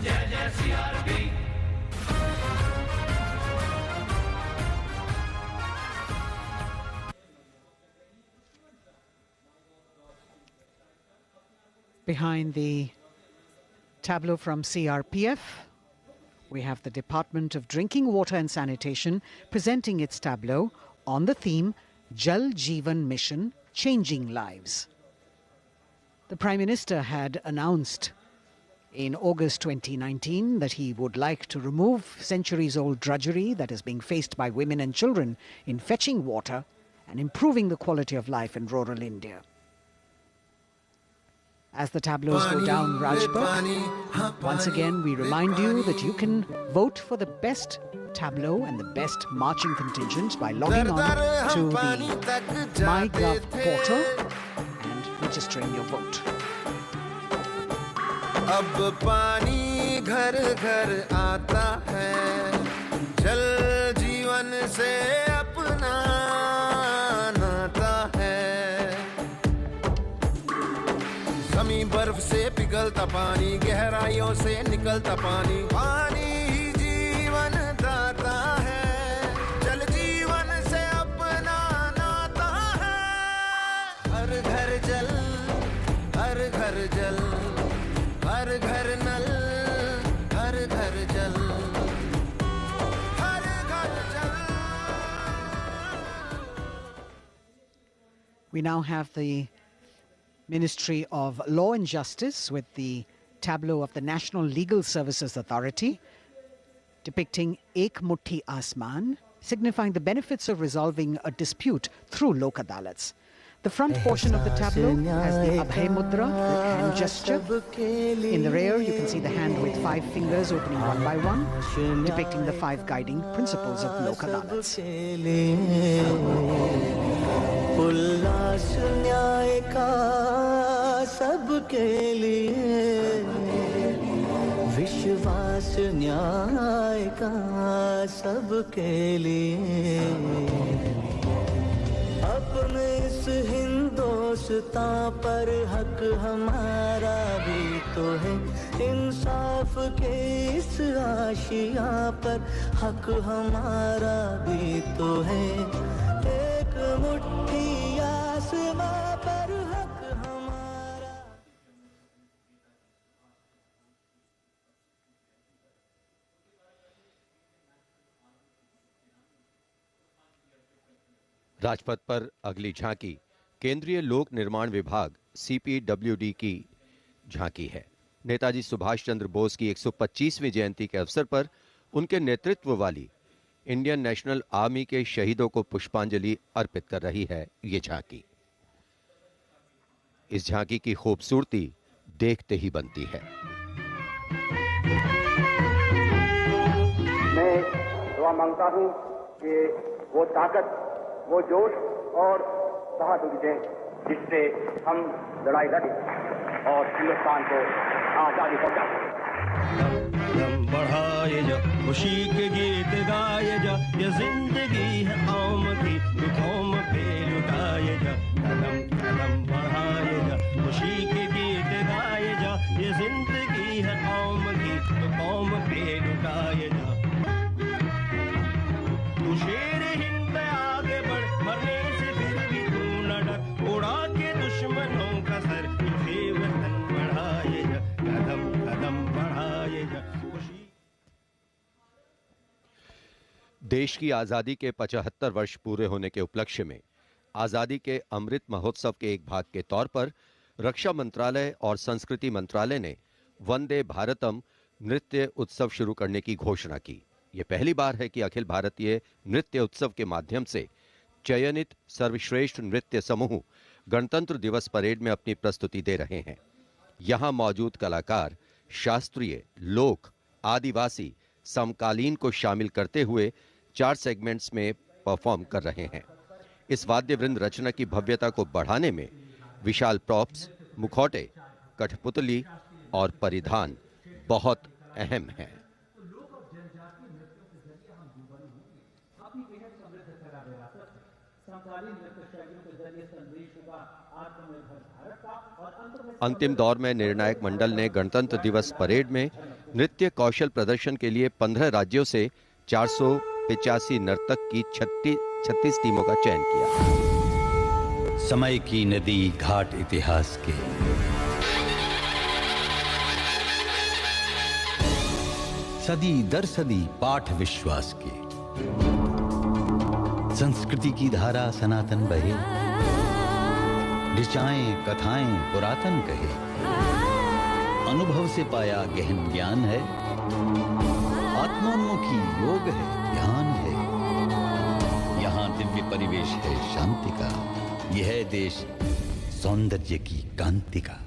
जय जय CRP. Behind the tableau from CRPF, we have the Department of Drinking Water and Sanitation presenting its tableau on the theme Jal Jeevan Mission, Changing Lives. The Prime Minister had announced in August 2019 that he would like to remove centuries-old drudgery that is being faced by women and children in fetching water and improving the quality of life in rural India. As the tableaus go down Rajpath, once again we remind you that you can vote for the best tableau and the best marching contingent by logging on to the MyGov portal and registering your vote. अब पानी घर घर आता है, जल जीवन से अपना नाता है। जमीन बर्फ से पिघलता पानी, गहराइयों से निकलता पानी, पानी ही जीवन दाता है, जल जीवन से अपना नाता है। हर घर जल, हर घर जल, हर घर नल, हर घर जल, हर घर जल। We now have the Ministry of Law and Justice with the tableau of the National Legal Services Authority depicting Ek Mutti Asman, signifying the benefits of resolving a dispute through Lok Adalats. The front portion of the tableau has the Abhay Mudra, the hand gesture. In the rear, you can see the hand with 5 fingers opening one by one, depicting the 5 guiding principles of Lok Adalats. उल्लास न्याय का सबके लिए, विश्वास न्याय का सबके लिए। अपने इस हिंदुस्तान पर हक हमारा भी तो है, इंसाफ के इस आशिया पर हक हमारा भी तो है। एक मुट्ठी आसमां पर हक हमारा। राजपथ पर अगली झांकी केंद्रीय लोक निर्माण विभाग सीपीडब्ल्यूडी की झांकी है। नेताजी सुभाष चंद्र बोस की 125वीं जयंती के अवसर पर उनके नेतृत्व वाली इंडियन नेशनल आर्मी के शहीदों को पुष्पांजलि अर्पित कर रही है ये झांकी। इस झांकी की खूबसूरती देखते ही बनती है। मैं दुआ मांगता हूं कि वो ताकत, वो जोश और बहादुरी दें जिससे हम लड़ाई लड़ें और हिंदुस्तान को आजादी पहुंचा सकें। बढ़ाए जा खुशी के गीत गाए जा, ये जिंदगी है कौम की, तू कौम पे लुटाए जा। कदम कदम बढ़ाए जा खुशी के गीत गाए जा, ये जिंदगी जिंदगी है कौम की तो कौम पे लुटाए जा। तू शेर हिंद आगे बढ़, मरने से फिर भी तू न डर, उड़ा के दुश्मनों का सर, तुझे वतन बढ़ाए जा, कदम कदम बढ़ाए जा। देश की आजादी के 75 वर्ष पूरे होने के उपलक्ष्य में आजादी के अमृत महोत्सव के एक भाग के तौर पर रक्षा मंत्रालय और संस्कृति मंत्रालय ने वंदे भारतम नृत्य उत्सव शुरू करने की घोषणा की। यह पहली बार है कि अखिल भारतीय नृत्य उत्सव के माध्यम से चयनित सर्वश्रेष्ठ नृत्य समूह गणतंत्र दिवस परेड में अपनी प्रस्तुति दे रहे हैं। यहां मौजूद कलाकार शास्त्रीय, लोक, आदिवासी, समकालीन को शामिल करते हुए 4 सेगमेंट्स में परफॉर्म कर रहे हैं। इस वाद्य वृंद रचना की भव्यता को बढ़ाने में विशाल प्रॉप्स, मुखौटे, कठपुतली और परिधान बहुत अहम हैं। अंतिम दौर में निर्णायक मंडल ने गणतंत्र दिवस परेड में नृत्य कौशल प्रदर्शन के लिए 15 राज्यों से 485 नर्तक की 36 टीमों का चयन किया। समय की नदी घाट इतिहास के, सदी दर सदी पाठ विश्वास के, संस्कृति की धारा सनातन बहे, ऋचाएं कथाएं पुरातन कहे, अनुभव से पाया गहन ज्ञान है, आत्मोन्मुखी योग है, ध्यान है, यहाँ दिव्य परिवेश है शांति का, यह है देश सौंदर्य की कांति का।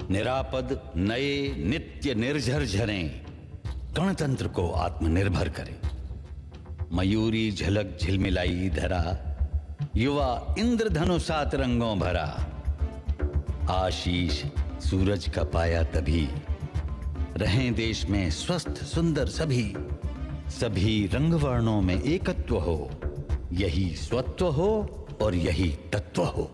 निरापद नए नित्य निर्झर झरें गणतंत्र को आत्मनिर्भर करें। मयूरी झलक झिलमिलाई धरा, युवा इंद्रधनुषात रंगों भरा। आशीष सूरज का पाया तभी, रहें देश में स्वस्थ सुंदर सभी। सभी रंग वर्णों में एकत्व हो, यही स्वत्व हो और यही तत्व हो।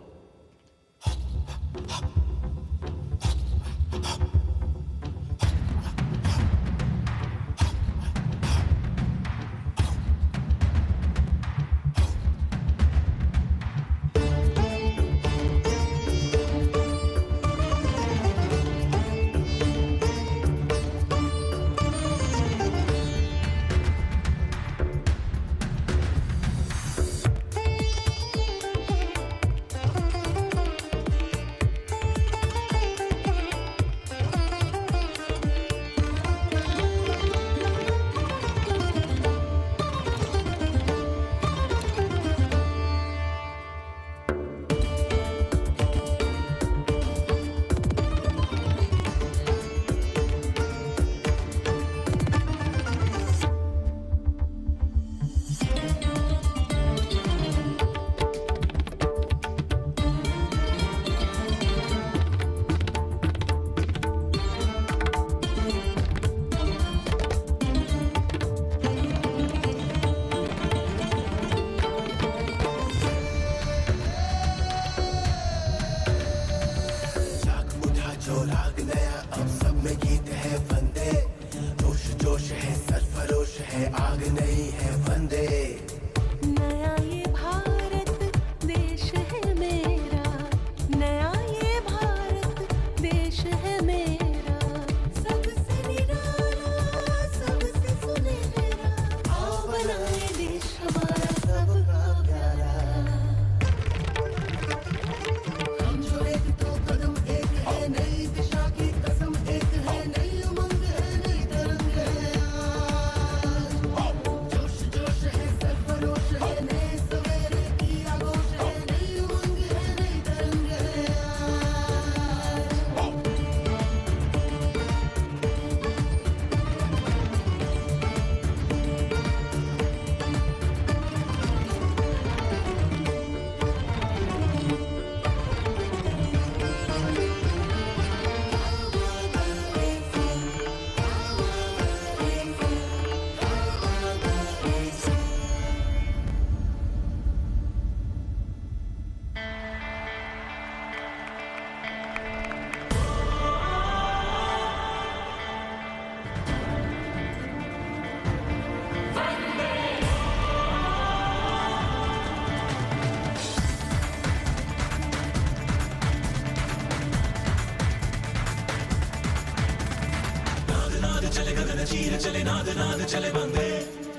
चीर चले नाद नाद चले बंदे,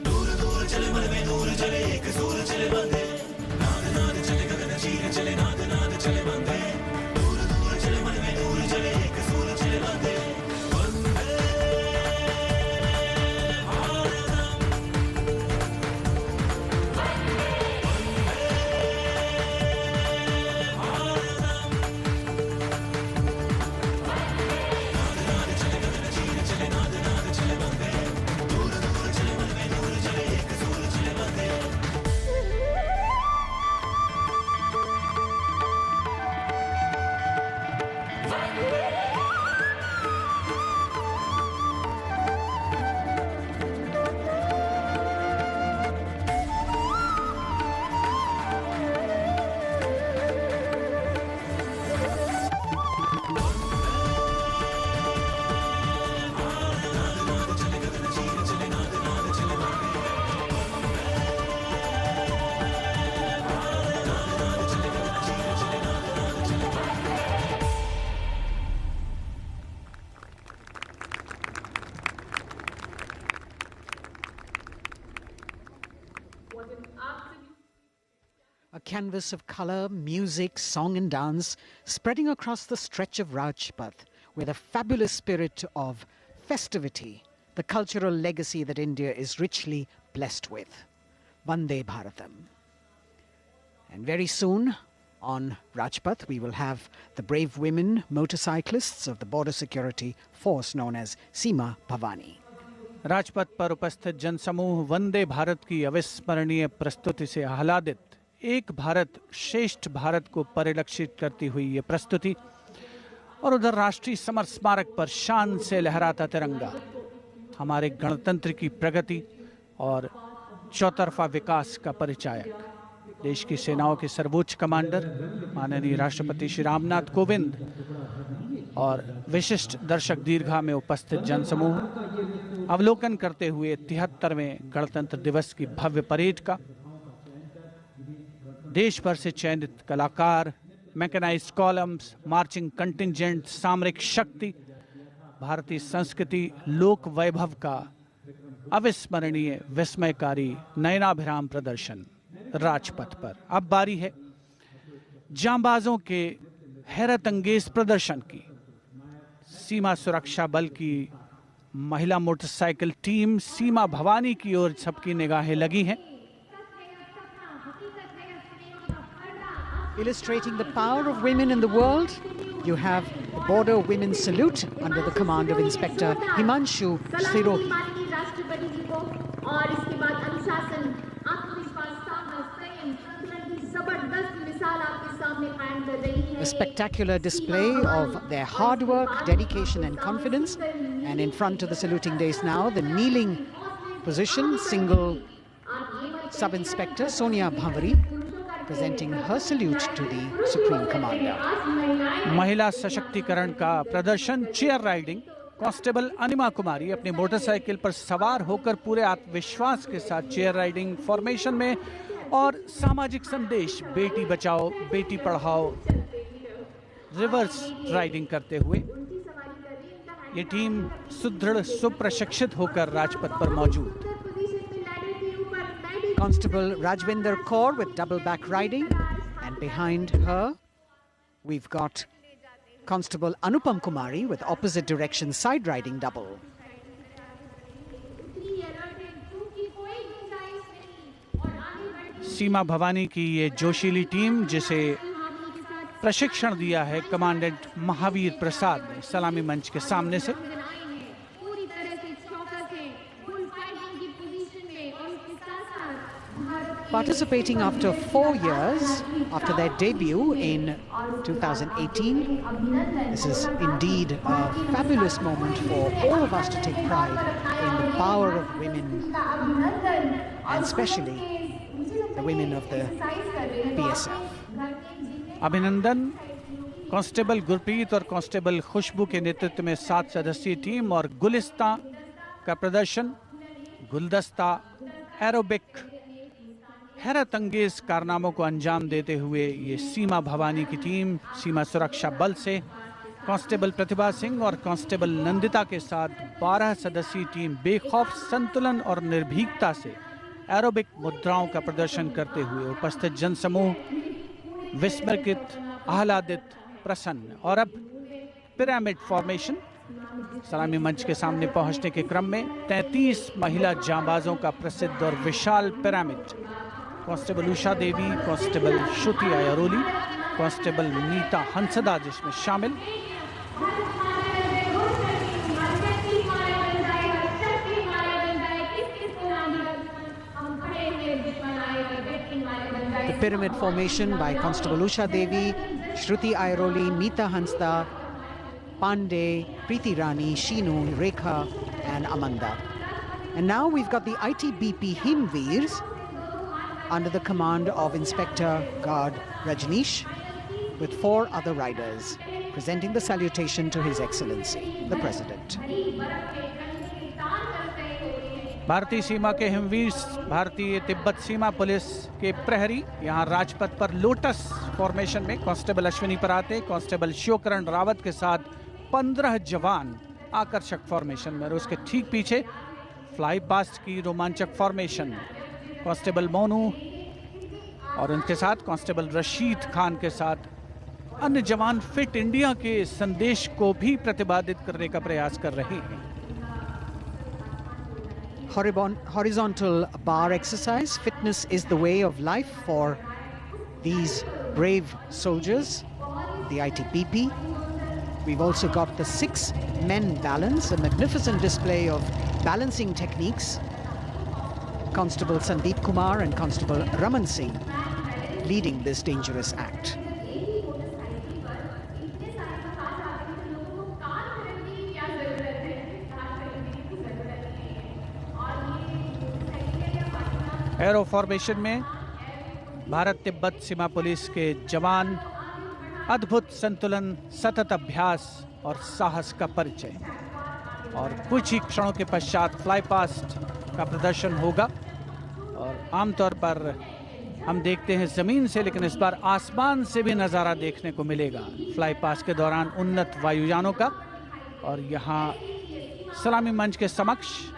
दूर दूर चले मन में दूर चले एक सूर चले बंदे। नाद नाद चले गगन चीर चले नाद नाद चले बंदे, दूर दूर चले मन में दूर चले एक सूर चले बंदे। वंदे भारतम, वंदे भारतम। नाद नाद चले गगन canvas of color, music, song and dance spreading across the stretch of Rajpath with a fabulous spirit of festivity, the cultural legacy that India is richly blessed with. Vande Bharatam. And very soon on Rajpath we will have the brave women motorcyclists of the border security force known as Seema Bhavani. Rajpath पर उपस्थित जनसमूह वंदे भारत की अविस्मरणीय प्रस्तुति से आह्लादित, एक भारत श्रेष्ठ भारत को परिलक्षित करती हुई ये प्रस्तुति, और उधर राष्ट्रीय समर स्मारक पर शान से लहराता तिरंगा हमारे गणतंत्र की प्रगति और चौतरफा विकास का परिचायक। देश की सेनाओं के सर्वोच्च कमांडर माननीय राष्ट्रपति श्री रामनाथ कोविंद और विशिष्ट दर्शक दीर्घा में उपस्थित जनसमूह अवलोकन करते हुए 73वें गणतंत्र दिवस की भव्य परेड का। देश भर से चयनित कलाकार, मैकेनाइज्ड कॉलम्स, मार्चिंग कंटिंजेंट, सामरिक शक्ति, भारतीय संस्कृति, लोक वैभव का अविस्मरणीय विस्मयकारी नयनाभिराम प्रदर्शन राजपथ पर। अब बारी है जांबाजों के हैरत अंगेज प्रदर्शन की। सीमा सुरक्षा बल की महिला मोटरसाइकिल टीम सीमा भवानी की ओर सबकी निगाहें लगी हैं। Illustrating the power of women in the world, you have the Border Women's Salute under the command of Inspector Himanshu Sirohi. A spectacular display of their hard work, dedication and confidence. And in front of the saluting days now, the kneeling position, single Sub-Inspector Sonia Bhavari presenting her salute to the Supreme Commander. महिला सशक्तिकरण का प्रदर्शन chair riding. Constable अनिमा कुमारी अपनी motorcycle पर सवार होकर पूरे आत्मविश्वास के साथ चेयर राइडिंग फॉर्मेशन में और सामाजिक संदेश बेटी बचाओ बेटी पढ़ाओ रिवर्स राइडिंग करते हुए ये टीम सुदृढ़ सुप्रशिक्षित होकर राजपथ पर मौजूद। Constable Rajvinder Kaur with double back riding, and behind her we've got Constable Anupam Kumari with opposite direction side riding double. सीमा भवानी की ये जोशीली टीम जिसे प्रशिक्षण दिया है कमांडेंट महावीर प्रसाद ने सलामी मंच के सामने से। Participating after 4 years after their debut in 2018. This is indeed a fabulous moment for all of us to take pride in the power of women, and especially the women of the BSF. अभिनंदन। Constable Gurpreet और constable खुशबू के नेतृत्व में 7 सदस्यीय team और गुलिस्तां का प्रदर्शन, गुलदस्ता, एरोबिक, हैरत अंगेज कारनामों को अंजाम देते हुए ये सीमा भवानी की टीम सीमा सुरक्षा बल से कांस्टेबल प्रतिभा सिंह और कांस्टेबल नंदिता के साथ 12 सदस्यीय टीम बेखौफ संतुलन और निर्भीकता से एरोबिक मुद्राओं का प्रदर्शन करते हुए उपस्थित जनसमूह विस्मयकृत, आह्लादित, प्रसन्न। और अब पिरामिड फॉर्मेशन। सलामी मंच के सामने पहुंचने के क्रम में 33 महिला जांबाजों का प्रसिद्ध और विशाल पिरामिड कांस्टेबल उषा देवी, कांस्टेबल श्रुति आयरोली, कांस्टेबल नीता हंसदा जिसमें शामिल। The pyramid formation by Constable Usha Devi, Shruti Airoli, Meeta Hansda, Pandey, Preeti Rani, Shinu, Rekha and Amanda. And now we've got the ITBP Himveers under the command of Inspector Guard Rajneesh with 4 other riders presenting the salutation to His Excellency, the President. भारतीय सीमा के हिमवीर, भारतीय तिब्बत सीमा police के प्रहरी यहाँ राजपथ पर lotus formation में constable Ashwini पराते, constable Shivkaran Rawat के साथ 15 जवान आकर्षक फॉर्मेशन में, और उसके ठीक पीछे फ्लाई पास्ट की रोमांचक फॉर्मेशन कांस्टेबल मोनू, और उनके साथ कांस्टेबल रशीद खान के साथ अन्य जवान फिट इंडिया के संदेश को भी प्रतिपादित करने का प्रयास कर रहे हैं। Horizontal bar exercise. Fitness is the way of life for these brave soldiers, the ITBP. We've also got the 6 men balance, a magnificent display of balancing techniques. Constable Sandeep Kumar and Constable Raman Singh leading this dangerous act. Arrow formation में भारत तिब्बत सीमा police के जवान अद्भुत संतुलन, सतत अभ्यास और साहस का परिचय। और कुछ ही क्षणों के पश्चात फ्लाई पास्ट का प्रदर्शन होगा। और आमतौर पर हम देखते हैं जमीन से, लेकिन इस बार आसमान से भी नज़ारा देखने को मिलेगा फ्लाई पास्ट के दौरान उन्नत वायुयानों का। और यहाँ सलामी मंच के समक्ष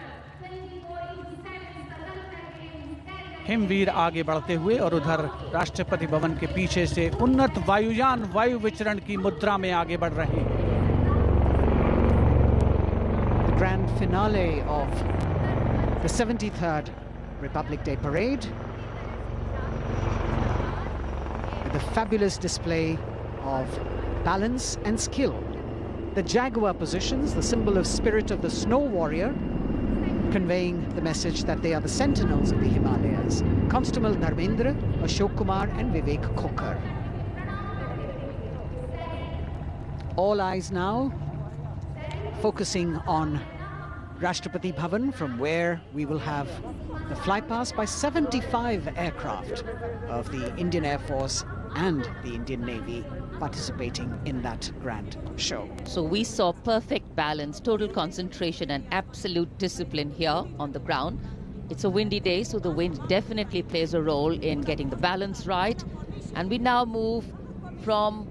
हिमवीर आगे बढ़ते हुए और उधर राष्ट्रपति भवन के पीछे से उन्नत वायुयान वायु विचरण की मुद्रा में आगे बढ़ रहे हैं। The grand finale of the 73rd Republic Day Parade with a fabulous display of balance and skill. The Jaguar positions, the symbol of spirit of the snow warrior, conveying the message that they are the sentinels of the Himalayas. Constable Dharmendra, Ashok Kumar and Vivek Khokar. All eyes now focusing on Rashtrapati Bhavan, from where we will have the flypast by 75 aircraft of the Indian Air Force and the Indian Navy participating in that grand show. So we saw perfect balance, total concentration and absolute discipline here on the ground. It's a windy day, so the wind definitely plays a role in getting the balance right. And we now move from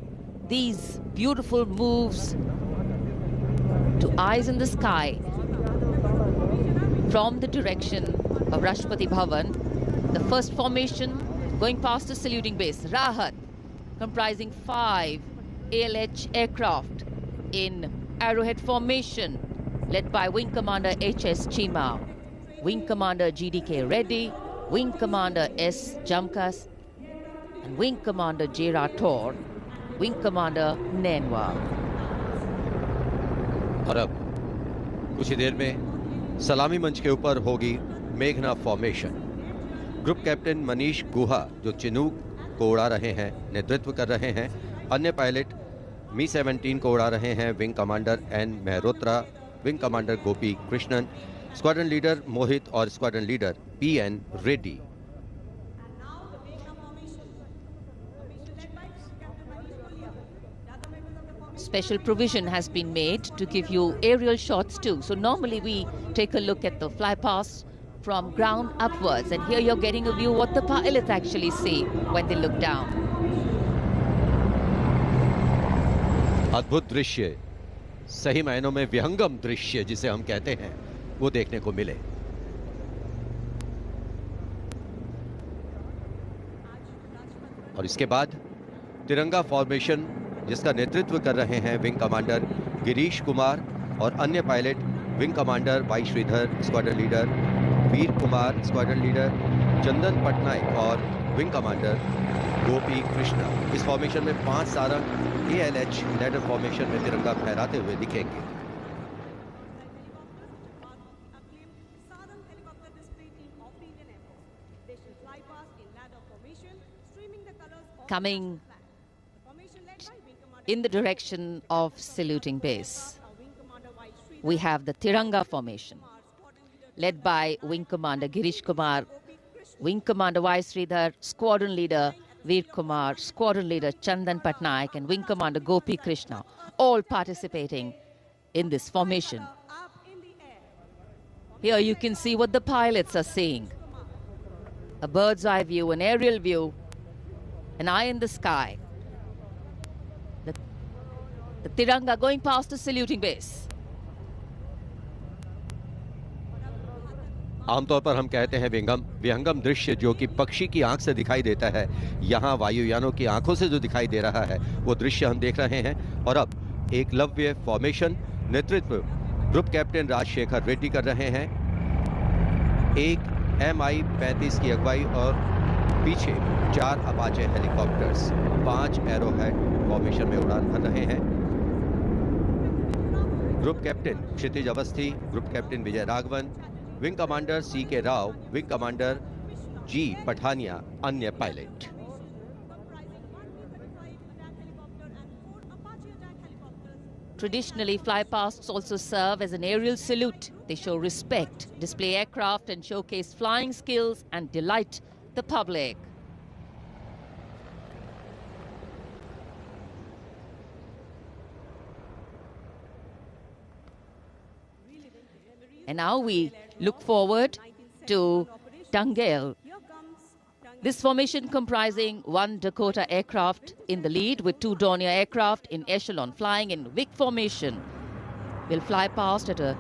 these beautiful moves to eyes in the sky from the direction of Rashtrapati Bhavan. The first formation going past the saluting base, Rahat, comprising 5 ALH aircraft in arrowhead formation, led by Wing Commander H.S. Chima, Wing Commander G.D.K. Reddy, Wing Commander S. Jamkas, and Wing Commander J. Rathore, Wing Commander Nenwa. और अब कुछ ही देर में सलामी मंच के ऊपर होगी मेघना फॉर्मेशन। ग्रुप कैप्टन मनीष गुहा, जो चिनूक को उड़ा रहे हैं, नेतृत्व कर रहे हैं। अन्य पायलट मी-17 को उड़ा रहे हैं wing commander N Mehrotra, wing commander Gopi Krishnan, squadron leader Mohit और squadron leader P N. Reddy. Special provision has been made to give you aerial shots too. So normally we take a look at the flypast from ground upwards, and here you're getting a view what the pilots actually see when they look down. अद्भुत दृश्य, सही मायनों में विहंगम दृश्य जिसे हम कहते हैं, वो देखने को मिले। और इसके बाद तिरंगा फॉर्मेशन, जिसका नेतृत्व कर रहे हैं विंग कमांडर गिरीश कुमार और अन्य pilot wing commander Y Sridhar, squadron leader Veer Kumar, squadron leader Chandan Patnaik और विंग कमांडर गोपी कृष्णा। इस फॉर्मेशन में 5 सारंग ALH लैडर फॉर्मेशन में तिरंगा फहराते हुए दिखेंगे। Coming in the direction of saluting base, we have the Tiranga formation, led by Wing Commander Girish Kumar, Wing Commander Y. Sridhar, Squadron Leader Veer Kumar, Squadron Leader Chandan Patnaik, and Wing Commander Gopi Krishna, all participating in this formation. Here you can see what the pilots are seeing. A bird's eye view, an aerial view, an eye in the sky. The Tiranga going past the saluting base. आमतौर पर हम कहते हैं विहंगम दृश्य जो कि पक्षी की आंख से दिखाई देता है, यहाँ वायुयानों की आंखों से जो दिखाई दे रहा है वो दृश्य हम देख रहे हैं। और अब एकलव्य फॉर्मेशन नेतृत्व ग्रुप कैप्टन राजशेखर रेड्डी कर रहे हैं। एक MI-35 की अगुवाई और पीछे 4 अपाचे हेलीकॉप्टर्स 5 एरोहेड फॉर्मेशन में उड़ान भर रहे हैं। Group captain Kshitij Awasthi, group captain Vijay Raghavan, wing commander CK Rao, wing commander G Pathania, अन्य pilot. Traditionally, flypasts also serve as an aerial salute. They show respect, display aircraft, and showcase flying skills and delight the public. And now we look forward to Tangel. This formation comprising 1 Dakota aircraft in the lead with 2 Dornier aircraft in echelon flying in Vic formation will fly past at a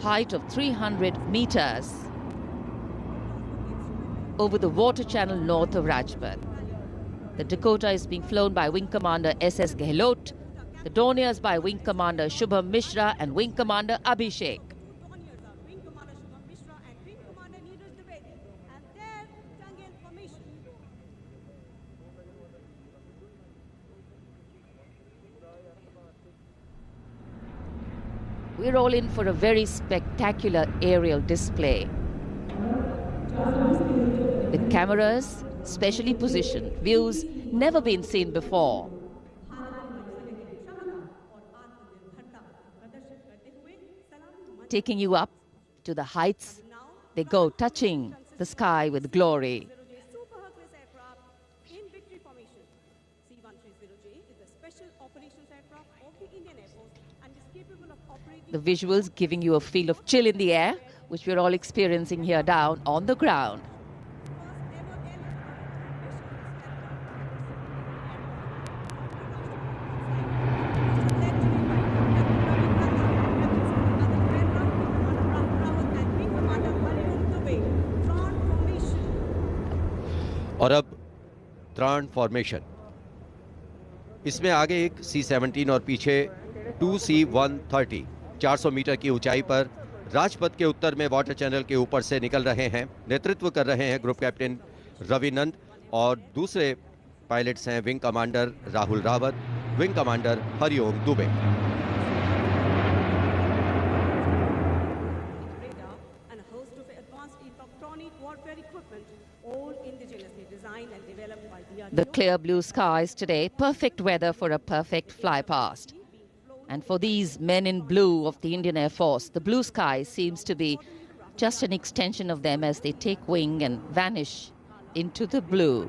height of 300 meters over the water channel north of Rajpath. The Dakota is being flown by Wing Commander SS Gehlot, the Dorniers by Wing Commander Shubham Mishra and Wing Commander Abhishek. We're all in for a very spectacular aerial display with cameras specially positioned, views never been seen before. Taking you up to the heights, they go, touching the sky with glory. The visuals giving you a feel of chill in the air, which we're all experiencing here down on the ground. और अब त्राण formation, इसमें आगे एक C-17 और पीछे 2C-130 400 metre की ऊंचाई पर राजपथ के उत्तर में वाटर चैनल के ऊपर से निकल रहे हैं। नेतृत्व कर रहे हैं ग्रुप कैप्टन रविनंद और दूसरे पायलट्स हैं wing commander Rahul Rawat, wing commander Hariom Dubey. The clear blue skies today, perfect weather for a perfect fly past. And for these men in blue of the Indian Air Force, the blue sky seems to be just an extension of them as they take wing and vanish into the blue.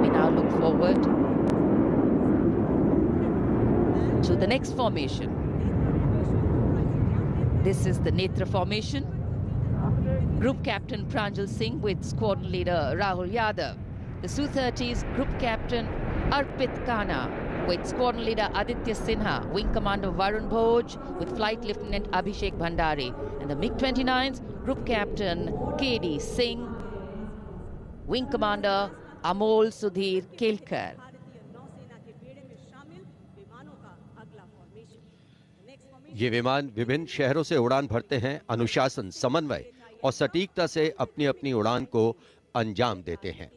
We now look forward to the next formation. This is the Netra formation. Group Captain Pranjal Singh with Squadron Leader Rahul Yadav. The Su-30's Group Captain Arpit Khanna with Squadron Leader Aditya Sinha, Wing Commander Varun Bhoj with Flight Lieutenant Abhishek Bhandari, and the MiG-29's Group Captain KD Singh, Wing Commander Amol Sudhir Kelkar. ये विमान विभिन्न शहरों से उड़ान भरते हैं, अनुशासन, समन्वय और सटीकता से अपनी अपनी उड़ान को अंजाम देते हैं।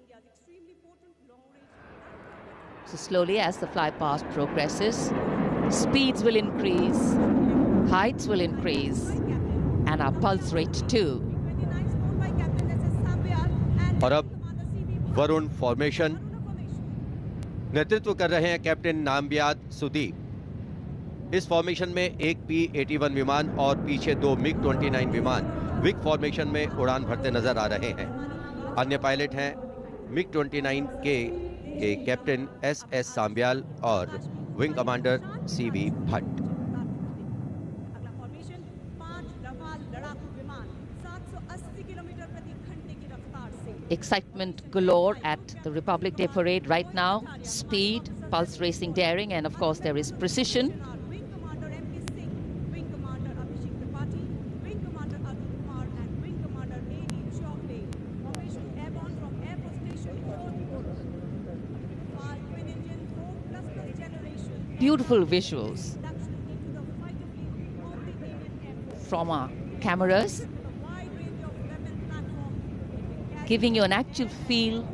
So slowly as the fly past progresses, speeds will increase, heights will increase, and our pulse rate too. और अब वरुण फॉर्मेशन, नेतृत्व कर रहे हैं कैप्टन नामबियाद सुदीप। इस फॉर्मेशन में एक P-81 विमान और पीछे 2 MiG-29 विमान विग फॉर्मेशन में उड़ान भरते नजर आ रहे हैं। अन्य पायलट हैं MiG-29 के कैप्टन SS सांब्याल और wing commander CV Bhatt. Excitement galore at the Republic Day Parade right now. Speed, pulse racing daring, and of course there is precision. Beautiful visuals from our cameras, giving you an actual feel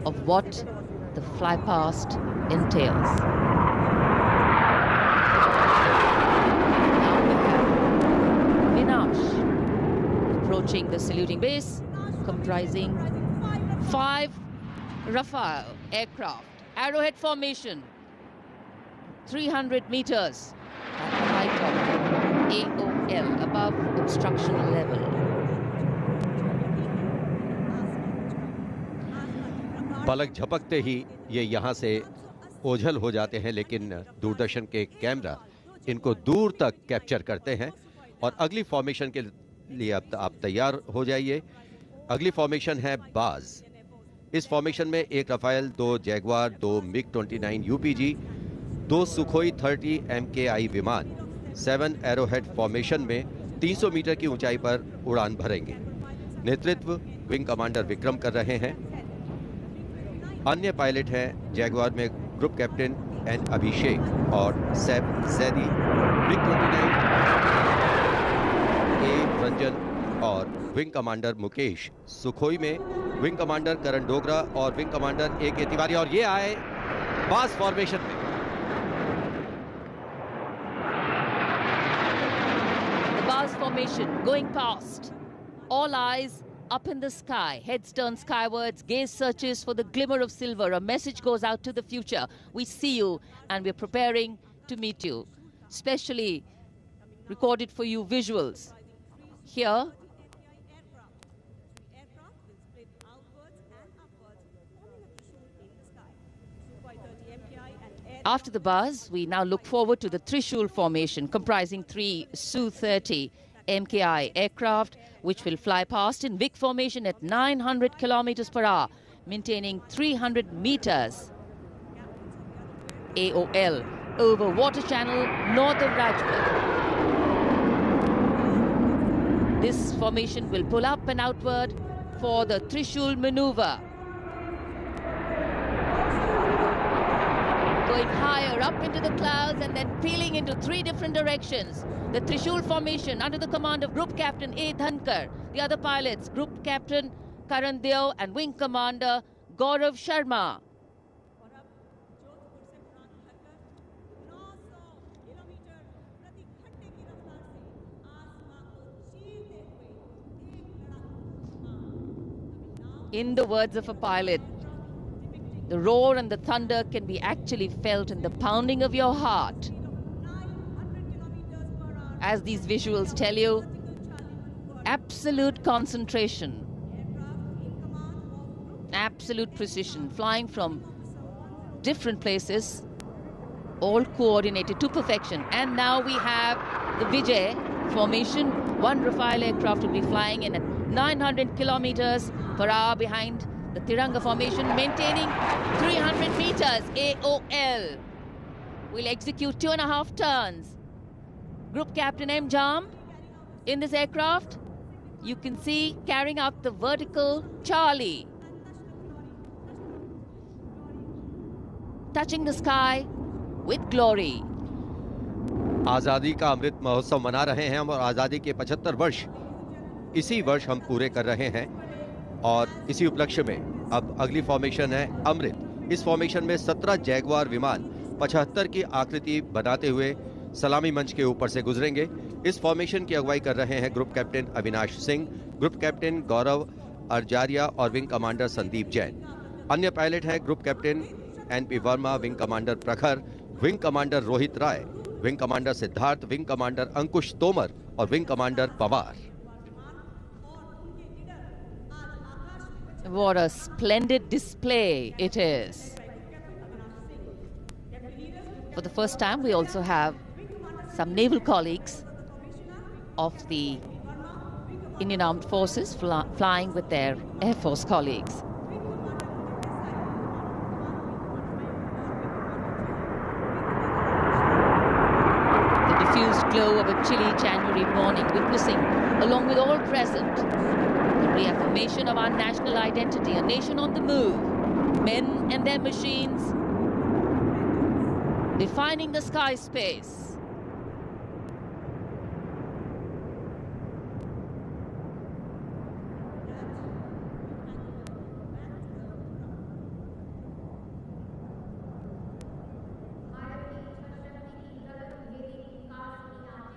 of what the fly past entails. Now we have Vinash approaching the saluting base, comprising 5 Rafale aircraft, arrowhead formation, 300 meters at the height of AOL, above obstruction level. पलक झपकते ही ये यहाँ से ओझल हो जाते हैं, लेकिन दूरदर्शन के कैमरा इनको दूर तक कैप्चर करते हैं। और अगली फॉर्मेशन के लिए अब आप तैयार हो जाइए। अगली फॉर्मेशन है बाज। इस फॉर्मेशन में 1 रफाल, 2 जैगवार, 2 मिग-29 यूपीजी, 2 सुखोई 30 MKI विमान 7 एरोहेड फॉर्मेशन में 300 मीटर की ऊंचाई पर उड़ान भरेंगे। नेतृत्व विंग कमांडर विक्रम कर रहे हैं। अन्य पायलट हैं जैगवार में ग्रुप कैप्टन एन अभिषेक और सैफ जैदी, मिग-29 ए रंजन और विंग कमांडर मुकेश, सुखोई में विंग कमांडर करण डोगरा और विंग कमांडर ए के तिवारी। और ये आए बाज फॉर्मेशन में। Bars formation going past. All eyes up in the sky. Heads turned skywards. Gaze searches for the glimmer of silver. A message goes out to the future. We see you and we're preparing to meet you. Specially recorded for you visuals. Here, after the buzz, we now look forward to the Trishul formation, comprising 3 Su-30 MKI aircraft, which will fly past in VIC formation at 900 kilometers per hour, maintaining 300 meters AOL over water channel north of Rajput. This formation will pull up and outward for the Trishul maneuver. Going higher up into the clouds and then peeling into 3 different directions. The Trishul formation under the command of Group Captain A. Dhankar. The other pilots, Group Captain Karan Deo and Wing Commander Gaurav Sharma. In the words of a pilot, the roar and the thunder can be actually felt in the pounding of your heart. As these visuals tell you, absolute concentration, absolute precision, flying from different places, all coordinated to perfection. And now we have the Vijay formation. 1 Rafale aircraft will be flying in at 900 kilometers per hour behind the Tiranga formation, maintaining 300 meters AOL. We'll execute 2.5 turns. Group Captain M. Jam in this aircraft, you can see carrying out the vertical Charlie. Touching the sky with glory. आजादी का अमृत महोत्सव मना रहे हैं हम, और आजादी के 75 वर्ष इसी वर्ष हम पूरे कर रहे हैं। और इसी उपलक्ष्य में अब अगली फॉर्मेशन है अमृत। इस फॉर्मेशन में 17 जैगवार विमान 75 की आकृति बनाते हुए सलामी मंच के ऊपर से गुजरेंगे। इस फॉर्मेशन की अगुवाई कर रहे हैं group captain Avinash Singh, group captain Gaurav Arjaria और विंग कमांडर संदीप जैन। अन्य पायलट हैं group captain N P Verma, wing commander Prakhar, wing commander Rohit Rai, wing commander Siddharth, wing commander Ankush Tomar और wing commander Pawar. What a splendid display it is. For the first time, we also have some naval colleagues of the Indian Armed Forces flying with their Air Force colleagues. The diffused glow of a chilly January morning, witnessing, along with all present, the reaffirmation of our national identity, a nation on the move, men and their machines, defining the sky space.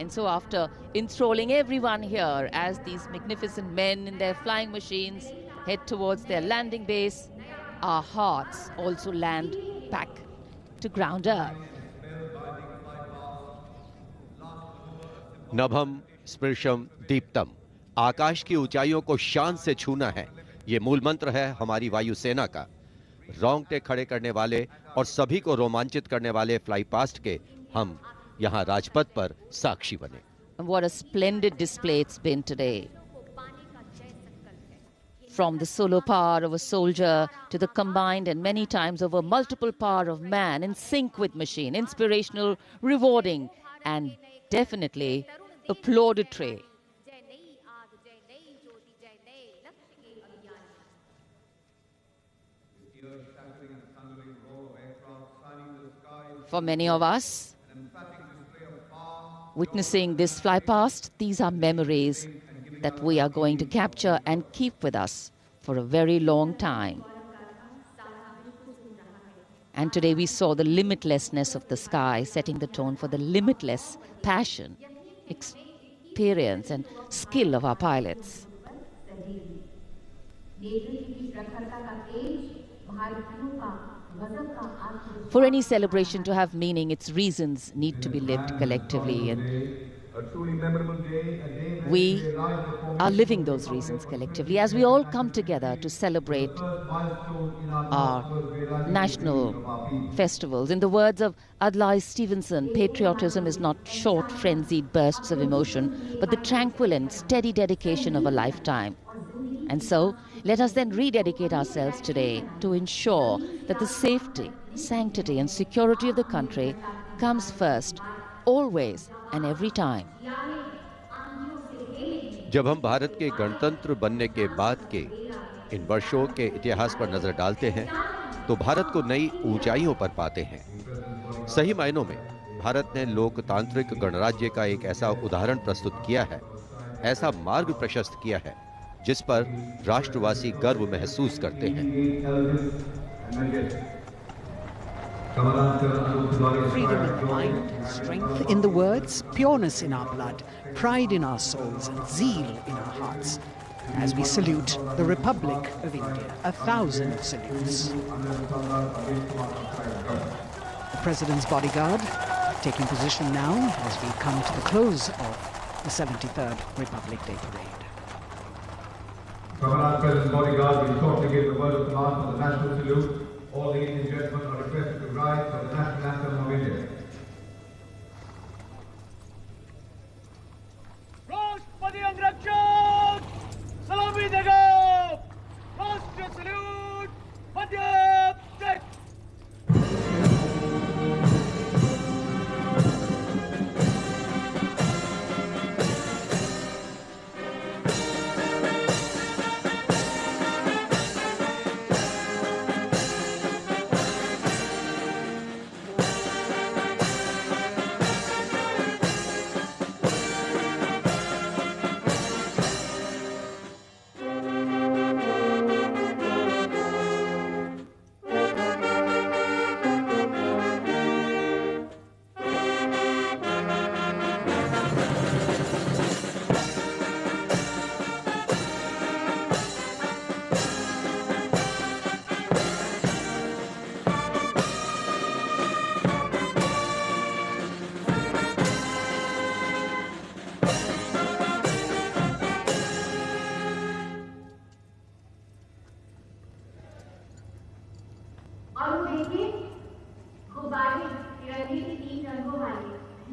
And so after enthralling everyone here as these magnificent men in their flying machines head towards their landing base, our hearts also land back to ground earth. नभम स्पर्शम Deeptam, आकाश की ऊंचाइयों को शान से छूना है, ये मूल मंत्र है हमारी वायुसेना का। रोंगटे खड़े करने वाले और सभी को रोमांचित करने वाले फ्लाई पास्ट के हम यहाँ राजपथ पर साक्षी बने। And what a splendid display it's been today. From the solo power of a soldier to the combined and many times over multiple power of man, in sync with machine, inspirational, rewarding, and definitely applauditory. For many of us, witnessing this fly past, these are memories that we are going to capture and keep with us for a very long time. And today we saw the limitlessness of the sky, setting the tone for the limitless passion, experience and skill of our pilots. For any celebration to have meaning, its reasons need to be lived collectively, and we are living those reasons collectively as we all come together to celebrate our national festivals. In the words of Adlai Stevenson, patriotism is not short, frenzied bursts of emotion, but the tranquil and steady dedication of a lifetime. And so, let us then rededicate ourselves today to ensure that the safety, sanctity and security of the country comes first, always and every time. जब हम भारत के गणतंत्र बनने के बाद के इन वर्षों के इतिहास पर नजर डालते हैं, तो भारत को नई ऊंचाइयों पर पाते हैं। सही मायनों में भारत ने लोकतांत्रिक गणराज्य का एक ऐसा उदाहरण प्रस्तुत किया है, ऐसा मार्ग प्रशस्त किया है, जिस पर राष्ट्रवासी गर्व महसूस करते हैं। Freedom in the mind, strength in the words, pureness in our blood, pride in our souls, and zeal in our hearts. As we salute the Republic of India, 1,000 salutes. The President's bodyguard taking position now as we come to the close of the 73rd Republic Day Parade. Commander President's bodyguard will shortly give the word of command for the national salute. All the Indian gentlemen are requested to rise for the national anthem of India. राष्ट्रपति अंगरक्षक सलामी देगा। राष्ट्रीय salute Madhya Pradesh.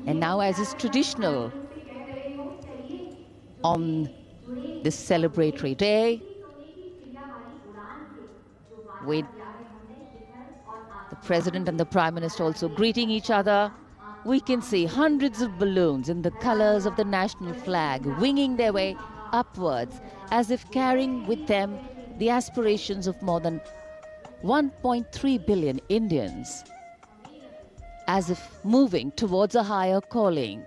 And now, as is traditional, on this celebratory day with the President and the Prime Minister also greeting each other. We can see hundreds of balloons in the colors of the national flag winging their way upwards as if carrying with them the aspirations of more than 1.3 billion Indians, as if moving towards a higher calling.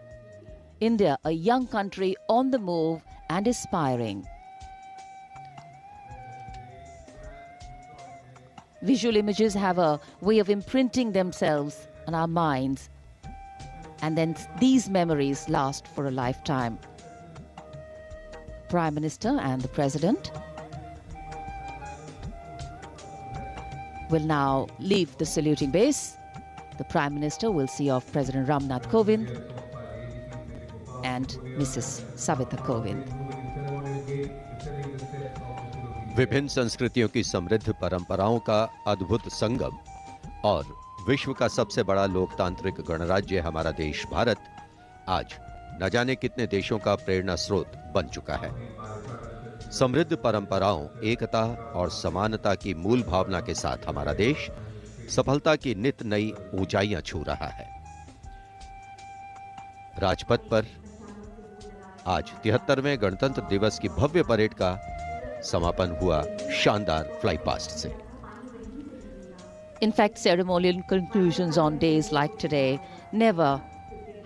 India, a young country on the move and aspiring. Visual images have a way of imprinting themselves on our minds, and then these memories last for a lifetime. Prime Minister and the President will now leave the saluting base. The Prime Minister will see off President Ramnath Kovind and Mrs. Savita Kovind. विभिन्न संस्कृतियों की समृद्ध परंपराओं का अद्भुत संगम और विश्व का सबसे बड़ा लोकतांत्रिक गणराज्य हमारा देश भारत आज न जाने कितने देशों का प्रेरणा स्रोत बन चुका है। समृद्ध परंपराओं, एकता और समानता की मूल भावना के साथ हमारा देश सफलता की नित नई ऊंचाइयां छू रहा है। राजपथ पर आज 73वें गणतंत्र दिवस की भव्य परेड का समापन हुआ शानदार फ्लाई पास्ट से। In fact, ceremonial conclusions on days like today never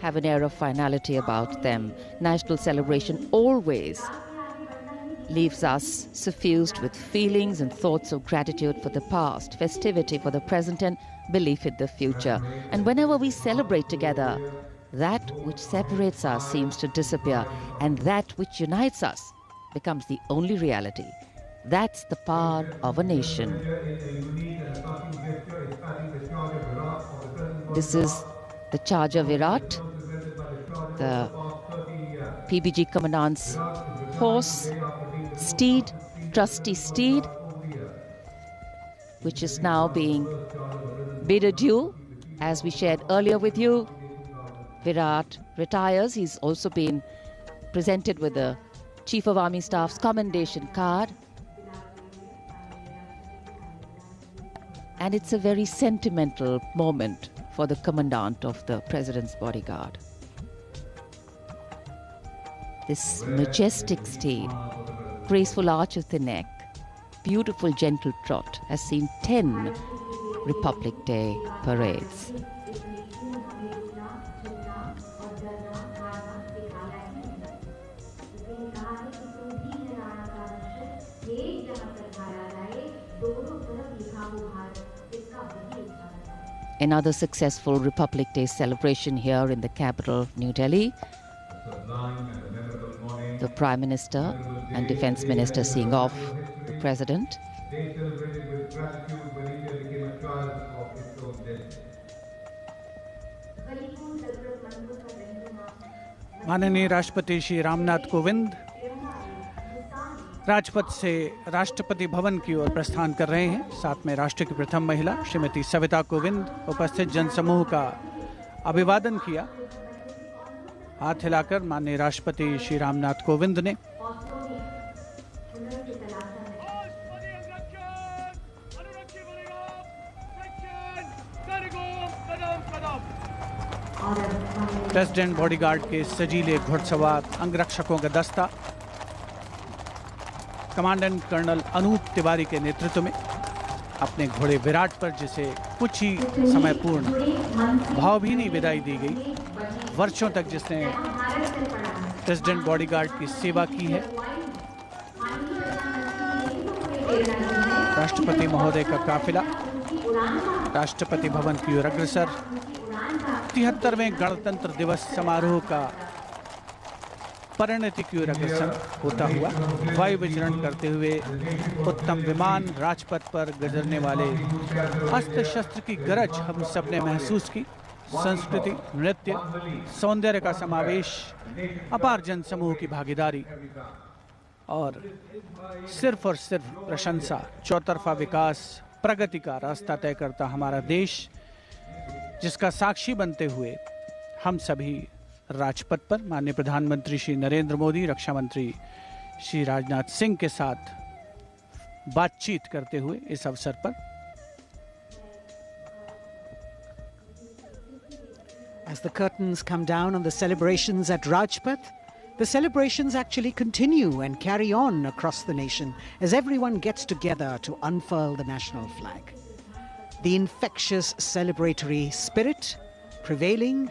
have an air of finality about them. National celebration always leaves us suffused with feelings and thoughts of gratitude for the past, festivity for the present, and belief in the future. And whenever we celebrate together, that which separates us seems to disappear, and that which unites us becomes the only reality. That's the power of a nation. This is the Charger Virat, the PBG Commandant's horse, steed, trusty steed, which is now being bid adieu. As we shared earlier with you, Virat retires. He's also been presented with the Chief of Army Staff's commendation card. And it's a very sentimental moment for the commandant of the President's bodyguard. This majestic steed, graceful arch of the neck, beautiful gentle trot, has seen 10 Republic Day parades. Another successful Republic Day celebration here in the capital, New Delhi. The Prime Minister and Defence Minister seeing off the President. माननीय राष्ट्रपति श्री रामनाथ कोविंद राजपथ से राष्ट्रपति भवन की ओर प्रस्थान कर रहे हैं। साथ में राष्ट्र की प्रथम महिला श्रीमती सविता कोविंद उपस्थित जनसमूह का अभिवादन किया। हाथ हिलाकर माननीय राष्ट्रपति श्री रामनाथ कोविंद ने प्रेसिडेंट बॉडीगार्ड के सजीले घुड़सवार अंगरक्षकों का दस्ता कमांडेंट कर्नल अनूप तिवारी के नेतृत्व में अपने घोड़े विराट पर, जिसे कुछ ही समय पूर्ण भावभीनी विदाई दी गई। वर्षों तक जिसने प्रेसिडेंट बॉडीगार्ड की सेवा की है, राष्ट्रपति महोदय का काफिला राष्ट्रपति भवन की ओर अग्रसर 73वें गणतंत्र दिवस समारोह का परिणति की ओर अग्रसर होता हुआ वायु विचरण करते हुए उत्तम विमान राजपथ पर गुजरने वाले अस्त्र शस्त्र की गरज हम सब ने महसूस की। संस्कृति, नृत्य, सौंदर्य का समावेश, अपार जनसमूह की भागीदारी और सिर्फ प्रशंसा, चौतरफा विकास, प्रगति का रास्ता तय करता हमारा देश, जिसका साक्षी बनते हुए हम सभी राजपथ पर माननीय प्रधानमंत्री श्री नरेंद्र मोदी, रक्षा मंत्री श्री राजनाथ सिंह के साथ बातचीत करते हुए इस अवसर पर। As the curtains come down on the celebrations at Rajpath, the celebrations actually continue and carry on across the nation as everyone gets together to unfurl the national flag. The infectious celebratory spirit prevailing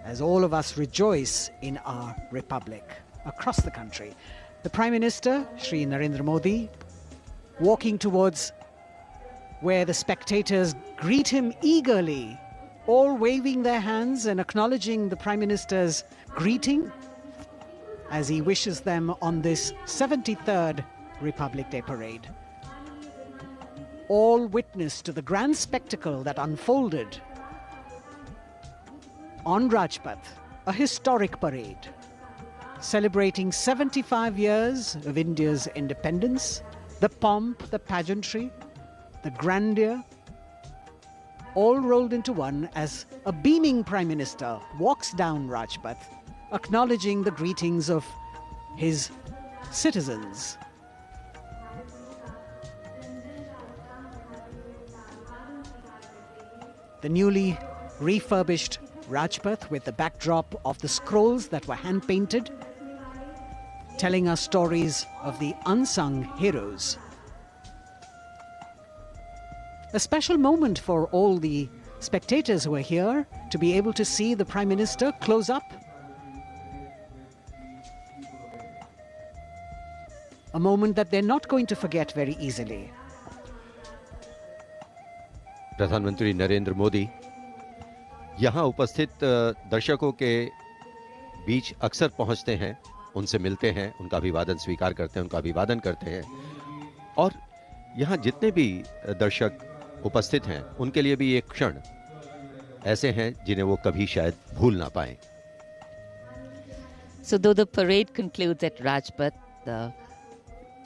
as all of us rejoice in our republic across the country. The Prime Minister, Shri Narendra Modi, walking towards where the spectators greet him eagerly, all waving their hands and acknowledging the Prime Minister's greeting as he wishes them on this 73rd Republic Day parade. All witness to the grand spectacle that unfolded on Rajpath, a historic parade celebrating 75 years of India's independence, the pomp, the pageantry, the grandeur, all rolled into one as a beaming Prime Minister walks down Rajpath, acknowledging the greetings of his citizens. The newly refurbished Rajpath with the backdrop of the scrolls that were hand-painted, telling us stories of the unsung heroes. A special moment for all the spectators who are here to be able to see the Prime Minister close up. A moment that they're not going to forget very easily. प्रधानमंत्री नरेंद्र मोदी यहाँ उपस्थित दर्शकों के बीच अक्सर पहुंचते हैं, उनसे मिलते हैं, उनका अभिवादन स्वीकार करते हैं, उनका अभिवादन करते हैं और यहाँ जितने भी दर्शक उपस्थित हैं उनके लिए भी एक क्षण ऐसे हैं जिन्हें वो कभी शायद भूल ना पाएं। So though the parade concludes at Rajpath, the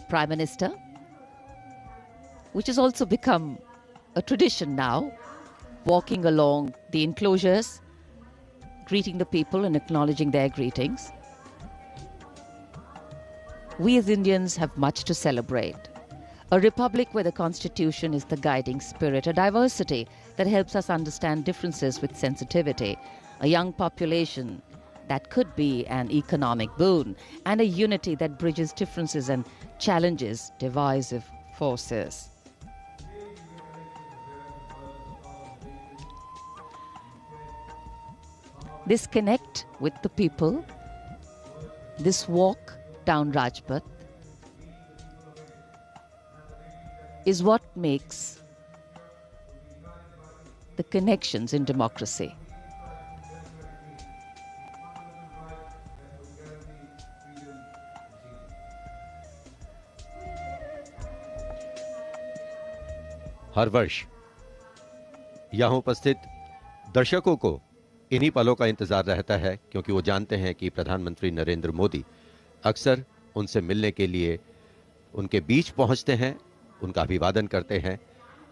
Prime Minister, which has also become a tradition now, walking along the enclosures, greeting the people and acknowledging their greetings. We as Indians have much to celebrate. A republic where the constitution is the guiding spirit, a diversity that helps us understand differences with sensitivity, a young population that could be an economic boon, and a unity that bridges differences and challenges divisive forces. This connect with the people, this walk down Rajpath, is what makes the connections in democracy. हर वर्ष यहाँ उपस्थित दर्शकों को इन्हीं पलों का इंतजार रहता है क्योंकि वो जानते हैं कि प्रधानमंत्री नरेंद्र मोदी अक्सर उनसे मिलने के लिए उनके बीच पहुंचते हैं, उनका अभिवादन करते हैं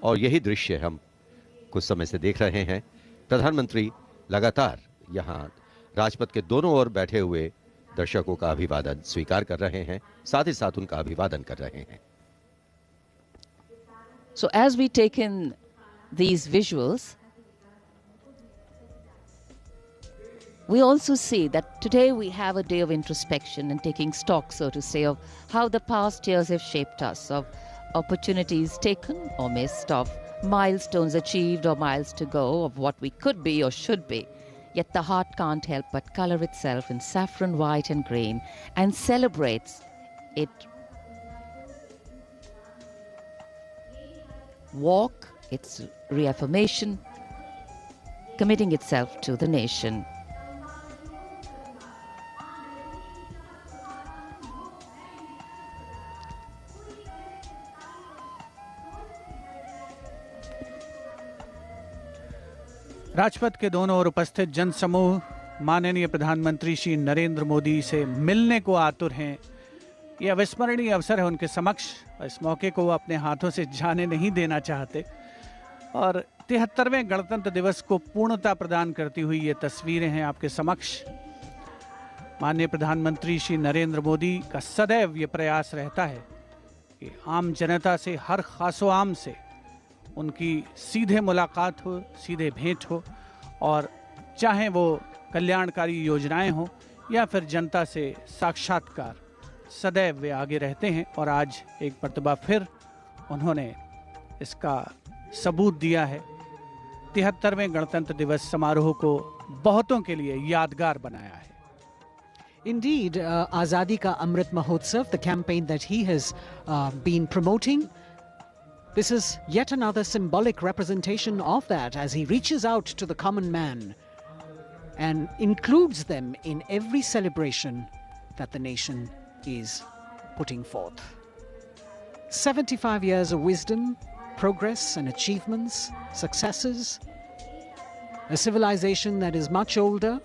और यही दृश्य हम कुछ समय से देख रहे हैं। प्रधानमंत्री लगातार यहाँ राजपथ के दोनों ओर बैठे हुए दर्शकों का अभिवादन स्वीकार कर रहे हैं, साथ ही साथ उनका अभिवादन कर रहे हैं। So as we take in these visuals, we also see that today we have a day of introspection and taking stock, so to say, of how the past years have shaped us, of opportunities taken or missed, of milestones achieved or miles to go, of what we could be or should be. Yet the heart can't help but color itself in saffron, white and green and celebrates it. Walk, its reaffirmation, committing itself to the nation. Rajpath के दोनों ओर उपस्थित जनसमूह माननीय प्रधानमंत्री श्री नरेंद्र मोदी से मिलने को आतुर हैं। यह अविस्मरणीय अवसर है उनके समक्ष। इस मौके को वो अपने हाथों से जाने नहीं देना चाहते और 73वें गणतंत्र दिवस को पूर्णता प्रदान करती हुई ये तस्वीरें हैं आपके समक्ष। माननीय प्रधानमंत्री श्री नरेंद्र मोदी का सदैव ये प्रयास रहता है कि आम जनता से, हर खासो आम से उनकी सीधे मुलाकात हो, सीधे भेंट हो, और चाहे वो कल्याणकारी योजनाएं हो या फिर जनता से साक्षात्कार, सदैव वे आगे रहते हैं। और आज एक मर्तबा फिर उन्होंने इसका सबूत दिया है। 73वें गणतंत्र दिवस समारोह को बहुतों के लिए यादगार बनाया है। Indeed, Azadi Ka Amrit Mahotsav, the campaign that he has been promoting, this is yet another symbolic representation of that as he reaches out to the common man and includes them in every celebration that the nation is putting forth. 75 years of wisdom, progress and achievements, successes, a civilization that is much older,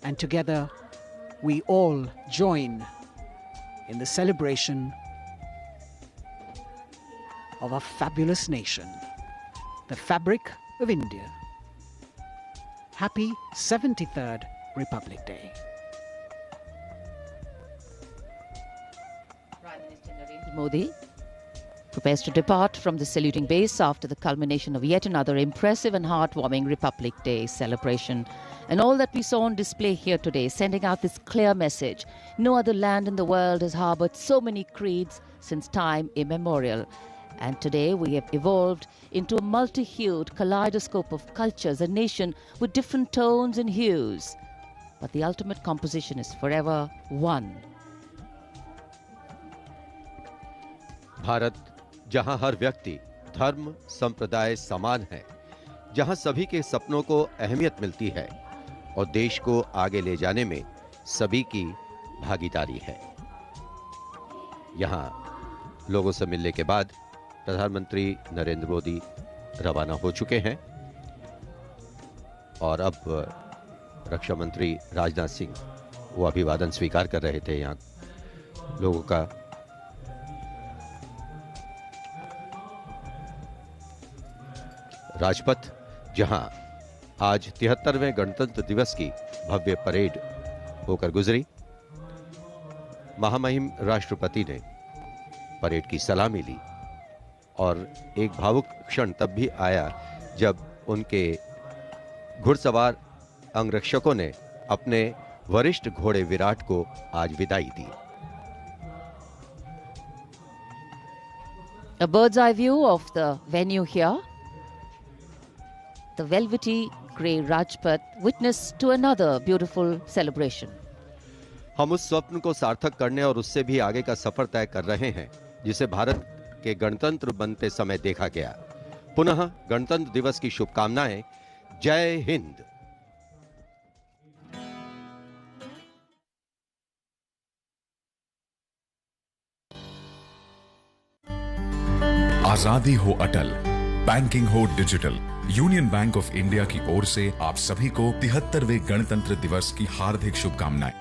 and together we all join in the celebration of a fabulous nation, the fabric of India. Happy 73rd Republic Day. Prime Minister Narendra Modi prepares to depart from the saluting base after the culmination of yet another impressive and heartwarming Republic Day celebration. And all that we saw on display here today, sending out this clear message: no other land in the world has harbored so many creeds since time immemorial. And today we have evolved into a multi-hued kaleidoscope of cultures, a nation with different tones and hues. But the ultimate composition is forever one. Bharat, जहां हर व्यक्ति, धर्म, संप्रदाय समान है, जहां सभी के सपनों को अहमियत मिलती है और देश को आगे ले जाने में सभी की भागीदारी है। यहां लोगों से मिलने के बाद प्रधानमंत्री नरेंद्र मोदी रवाना हो चुके हैं और अब रक्षा मंत्री राजनाथ सिंह वो अभिवादन स्वीकार कर रहे थे यहां लोगों का। राजपथ, जहां आज 73वें गणतंत्र दिवस की भव्य परेड होकर गुजरी, महामहिम राष्ट्रपति ने परेड की सलामी ली और एक भावुक क्षण तब भी आया जब उनके घुड़सवार अंगरक्षकों ने अपने वरिष्ठ घोड़े विराट को आज विदाई दी। A bird's eye view of the venue here. The velvety grey Rajpath witness to another beautiful celebration. हम उस स्वप्न को सार्थक करने और उससे भी आगे का सफर तय कर रहे हैं जिसे भारत के गणतंत्र बनते समय देखा गया। पुनः गणतंत्र दिवस की शुभकामनाएं। जय हिंद। आजादी हो अटल, बैंकिंग हो digital, union bank of India की ओर से आप सभी को 73वें गणतंत्र दिवस की हार्दिक शुभकामनाएं।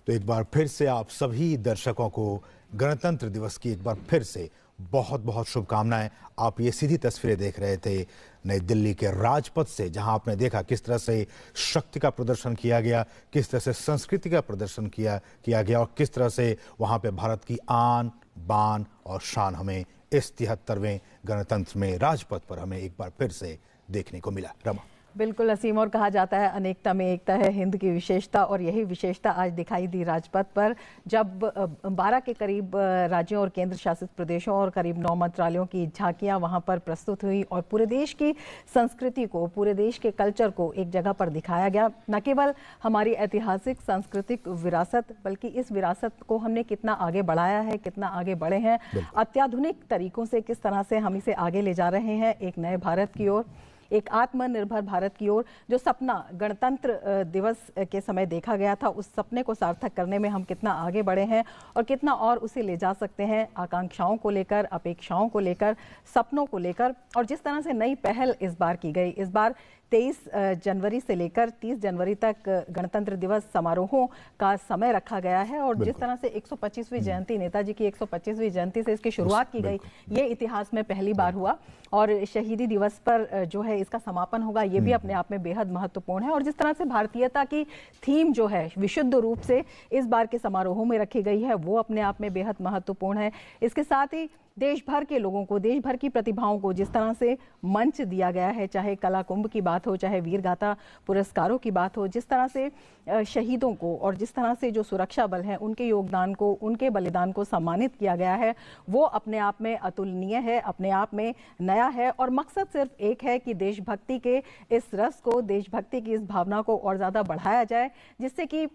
तो एक बार फिर से आप सभी दर्शकों को गणतंत्र दिवस की एक बार फिर से बहुत बहुत शुभकामनाएं। आप ये सीधी तस्वीरें देख रहे थे नई दिल्ली के राजपथ से, जहां आपने देखा किस तरह से शक्ति का प्रदर्शन किया गया, किस तरह से संस्कृति का प्रदर्शन किया गया और किस तरह से वहां पे भारत की आन बान और शान हमें इस 73वें गणतंत्र में राजपथ पर हमें एक बार फिर से देखने को मिला। रमा, बिल्कुल असीम, और कहा जाता है अनेकता में एकता है हिंद की विशेषता, और यही विशेषता आज दिखाई दी राजपथ पर जब 12 के करीब राज्यों और केंद्र शासित प्रदेशों और करीब 9 मंत्रालयों की झांकियां वहां पर प्रस्तुत हुई और पूरे देश की संस्कृति को, पूरे देश के कल्चर को एक जगह पर दिखाया गया। न केवल हमारी ऐतिहासिक सांस्कृतिक विरासत, बल्कि इस विरासत को हमने कितना आगे बढ़ाया है, कितना आगे बढ़े हैं, अत्याधुनिक तरीकों से किस तरह से हम इसे आगे ले जा रहे हैं एक नए भारत की ओर, एक आत्मनिर्भर भारत की ओर। जो सपना गणतंत्र दिवस के समय देखा गया था, उस सपने को सार्थक करने में हम कितना आगे बढ़े हैं और कितना और उसे ले जा सकते हैं, आकांक्षाओं को लेकर, अपेक्षाओं को लेकर, सपनों को लेकर। और जिस तरह से नई पहल इस बार की गई, इस बार 23 जनवरी से लेकर 30 जनवरी तक गणतंत्र दिवस समारोहों का समय रखा गया है। और जिस तरह से 125वीं जयंती, नेताजी की 125वीं जयंती से इसकी शुरुआत की गई, ये इतिहास में पहली बार हुआ। और शहीदी दिवस पर जो है इसका समापन होगा, ये भी अपने आप में बेहद महत्वपूर्ण है। और जिस तरह से भारतीयता की थीम जो है विशुद्ध रूप से इस बार के समारोहों में रखी गई है, वो अपने आप में बेहद महत्वपूर्ण है। इसके साथ ही देश भर के लोगों को, देश भर की प्रतिभाओं को जिस तरह से मंच दिया गया है, चाहे कला कुंभ की बात हो, चाहे वीर गाथा पुरस्कारों की बात हो, जिस तरह से शहीदों को और जिस तरह से जो सुरक्षा बल हैं उनके योगदान को, उनके बलिदान को सम्मानित किया गया है, वो अपने आप में अतुलनीय है, अपने आप में नया है। और मकसद सिर्फ एक है कि देशभक्ति के इस रस को, देशभक्ति की इस भावना को और ज़्यादा बढ़ाया जाए, जिससे कि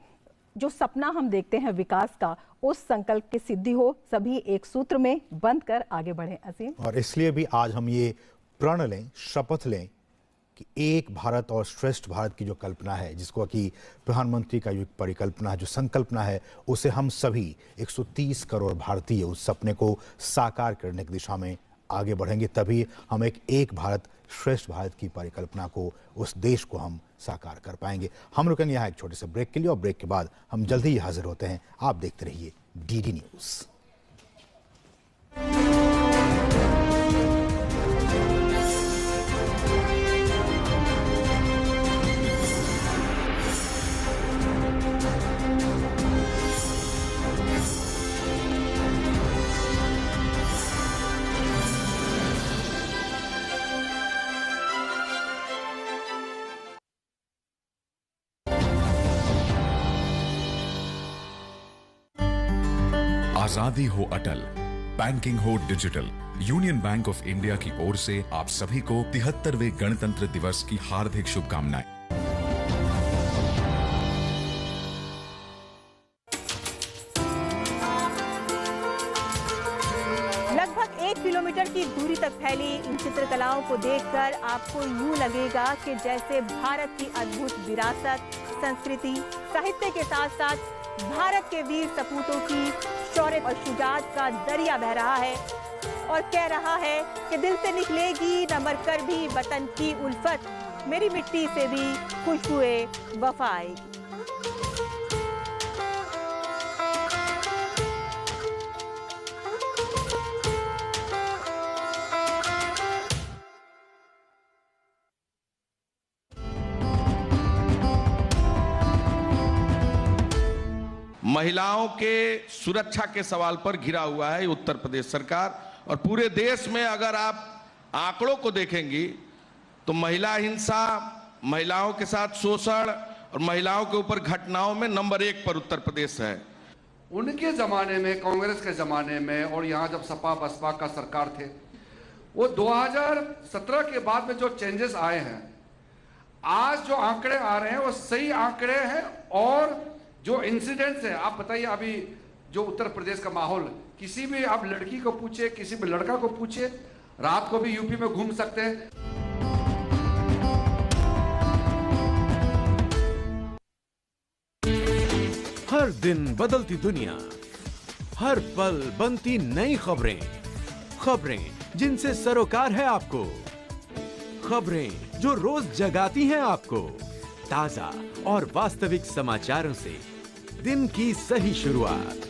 जो सपना हम देखते हैं विकास का, उस संकल्प की सिद्धि हो। सभी एक सूत्र में बंध कर आगे बढ़ें। असीम, और इसलिए भी आज हम ये प्रण लें, शपथ लें कि एक भारत और श्रेष्ठ भारत की जो कल्पना है, जिसको कि प्रधानमंत्री का जो परिकल्पना है, जो संकल्पना है, उसे हम सभी 130 करोड़ भारतीय उस सपने को साकार करने की दिशा में आगे बढ़ेंगे। तभी हम एक भारत श्रेष्ठ भारत की परिकल्पना को, उस देश को हम साकार कर पाएंगे। हम रुकेंगे यहाँ एक छोटे से ब्रेक के लिए, और ब्रेक के बाद हम जल्दी ही हाजिर होते हैं। आप देखते रहिए डीडी न्यूज़। आजादी हो अटल, बैंकिंग हो digital, union bank of India की ओर से आप सभी को 73वें गणतंत्र दिवस की हार्दिक शुभकामनाएं। लगभग 1 किलोमीटर की दूरी तक फैली इन चित्रकलाओं को देखकर आपको यूं लगेगा कि जैसे भारत की अद्भुत विरासत, संस्कृति, साहित्य के साथ साथ भारत के वीर सपूतों की शौर्य और शुजाअत का दरिया बह रहा है और कह रहा है कि दिल से निकलेगी न मर कर भी वतन की उल्फत, मेरी मिट्टी से भी खुशबुए वफा आएगी। महिलाओं के सुरक्षा के सवाल पर घिरा हुआ है उत्तर प्रदेश सरकार। और पूरे देश में अगर आप आंकड़ों को देखेंगी तो महिला हिंसा, महिलाओं के साथ शोषण और महिलाओं के ऊपर घटनाओं में नंबर 1 पर उत्तर प्रदेश है। उनके ज़माने में, कांग्रेस के ज़माने में, और यहाँ जब सपा बसपा का सरकार थे, वो 2017 के बाद में जो चेंजेस आए हैं, आज जो आंकड़े आ रहे हैं वो सही आंकड़े हैं। और जो इंसिडेंट्स है, आप बताइए अभी जो उत्तर प्रदेश का माहौल, किसी भी आप लड़की को पूछे, किसी भी लड़का को पूछे, रात को भी यूपी में घूम सकते हैं। हर दिन बदलती दुनिया, हर पल बनती नई खबरें, खबरें जिनसे सरोकार है आपको, खबरें जो रोज जगाती हैं आपको। ताजा और वास्तविक समाचारों से दिन की सही शुरुआत।